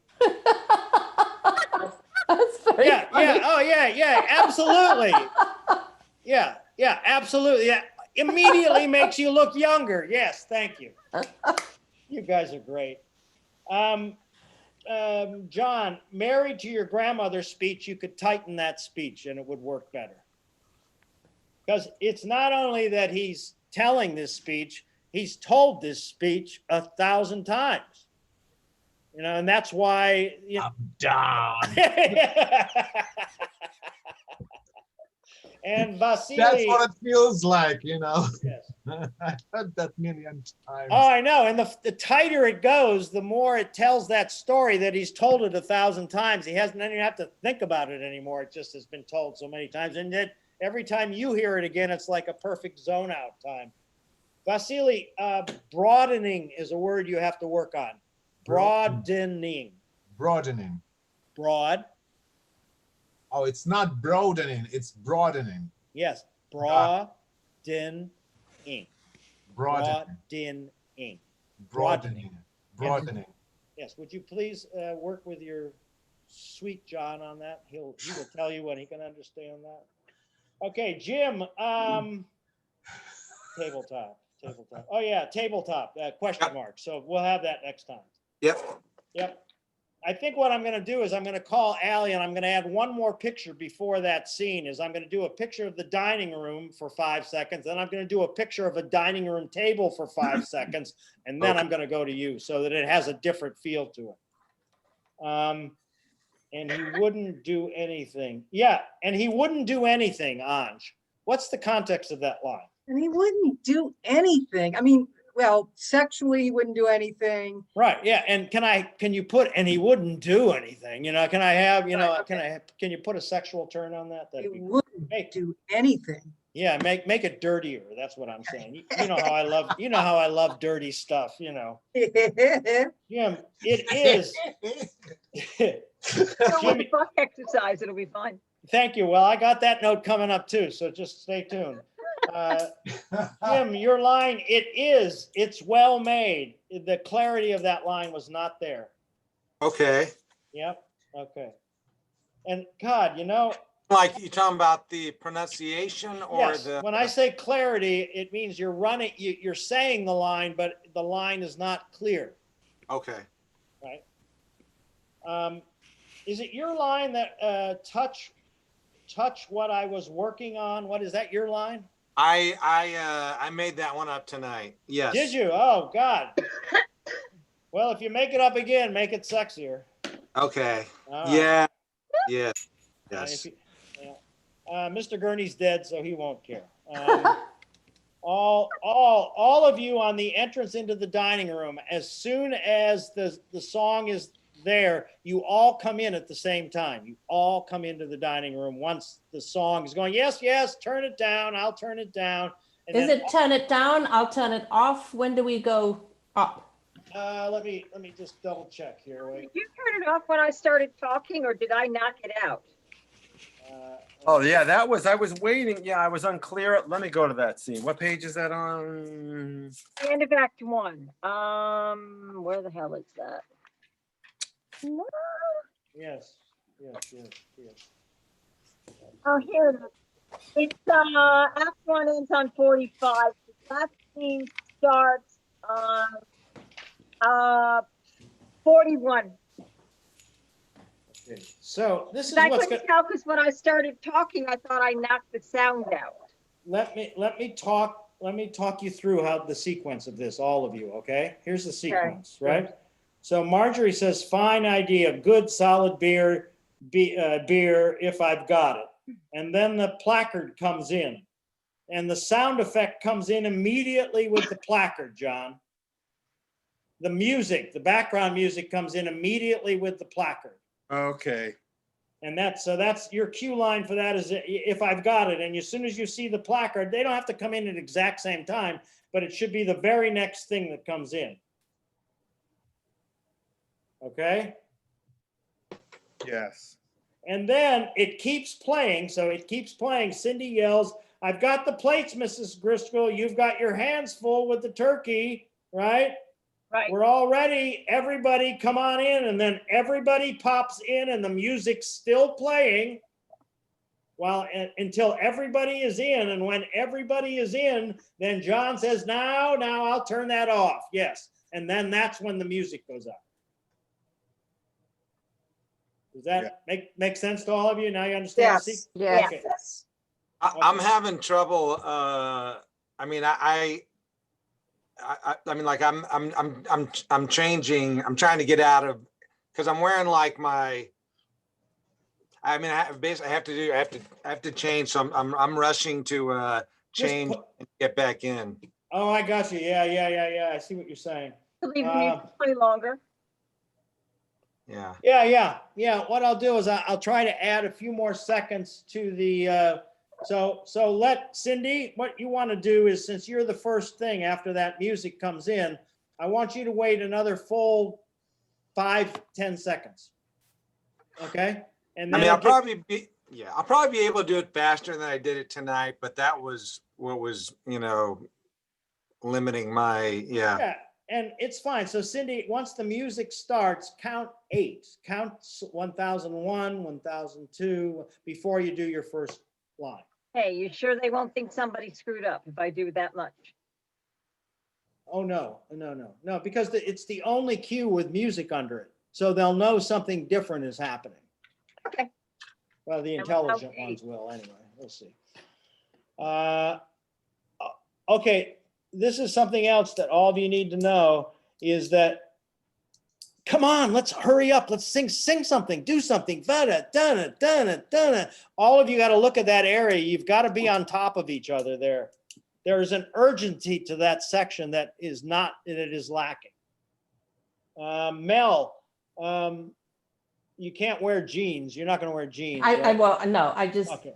That's very Yeah, funny. yeah, oh yeah, yeah, absolutely. Yeah, yeah, absolutely. Yeah. Immediately makes you look younger. Yes, thank you. You guys are great. John, married to your grandmother's speech, you could tighten that speech and it would work better. Because it's not only that he's telling this speech, he's told this speech 1,000 times. You know, and that's why, you know, I'm done. and That's Vasily. what it feels like, you know. Yes. I heard that million times. Oh, I know. And the tighter it goes, the more it tells that story that he's told it 1,000 times. He hasn't even have to think about it anymore. It just has been told so many times. And then every time you hear it again, it's like a perfect zone out time. Vasily, broadening is a word you have to work on. Broadening. Broadening. Broad. Oh, it's not broadening, it's broadening. Yes. Broadening. Broadening. Broadening. Broadening. Broadening. Yes. Would you please work with your sweet John on that? He will tell you when he can understand that. Okay, Jim. Tabletop. Oh yeah, tabletop. Question mark. So we'll have that next time. Yep. Yep. I think what I'm going to do is I'm going to call Allie and I'm going to add one more picture before that scene. Is I'm going to do a picture of the dining room for 5 seconds. Then I'm going to do a picture of a dining room table for 5 seconds. And then I'm going to go to you so that it has a different feel to it. And he wouldn't do anything. Yeah. And he wouldn't do anything, Anj. What's the context of that line? And he wouldn't do anything. I mean, well, sexually, he wouldn't do anything. Right. Yeah. And can you put, and he wouldn't do anything, you know, can I have, you know, Right, can you put a sexual turn on that? He That'd be great. wouldn't do anything. Yeah. Make it dirtier. That's what I'm saying. You know how I love dirty stuff, you know. Jim, it is. So with the buck exercise, it'll be fun. Thank you. Well, I got that note coming up too, so just stay tuned. Jim, your line, it's well made. The clarity of that line was not there. Okay. Yep. Okay. And God, you know, Like you talking about the pronunciation or yes, the, when I say clarity, it means you're saying the line, but the line is not clear, okay. right? Is it your line that touch what I was working on? What is that, your line? I made that one up tonight. Yes. Did you? Oh, God. Well, if you make it up again, make it sexier. Okay. All right. Yeah. Yeah. If Yes. Mr. Gurney's dead, so he won't care. All of you on the entrance into the dining room, as soon as the song is there, you all come in at the same time. You all come into the dining room once the song is going. Yes, yes, turn it down. I'll turn it down. And Is then, it turn it down? I'll turn it off. When do we go up? let me just double check here. Wait. Did you turn it off when I started talking, or did I knock it out? Oh, yeah, I was waiting. Yeah, I was unclear. Let me go to that scene. What page is that on? The end of Act 1. Where the hell is that? No. Yes. Oh, here it is. It's Act 1 ends on 45. The last scene starts on 41. Okay. So this is I what's couldn't going. tell because when I started talking, I thought I knocked the sound out. Let me talk you through how the sequence of this, all of you, okay? Here's the sequence, right? So Marjorie says, fine idea, good solid beer, if I've got it. And then the placard comes in and the sound effect comes in immediately with the placard, John. The music, the background music comes in immediately with the placard. Okay. And that's your cue line for that is if I've got it. And as soon as you see the placard, they don't have to come in at the exact same time, but it should be the very next thing that comes in. Okay? Yes. And then it keeps playing. So it keeps playing. Cindy yells, "I've got the plates, Mrs. Driscoll. You've got your hands full with the turkey," right? Right. We're all ready. Everybody come on in. And then everybody pops in and the music's still playing until everybody is in. And when everybody is in, then John says, now I'll turn that off. Yes. And then that's when the music goes up. Does that make sense to all of you? Now you understand? Yes. See? Yes. Okay. Yes. I'm having trouble. I mean, I mean, like I'm changing. I'm trying to get out of, because I'm wearing like my. I mean, I have to change. So I'm rushing to change and get back in. Oh, I got you. Yeah. I see what you're saying. Leave the music play longer. Yeah. Yeah. What I'll do is I'll try to add a few more seconds to the, so let Cindy, what you want to do is, since you're the first thing after that music comes in, I want you to wait another full 5-10 seconds. Okay? And I then mean, I'll probably be able to do it faster than I did it tonight, but that was what was, limiting my, Yeah, and it's fine. So Cindy, once the music starts, count 8. Count 1001, 1002 before you do your first line. Hey, you sure they won't think somebody screwed up if I do that much? Oh, no, because it's the only cue with music under it. So they'll know something different is happening. Okay. Well, the And intelligent without ones will anyway. We'll see. Okay, this is something else that all of you need to know is that, come on, let's hurry up. Let's sing something, do something. All of you got to look at that area. You've got to be on top of each other there. There's an urgency to that section that is lacking. Mel, you can't wear jeans. You're not going to wear jeans. I right? well, no, I just Okay.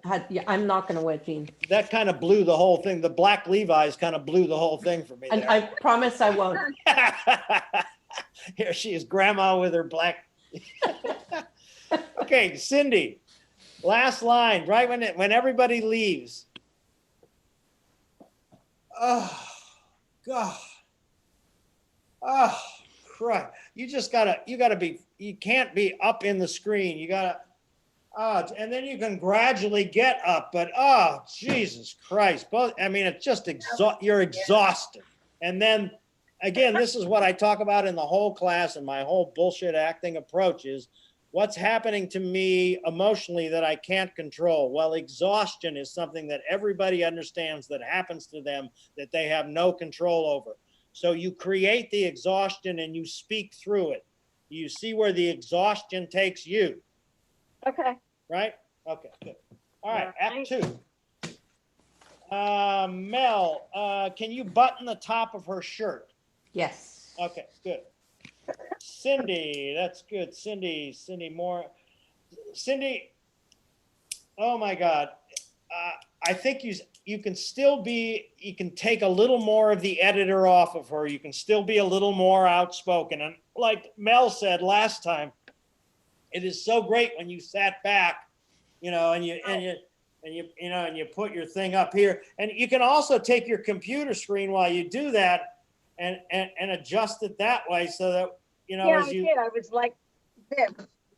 I'm not going to wear jeans. That kind of blew the whole thing. The black Levi's kind of blew the whole thing for me. And There. I promise I won't. Here she is, grandma with her black. Okay, Cindy, last line, right when everybody leaves. Oh, God. Oh, Christ. You can't be up in the screen. You gotta, and then you can gradually get up, but Jesus Christ. It's just you're exhausted. And then again, this is what I talk about in the whole class and my whole bullshit acting approach is what's happening to me emotionally that I can't control. Well, exhaustion is something that everybody understands that happens to them that they have no control over. So you create the exhaustion and you speak through it. You see where the exhaustion takes you. Okay. Right? Okay, good. All right, Act 2. Mel, can you button the top of her shirt? Yes. Okay, good. Cindy, that's good. Cindy Moore. Cindy, oh my God. I think you can take a little more of the editor off of her. You can still be a little more outspoken. And like Mel said last time, it is so great when you sat back, and you put your thing up here. And you can also take your computer screen while you do that and adjust it that way so that, I did. I was like this.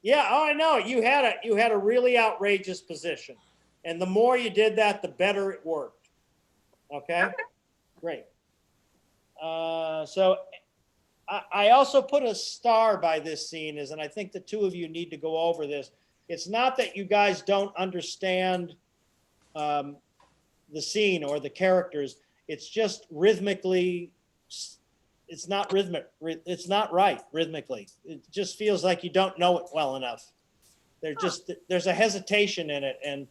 Yeah, I know. You had a really outrageous position. And the more you did that, the better it worked. Okay? Great. So I also put a star by this scene and I think the two of you need to go over this. It's not that you guys don't understand the scene or the characters. It's just rhythmically, it's not rhythmic. It's not right rhythmically. It just feels like you don't know it well enough. There's a hesitation in it. And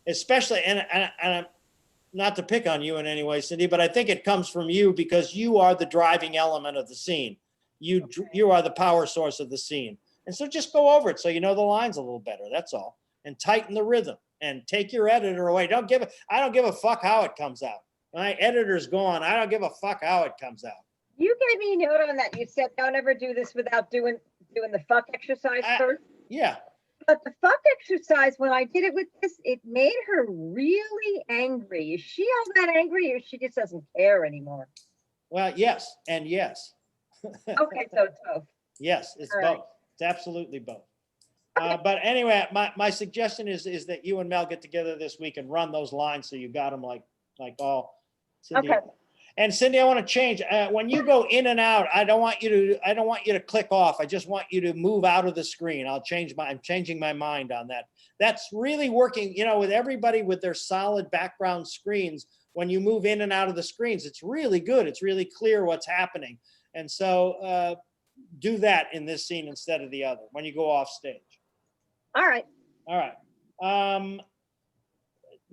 especially, and not to pick on you in any way, Cindy, but I think it comes from you because you are the driving element of the scene. You are the power source of the scene. And so just go over it so you know the lines a little better. That's all. And tighten the rhythm and take your editor away. I don't give a fuck how it comes out. My editor's gone. I don't give a fuck how it comes out. You gave me a note on that. You said don't ever do this without doing the fuck exercise first. Yeah. But the fuck exercise, when I did it with this, it made her really angry. Is she all that angry or she just doesn't care anymore? Well, yes, and yes. Okay, so it's both. Yes, it's All right. both. It's absolutely both. But anyway, my suggestion is that you and Mel get together this week and run those lines so you got them like all. Cindy. Okay. And Cindy, I want to change. When you go in and out, I don't want you to click off. I just want you to move out of the screen. I'm changing my mind on that. That's really working, with everybody with their solid background screens. When you move in and out of the screens, it's really good. It's really clear what's happening. And so do that in this scene instead of the other when you go off stage. All right. All right.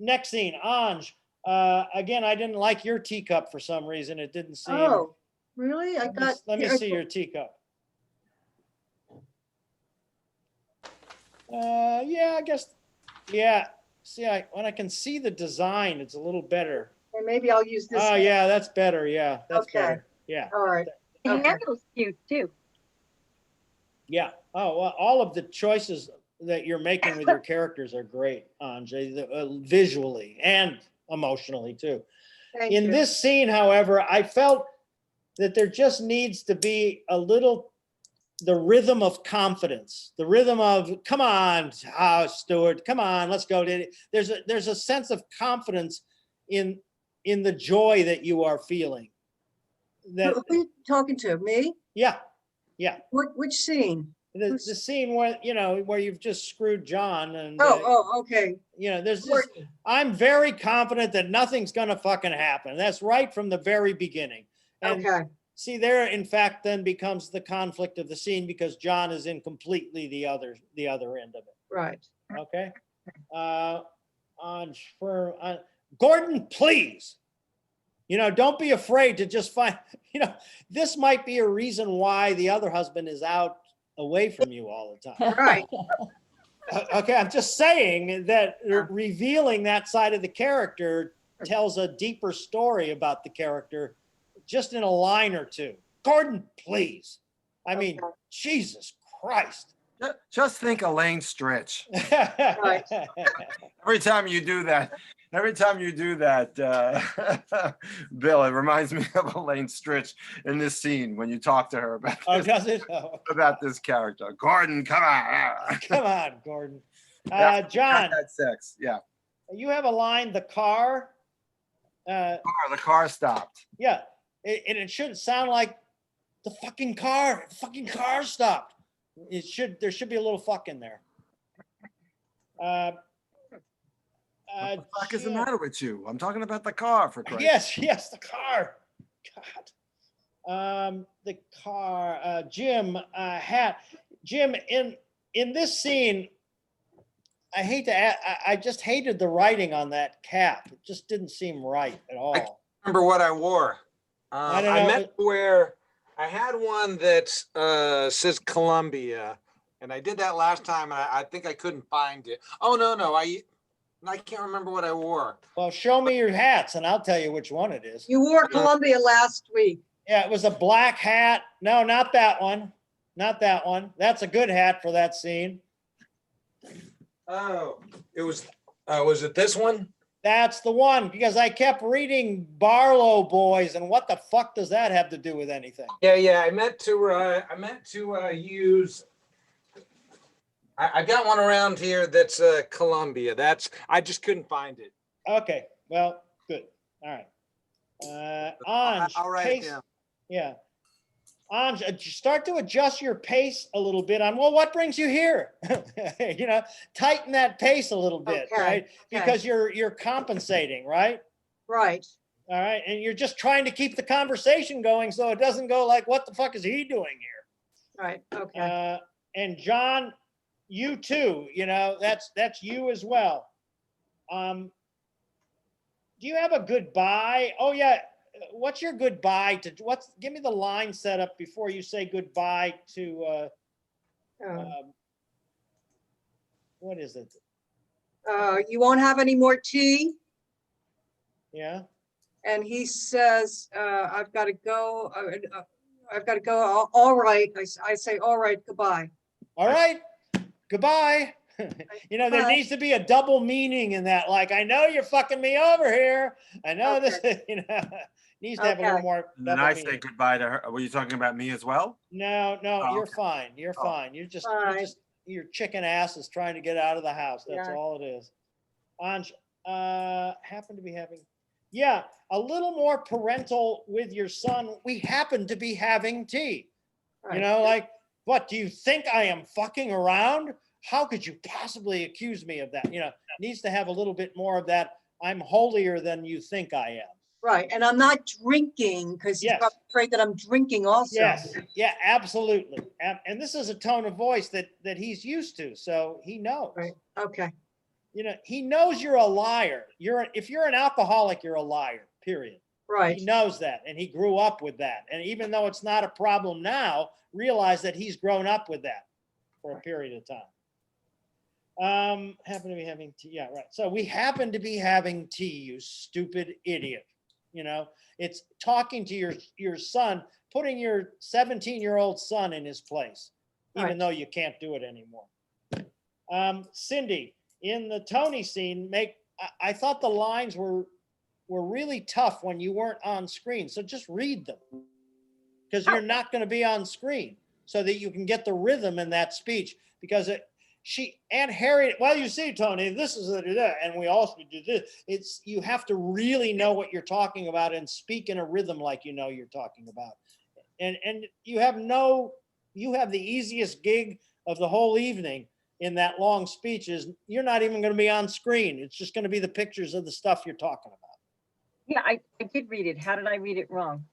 Next scene, Anj. Again, I didn't like your teacup for some reason. It didn't seem. Oh, really? Let me see your teacup. Yeah, I guess. Yeah. See, when I can see the design, it's a little better. Or maybe I'll use this. Oh, one. yeah, that's better. Yeah, that's Okay. better. Yeah. All right. The Okay. handle's cute too. Yeah. Oh, well, all of the choices that you're making with your characters are great, Anj, visually and emotionally too. Thank In you. this scene, however, I felt that there just needs to be the rhythm of confidence, the rhythm of, come on, Stuart, come on, let's go. There's a sense of confidence in the joy that you are feeling. Who are you talking to? Me? Yeah. Which scene? The scene where, where you've just screwed John and, Okay. there's just, Courtney. I'm very confident that nothing's going to fucking happen. That's right from the very beginning. And Okay. see there, in fact, then becomes the conflict of the scene because John is in completely the other end of it. Right. Okay. Gordon, please. Don't be afraid to just find, this might be a reason why the other husband is out away from you all the time. Right. Okay, I'm just saying that revealing that side of the character tells a deeper story about the character just in a line or two. Gordon, please. I mean, Jesus Christ. Just think Elaine Stritch. Right. Every time you do that, Bill, it reminds me of Elaine Stritch in this scene when you talk to her about Oh, this, does it? Oh. about this character. Gordon, come on. Come on, Gordon. Yeah, John, had sex. Yeah. you have a line, the car. The car stopped. Yeah, and it shouldn't sound like the fucking car. Fucking car stopped. There should be a little fuck in there. What the fuck is the matter with you? I'm talking about the car, for Christ. Yes, the car. God. The car. Jim, hat. Jim, in this scene, I just hated the writing on that cap. It just didn't seem right at all. Remember what I wore? I don't know. I meant to wear. I had one that says Columbia, and I did that last time, and I think I couldn't find it. Oh no, I can't remember what I wore. Well, show me your hats, and I'll tell you which one it is. You wore Columbia last week. Yeah, it was a black hat. No, not that one. Not that one. That's a good hat for that scene. Oh, it was. Was it this one? That's the one, because I kept reading Barlow Boys, and what the fuck does that have to do with anything? Yeah. I meant to use. I got one around here that's Columbia. I just couldn't find it. Okay, well, good. All right. Anj, I'll write it down. Yeah. Anj, start to adjust your pace a little bit on, well, what brings you here? Tighten that pace a little bit, Okay, right? okay. Because you're compensating, right? Right. All right. And you're just trying to keep the conversation going so it doesn't go like, what the fuck is he doing here? Right. Okay. And John, you too, that's you as well. Do you have a goodbye? Oh yeah. What's your goodbye to give me the line set up before you say goodbye to what is it? You won't have any more tea? Yeah. And he says, I've got to go. I've got to go. All right. I say, all right, goodbye. All right. Goodbye. You know, there Hi. needs to be a double meaning in that. Like, I know you're fucking me over here. I know this, you know, needs to have a little Okay. more And then double I say meaning. goodbye to her. Were you talking about me as well? No, no, Oh, you're okay. fine. You're Oh. fine. Bye. Your chicken ass is trying to get out of the house. That's Yeah. all it is. Anj, happen to be having, yeah, a little more parental with your son. We happen to be having tea. You Right. know, like, what, do you think I am fucking around? How could you possibly accuse me of that? You know, needs to have a little bit more of that. I'm holier than you think I am. Right. And I'm not drinking because he's Yes. probably afraid that I'm drinking also. Yes, yeah, absolutely. And this is a tone of voice that he's used to, so he knows. Right. Okay. You know, he knows you're a liar. If you're an alcoholic, you're a liar, period. Right. He knows that, and he grew up with that. And even though it's not a problem now, realize that he's grown up with that for a period of time. Happen to be having tea. Yeah, right. So we happen to be having tea, you stupid idiot. You know, it's talking to your son, putting your 17-year-old son in his place, even Right. though you can't do it anymore. Cindy, in the Tony scene, I thought the lines were really tough when you weren't on screen. So just read them, because you're not going to be on screen, so that you can get the rhythm in that speech. Because Aunt Harriet, well, you see, Tony, this is that, and we also do this. You have to really know what you're talking about and speak in a rhythm like you know you're talking about. And you have the easiest gig of the whole evening in that long speech. Is you're not even going to be on screen. It's just going to be the pictures of the stuff you're talking about. Yeah, I did read it. How did I read it wrong?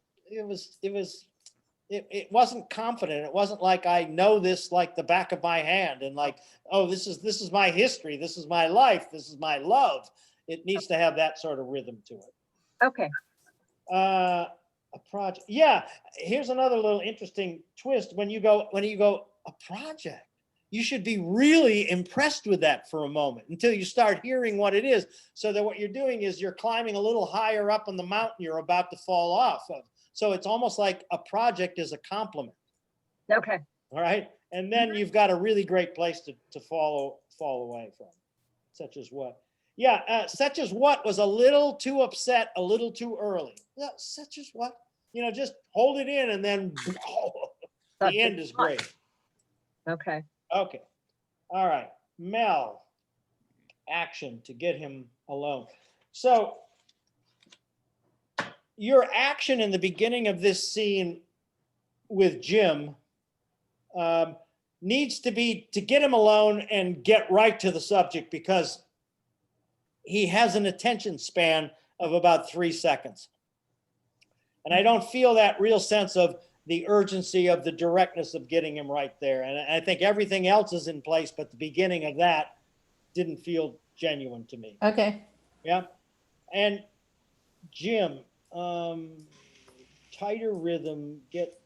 It wasn't confident. It wasn't like I know this like the back of my hand and like, oh, this is my history. This is my life. This is my love. It needs to have that sort of rhythm to it. Okay. A project. Yeah. Here's another little interesting twist. When you go a project, you should be really impressed with that for a moment until you start hearing what it is. So that what you're doing is you're climbing a little higher up on the mountain you're about to fall off of. So it's almost like a project is a compliment. Okay. All right. And then you've got a really great place to fall away from. Such as what? Yeah. Such as what was a little too upset, a little too early. Yeah, such as what? You know, just hold it in and then the end is great. Okay. Okay. All right. Mel, action to get him alone. So your action in the beginning of this scene with Jim needs to be to get him alone and get right to the subject, because he has an attention span of about 3 seconds. And I don't feel that real sense of the urgency of the directness of getting him right there. And I think everything else is in place, but the beginning of that didn't feel genuine to me. Okay. Yeah. And Jim, tighter rhythm, get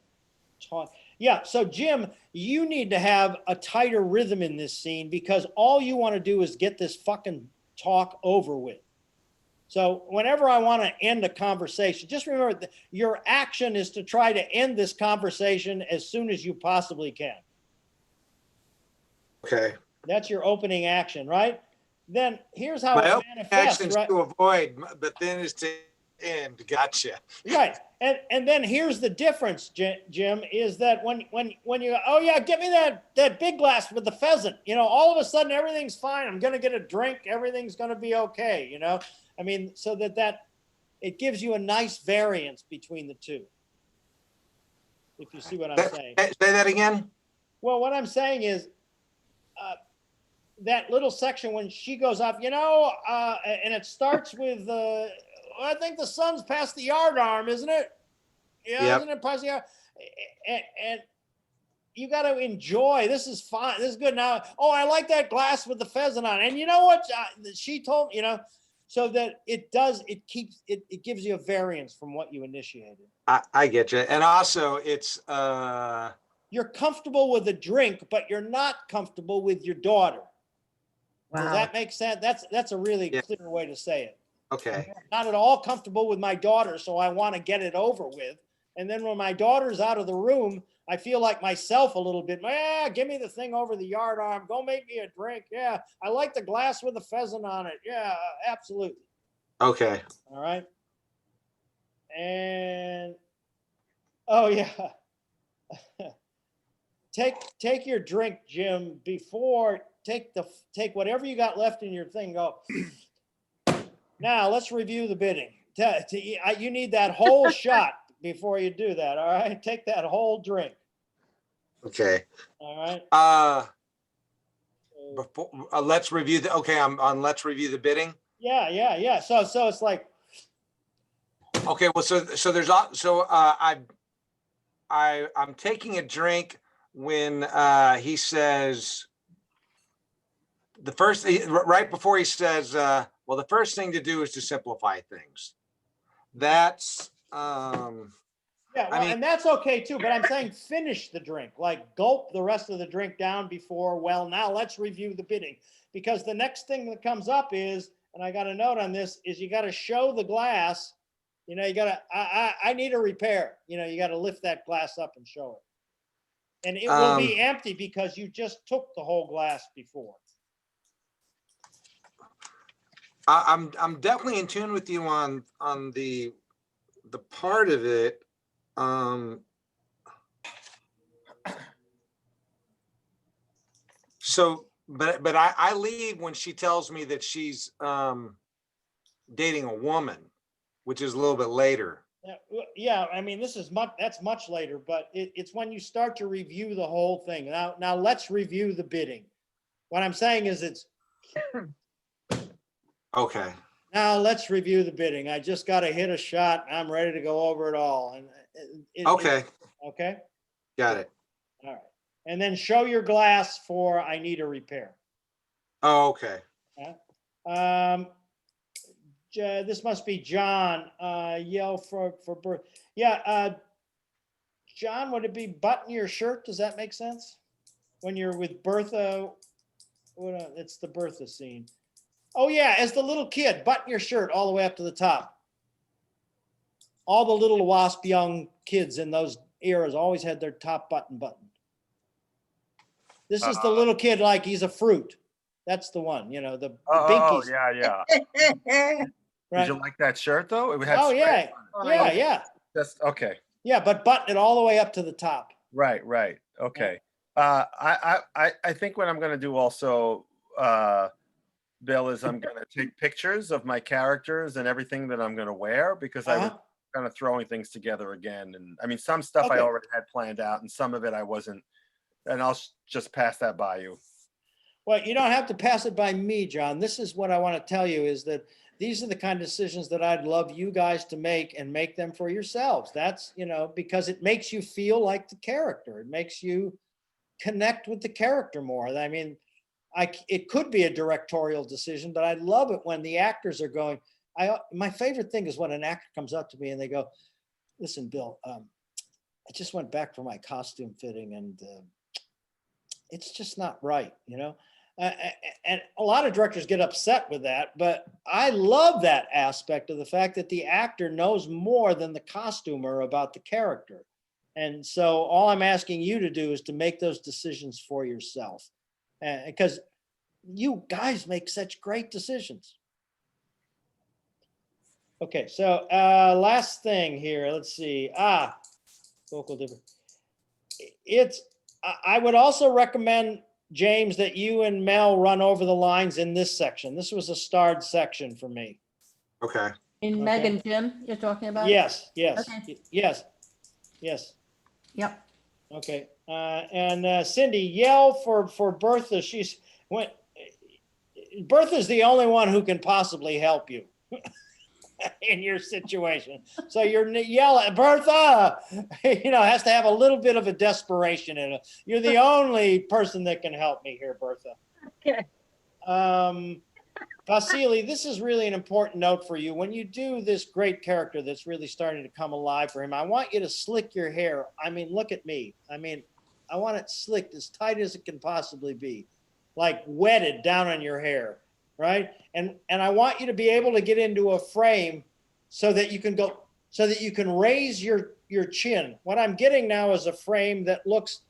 taught. Yeah. So Jim, you need to have a tighter rhythm in this scene, because all you want to do is get this fucking talk over with. So whenever I want to end a conversation, just remember that your action is to try to end this conversation as soon as you possibly can. Okay. That's your opening action, right? Then here's how My it opening manifests, action is right? to avoid, but then is to end. Gotcha. Right. And then here's the difference, Jim, is that when you go, oh yeah, get me that big glass with the pheasant, you know, all of a sudden everything's fine. I'm going to get a drink. Everything's going to be okay. You know, I mean, so that it gives you a nice variance between the two. If you see what I'm saying. Say that again. Well, what I'm saying is that little section when she goes up, you know, and it starts with, I think the sun's past the yard arm, isn't it? Yeah, Yep. Isn't it past the yard? And you got to enjoy. This is fine. This is good. Now, oh, I like that glass with the pheasant on. And you know what? She told, you know, so that it gives you a variance from what you initiated. I get you. And also it's, You're comfortable with a drink, but you're not comfortable with your daughter. Wow. Does that make sense? That's a really Yeah. clear way to say it. okay. Not at all comfortable with my daughter, so I want to get it over with. And then when my daughter's out of the room, I feel like myself a little bit. Yeah, give me the thing over the yard arm. Go make me a drink. Yeah, I like the glass with a pheasant on it. Yeah, absolutely. Okay. All right. And oh yeah. Take your drink, Jim, before take whatever you got left in your thing. Go. Now let's review the bidding. You need that whole shot before you do that. All right. Take that whole drink. Okay. All right. Before let's review the. Okay, I'm on. Let's review the bidding. Yeah. So it's like. Okay. Well, so there's I'm taking a drink when he says the first right before he says well, the first thing to do is to simplify things. That's Yeah, well, and that's okay too, but I'm saying finish the drink, like gulp the rest of the drink down before, well, now let's review the bidding. Because the next thing that comes up is, and I got a note on this, is you got to show the glass, you know, you got to, I need a repair. You know, you got to lift that glass up and show it. And it will be empty because you just took the whole glass before. I'm definitely in tune with you on the part of it. So, but I leave when she tells me that she's dating a woman, which is a little bit later. Yeah, I mean, that's much later, but it's when you start to review the whole thing. Now let's review the bidding. What I'm saying is it's okay. Now let's review the bidding. I just got to hit a shot. I'm ready to go over it all. And okay. Okay. Got it. All right. And then show your glass for I need a repair. Oh, okay. This must be John. Yell for birth. Yeah. John, would it be button your shirt? Does that make sense? When you're with Bertha, it's the Bertha scene. Oh yeah, as the little kid, button your shirt all the way up to the top. All the little wasp young kids in those eras always had their top button buttoned. This is the little kid like he's a fruit. That's the one, you know, the binkies. Yeah. Right. Did you like that shirt though? It had yeah. That's okay. Yeah, but button it all the way up to the top. Right. Okay. I think what I'm gonna do also, Bill, is I'm gonna take pictures of my characters and everything that I'm gonna wear, because I was kind of throwing things together again. And I mean, some stuff I already had planned out and some of it I wasn't, and I'll just pass that by you. Well, you don't have to pass it by me, John. This is what I want to tell you is that these are the kind of decisions that I'd love you guys to make, and make them for yourselves. That's, you know, because it makes you feel like the character. It makes you connect with the character more. I mean, it could be a directorial decision, but I love it when the actors are going. My favorite thing is when an actor comes up to me and they go, "Listen, Bill, I just went back for my costume fitting, and it's just not right, you know." And a lot of directors get upset with that, but I love that aspect of the fact that the actor knows more than the costumer about the character. And so all I'm asking you to do is to make those decisions for yourself, because you guys make such great decisions. Okay, so last thing here, let's see. Vocal difference. I would also recommend, James, that you and Mel run over the lines in this section. This was a starred section for me. Okay. In Meg and Jim, you're talking about? Yes. Okay. Yes. Yep. Okay. And Cindy, yell for Bertha. Bertha's the only one who can possibly help you in your situation. So you're yelling, Bertha, you know, has to have a little bit of a desperation in it. You're the only person that can help me here, Bertha. Okay. Vasily, this is really an important note for you. When you do this great character that's really starting to come alive for him, I want you to slick your hair. I mean, look at me. I mean, I want it slicked as tight as it can possibly be, like wetted down on your hair, right? And I want you to be able to get into a frame so that you can raise your your chin. What I'm getting now is a frame that looks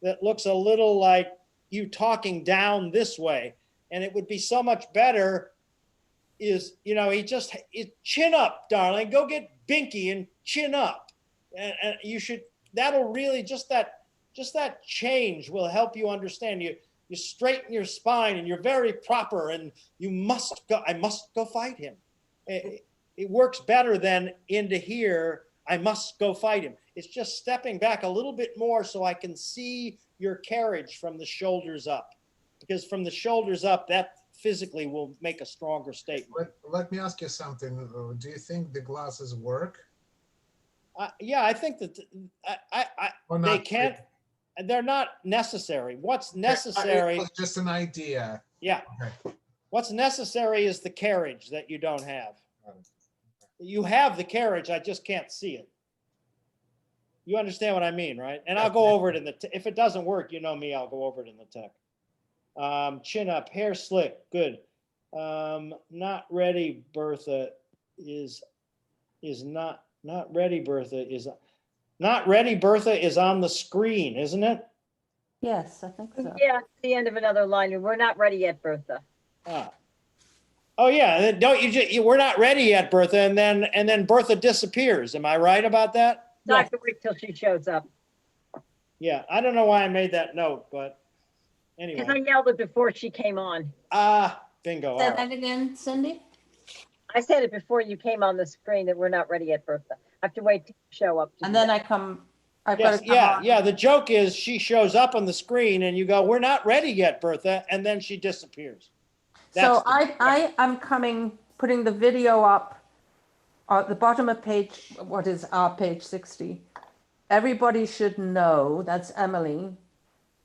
a little like you talking down this way. And it would be so much better is, chin up, darling, go get Binky and chin up. And you should, that'll really, just that change will help you understand. You straighten your spine and you're very proper and I must go fight him. It works better than into here, I must go fight him. It's just stepping back a little bit more so I can see your carriage from the shoulders up. Because from the shoulders up, that physically will make a stronger statement. Let me ask you something. Do you think the glasses work? Yeah, I think that they can't, they're not necessary. What's necessary? It was just an idea. Yeah. Okay. What's necessary is the carriage that you don't have. You have the carriage, I just can't see it. You understand what I mean, right? And I'll go over it in if it doesn't work, you know me, I'll go over it in the tech. Chin up, hair slick, good. Not ready, Bertha is not ready, Bertha is on the screen, isn't it? Yes, I think so. Yeah, it's the end of another line. We're not ready yet, Bertha. Oh yeah, don't we're not ready yet, Bertha, and then Bertha disappears. Am I right about that? So I have to wait till she shows up. Yeah, I don't know why I made that note, but Because I anyway. yelled it before she came on. Bingo. Say All right. that again, Cindy? I said it before you came on the screen that we're not ready yet, Bertha. I have to wait to show up. And then I've got Yes, to come on. yeah. The joke is she shows up on the screen and you go, "We're not ready yet, Bertha," and then she disappears. So That's I am putting the video up at the bottom of page, page 60. Everybody should know, that's Emily.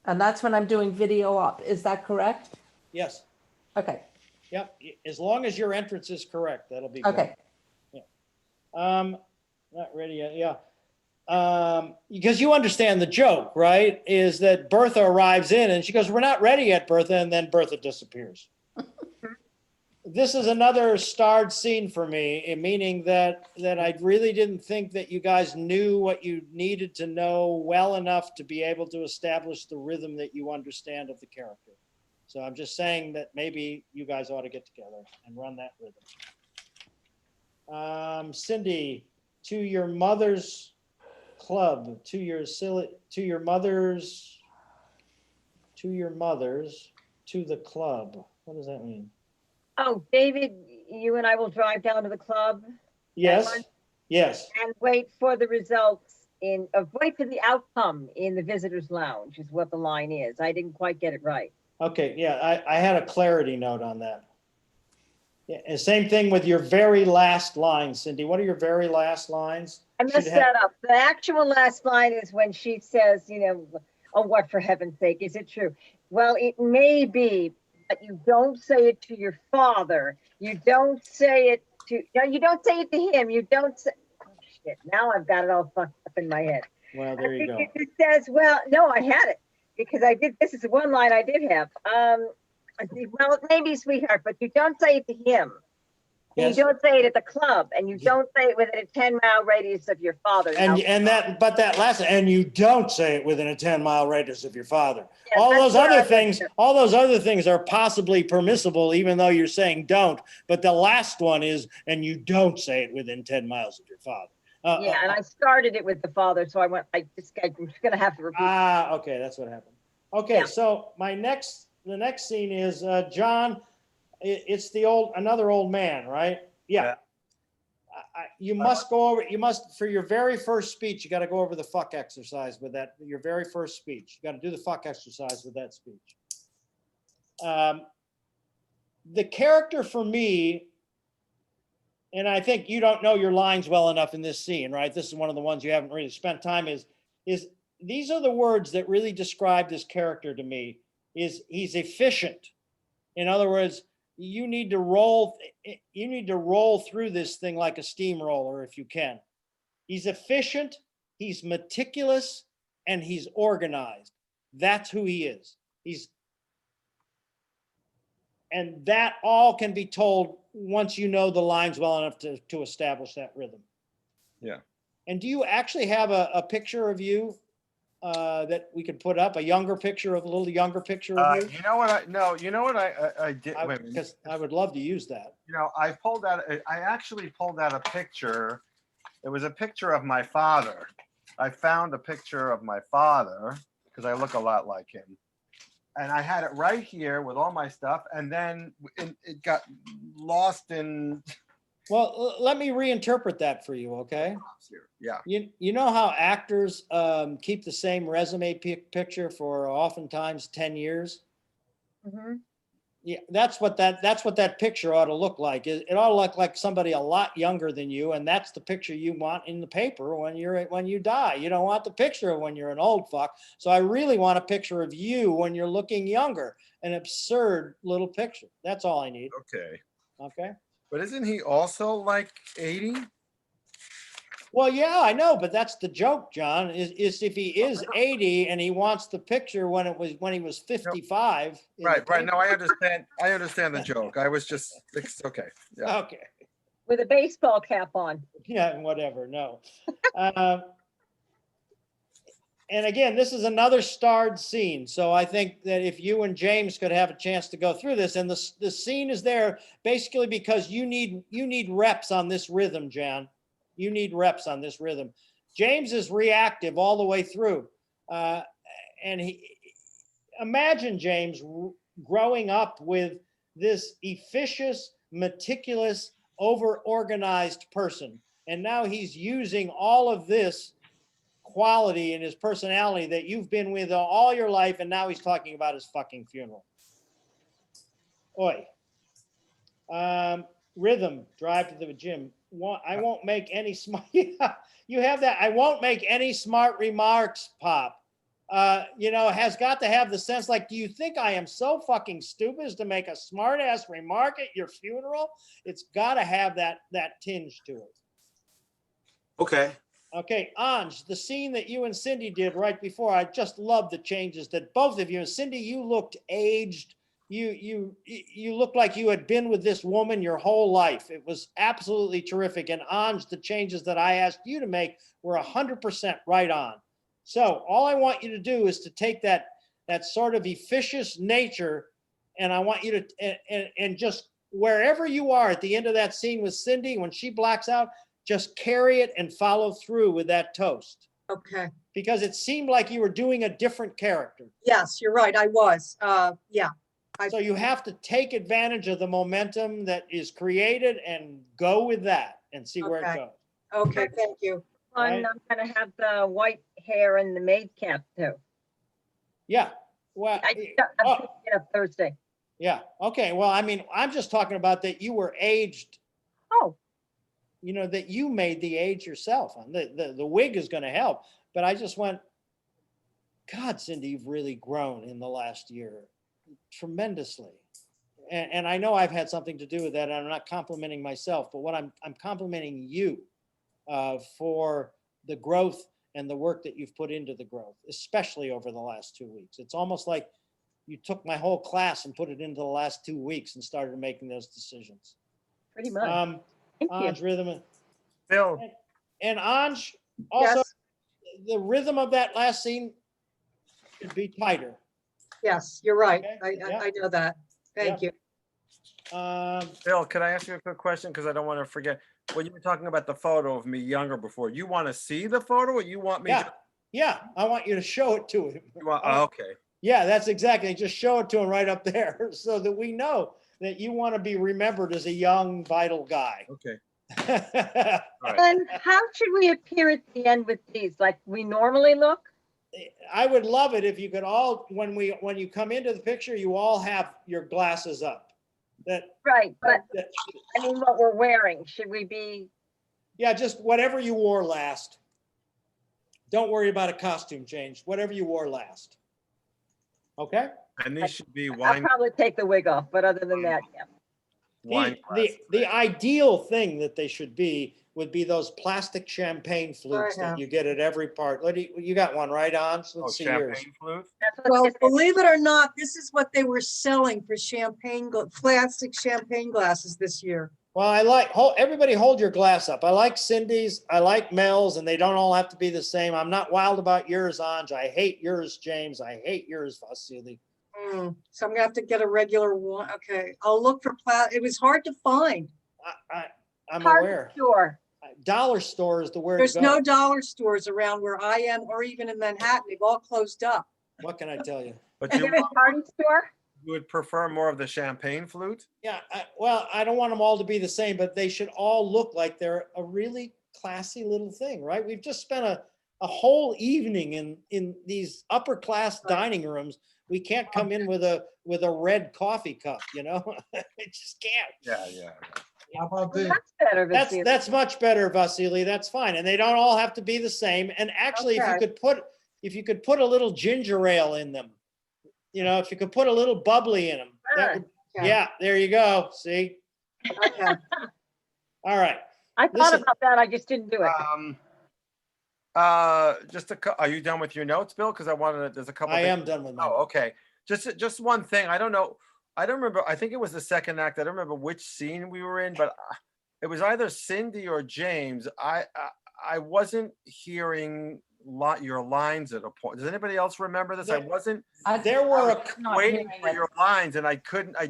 And that's when I'm doing video up. Is that correct? Yes. Okay. Yep. As long as your entrance is correct, that'll be good. Okay. Yeah. Not ready yet. Yeah. Because you understand the joke, right? Is that Bertha arrives in and she goes, "We're not ready yet, Bertha," and then Bertha disappears. This is another starred scene for me, meaning that I really didn't think that you guys knew what you needed to know well enough to be able to establish the rhythm that you understand of the character. So I'm just saying that maybe you guys ought to get together and run that rhythm. Cindy, to your mother's club, to your mother's, to the club. What does that mean? Oh, David, you and I will drive down to the club. Yes, yes. And wait for the results wait for the outcome in the visitors lounge is what the line is. I didn't quite get it right. Okay, yeah, I had a clarity note on that. Yeah, and same thing with your very last line, Cindy. What are your very last lines? I messed that up. The actual last line is when she says, "Oh, what for heaven's sake, is it true?" Well, it may be, but you don't say it to your father. You don't say it to him. You don't say, oh shit, now I've got it all fucked up in my head. Well, there you go. It says, well, no, I had it because this is one line I did have. Well, it may be sweetheart, but you don't say it to him. Yes. You don't say it at the club, and you don't say it within a 10-mile radius of your father. And that last, and you don't say it within a 10-mile radius of your father. Yeah, all those other things are possibly permissible, even though you're saying don't. But the last one is, and you don't say it within 10 miles of your father. And I started it with the father, so I'm just going to have to repeat. Okay, that's what happened. Okay, yeah. So the next scene is John. It's another old man, right? Yeah. You must go over. For your very first speech, you got to go over the fuck exercise with that. Your very first speech, you got to do the fuck exercise with that speech. The character for me, and I think you don't know your lines well enough in this scene, right? This is one of the ones you haven't really spent time. Is these are the words that really describe this character to me. Is he's efficient? In other words, you need to roll through this thing like a steamroller if you can. He's efficient, he's meticulous, and he's organized. That's who he is. And that all can be told once you know the lines well enough to establish that rhythm. Yeah. And do you actually have a picture of you that we could put up, a younger picture of, a little younger picture of you? You know what? You know what I did? Wait a minute. Because I would love to use that. You know, I actually pulled out a picture. It was a picture of my father. I found a picture of my father because I look a lot like him. And I had it right here with all my stuff. And then it got lost in. Well, let me reinterpret that for you, okay? Yeah. You know how actors keep the same resume picture for oftentimes 10 years? Mhm. Yeah, that's what that picture ought to look like. It ought to look like somebody a lot younger than you, and that's the picture you want in the paper when you die. You don't want the picture of when you're an old fuck. So I really want a picture of you when you're looking younger. An absurd little picture. That's all I need. Okay. Okay. But isn't he also like 80? Well, yeah, I know, but that's the joke, John. Is if he is 80 and he wants the picture when he was 55. Right. No, I understand the joke. I was just, it's okay. Yeah. Okay. With a baseball cap on. Yeah, whatever. No. And again, this is another starred scene. So I think that if you and James could have a chance to go through this, and the scene is there basically because you need reps on this rhythm, Jan. You need reps on this rhythm. James is reactive all the way through. And imagine James growing up with this efficient, meticulous, over-organized person. And now he's using all of this quality in his personality that you've been with all your life, and now he's talking about his fucking funeral. Oi. Rhythm, drive to the gym. I won't make any smart. You have that. I won't make any smart remarks, Pop. Has got to have the sense like, do you think I am so fucking stupid as to make a smart ass remark at your funeral? It's got to have that tinge to it. Okay. Okay, Anj, the scene that you and Cindy did right before, I just love the changes that both of you, and Cindy, you looked aged. You looked like you had been with this woman your whole life. It was absolutely terrific. And Anj, the changes that I asked you to make were 100% right on. So all I want you to do is to take that sort of efficient nature, and I want you to, and just wherever you are at the end of that scene with Cindy, when she blacks out, just carry it and follow through with that toast. Okay. Because it seemed like you were doing a different character. Yes, you're right. I was. Yeah. So you have to take advantage of the momentum that is created and go with that and see where it Okay. goes. Okay. Thank you. Right. I'm gonna have the white hair and the maid cap too. Yeah. Well, I'm picking it up Thursday. yeah. Okay. Well, I mean, I'm just talking about that you were aged. Oh. That you made the age yourself. The wig is going to help. But I just went, God, Cindy, you've really grown in the last year tremendously. And I know I've had something to do with that. And I'm not complimenting myself, but what I'm complimenting you for the growth and the work that you've put into the growth, especially over the last 2 weeks. It's almost like you took my whole class and put it into the last 2 weeks and started making those decisions. Pretty much. Anj, rhythm. Bill. And Anj, also, Yes. the rhythm of that last scene should be tighter. Yes, you're right. Okay. I know that. Thank you. Bill, can I ask you a quick question? Because I don't want to forget. When you were talking about the photo of me younger before, you want to see the photo or you want me Yeah, to? yeah, I want you to show it to him. Okay. Yeah, that's exactly. Just show it to him right up there so that we know that you want to be remembered as a young, vital guy. Okay. Right. And how should we appear at the end with these? Like we normally look? I would love it if you could all, when you come into the picture, you all have your glasses up. Right, but I mean, what we're wearing, should we be? Yeah, just whatever you wore last. Don't worry about a costume change. Whatever you wore last. Okay? And these should be I'll wine. probably take the wig off, but other than that, yeah. Wine The ideal thing that they should be would be those plastic champagne flutes Yeah. that you get at every part. You got one right on? So Oh, let's see yours. champagne flute? That's what Well, they say. believe it or not, this is what they were selling for plastic champagne glasses this year. Well, everybody hold your glass up. I like Cindy's, I like Mel's, and they don't all have to be the same. I'm not wild about yours, Anj. I hate yours, James. I hate yours, Vasily. So I'm gonna have to get a regular one. Okay, I'll look for it was hard to find. I'm Hardware aware. store. Dollar store is the word to There's go. no dollar stores around where I am or even in Manhattan. They've all closed up. What can I tell you? But Is you there a party store? would prefer more of the champagne flute? Yeah, well, I don't want them all to be the same, but they should all look like they're a really classy little thing, right? We've just spent a whole evening in these upper class dining rooms. We can't come in with a red coffee cup, you know? It just can't. Yeah. How about Well, the, that's better. Vasily. That's much better, Vasily. That's fine. And they don't all have to be the same. And actually, Okay. if you could put a little ginger ale in them, you know, if you could put a little bubbly in them, that would, Okay. yeah, there you go. See? Okay. All right. I thought Listen. about that. I just didn't do it. Are you done with your notes, Bill? Because there's a couple. I things- am done with my. Oh, okay. Just one thing. I don't know. I don't remember. I think it was the second act. I don't remember which scene we were in, but it was either Cindy or James. I wasn't hearing your lines at a point. Does anybody else remember this? I wasn't There were a Not waiting hearing for it. your lines, and I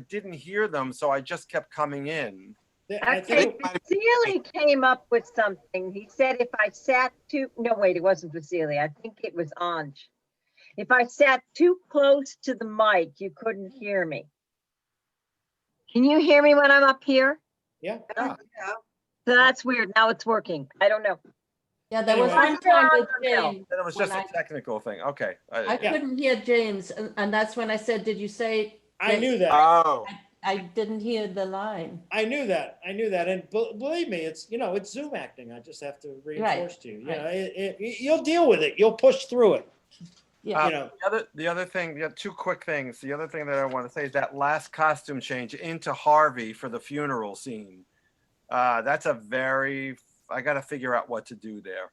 didn't hear them, so I just kept coming in. I Okay, think Vasily came up with something. He said if I sat no, wait, it wasn't Vasily. I think it was Anj. If I sat too close to the mic, you couldn't hear me. Can you hear me when I'm up here? yeah. Yeah. So that's weird. Now it's working. I don't know. Yeah, there was Anyway. one time with Bill. James. Then it was when just a technical thing. Okay. I Yeah. couldn't hear James, and that's when I said, did you say? I knew that. Oh, I didn't hear the line. I knew that. And believe me, it's Zoom acting. I just have to reinforce to you. You know, you'll deal with it. You'll push through it. Yeah. You know. The other thing, two quick things. The other thing that I want to say is that last costume change into Harvey for the funeral scene. That's I got to figure out what to do there.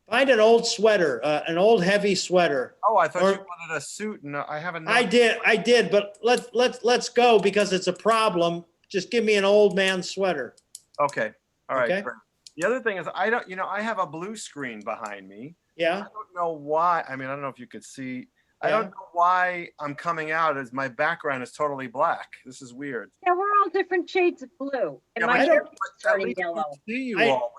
Find an old sweater, an old heavy sweater. Oh, I thought Or- you wanted a suit, and I have a. I did, but let's go because it's a problem. Just give me an old man sweater. Okay. All right. Okay. Great. The other thing is, I have a blue screen behind me. Yeah. I don't know why. I mean, I don't know if you could see. I Yeah. don't know why I'm coming out as my background is totally black. This is weird. Yeah, we're all different shades of blue. And Yeah, my I hair don't- is At turning least I yellow. see you I- all.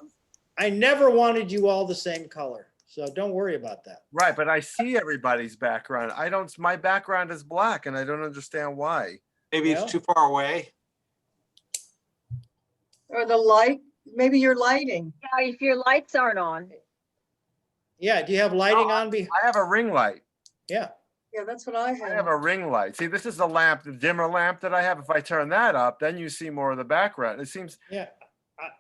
I never wanted you all the same color, so don't worry about that. Right, but I see everybody's background. My background is black, and I don't understand why. maybe Well. it's too far away. Or the light, maybe your lighting. Yeah, if your lights aren't on. Yeah. Do you have lighting on? I have a ring light. Yeah. Yeah, that's what I I have have. a ring light. See, this is the lamp, the dimmer lamp that I have. If I turn that up, then you see more of the background. It seems, Yeah.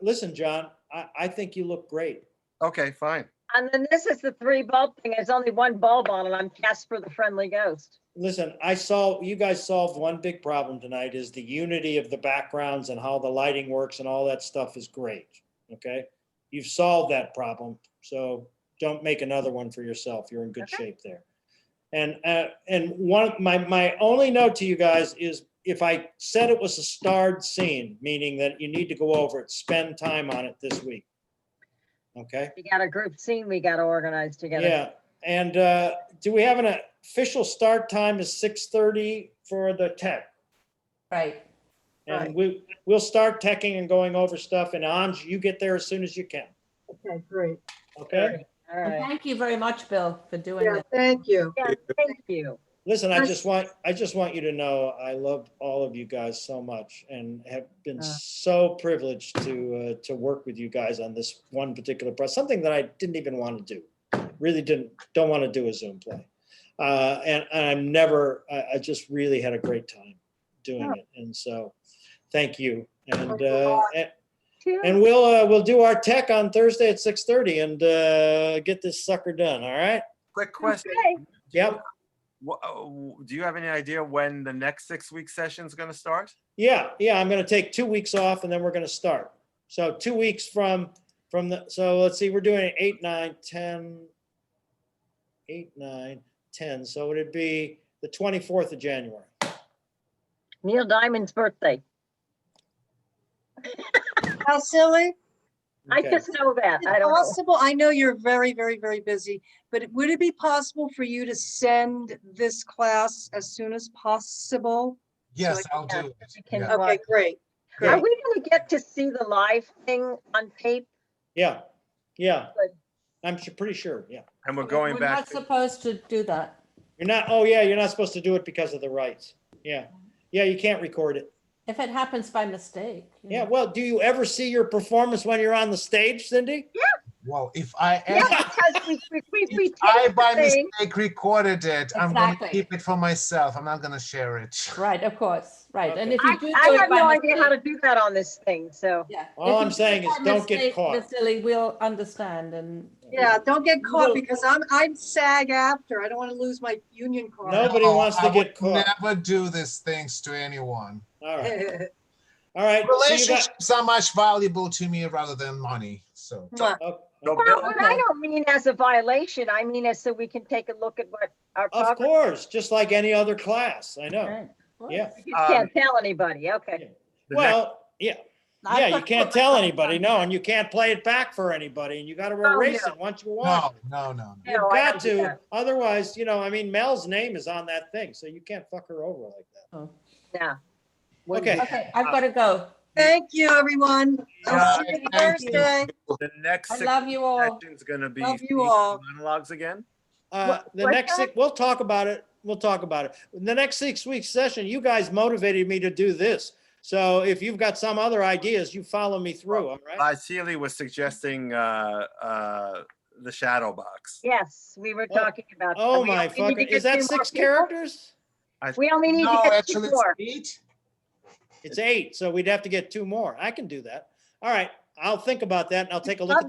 Listen, John, I think you look great. okay, fine. And then this is the 3 bulb thing. There's only 1 bulb on it. I'm Casper the Friendly Ghost. Listen, you guys solved one big problem tonight is the unity of the backgrounds and how the lighting works and all that stuff is great. Okay. You've solved that problem. So don't make another one for yourself. You're in good shape there. And my only note to you guys is if I said it was a starred scene, meaning that you need to go over it, spend time on it this week. Okay. We got a group scene we got to organize together. Yeah, and do we have an official start time is 6:30 for the tech? Right. And we'll start teching and going over stuff, and Anj, you get there as soon as you can, Okay, great. okay? All And right. thank you very much, Bill, for doing Yeah, it. thank you. Yeah, thank you. Listen, I just want you to know I love all of you guys so much and have been so privileged to work with you guys on this one particular project, something that I didn't even want to do. Really don't want to do a Zoom play. And I just really had a great time doing it. And so thank you. And we'll do our tech on Thursday at 6:30 and get this sucker done. All right. Quick question. Okay. Yep. Do you have any idea when the next 6-week session is going to start? Yeah. I'm going to take 2 weeks off and then we're going to start. So 2 weeks so let's see, we're doing 8, 9, 10. So it'd be the 24th of January. Neil Diamond's birthday. How silly? I Okay. just know that. Is I it don't know. possible? I know you're very, very, very busy, but would it be possible for you to send this class as soon as possible? Yes, So I'll Yeah, do it. we can Yeah. watch. Okay, great. Are Great. we gonna get to see the live thing on tape? Yeah, yeah. Good. I'm pretty sure, yeah. And we're going We're back not to, supposed to do that. You're not, oh yeah, you're not supposed to do it because of the rights. Yeah. Yeah, you can't record it. If it happens by mistake. you Yeah, know. well, do you ever see your performance when you're on the stage, Cindy? Well, if I Yeah, ever, because we if take I the by thing. mistake recorded it, I'm gonna Exactly. keep it for myself. I'm not gonna share it. Right, of course, right. And Okay. if you do I do it have by no idea how to mistake- do that on this thing, so. Yeah. All If I'm you do saying it is by don't get mistake, caught. Miss Lily, we'll understand and. Yeah, don't get You caught will- because I'm SAG after. I don't want to lose my union card. Nobody wants to I would get caught. never do these things to anyone. All right, all right. See you guys. Relationships are much valuable to me rather than money. So Mwah. Oh, so Well, Bill, but I don't mean as a violation. I mean as so we can take a look at what our of progress. course, just like any other class. I know. Right. Well, Yeah. You can't tell anybody, okay. the Well, yeah, I yeah, you put- can't put tell myself anybody, on no, here. and you can't play it back for anybody, and you got to Oh, erase no. it once you watch. no, no. You've No, I got don't do to, that. otherwise, I mean, Mel's name is on that thing, so you can't fuck her over like that. Yeah. Okay. Okay, I've got to go. Thank you, everyone. I'll see you Thank you. Thursday. the next I six love you all. sessions gonna be Love you themes all. and monologues again? The What's next, that? we'll talk about it. We'll talk about it. The next 6 week session, you guys motivated me to do this. So if you've got some other ideas, you follow me through, all right? Sealy was suggesting the shadow box. Yes, we were Oh. talking about. Oh we my only need to fucking, get is that 2 more 6 people. characters? We only need to No, get 2 actually, it's more. 8. It's 8, so we'd have to get 2 more. I can do that. All right, I'll think about that and I'll take a look at the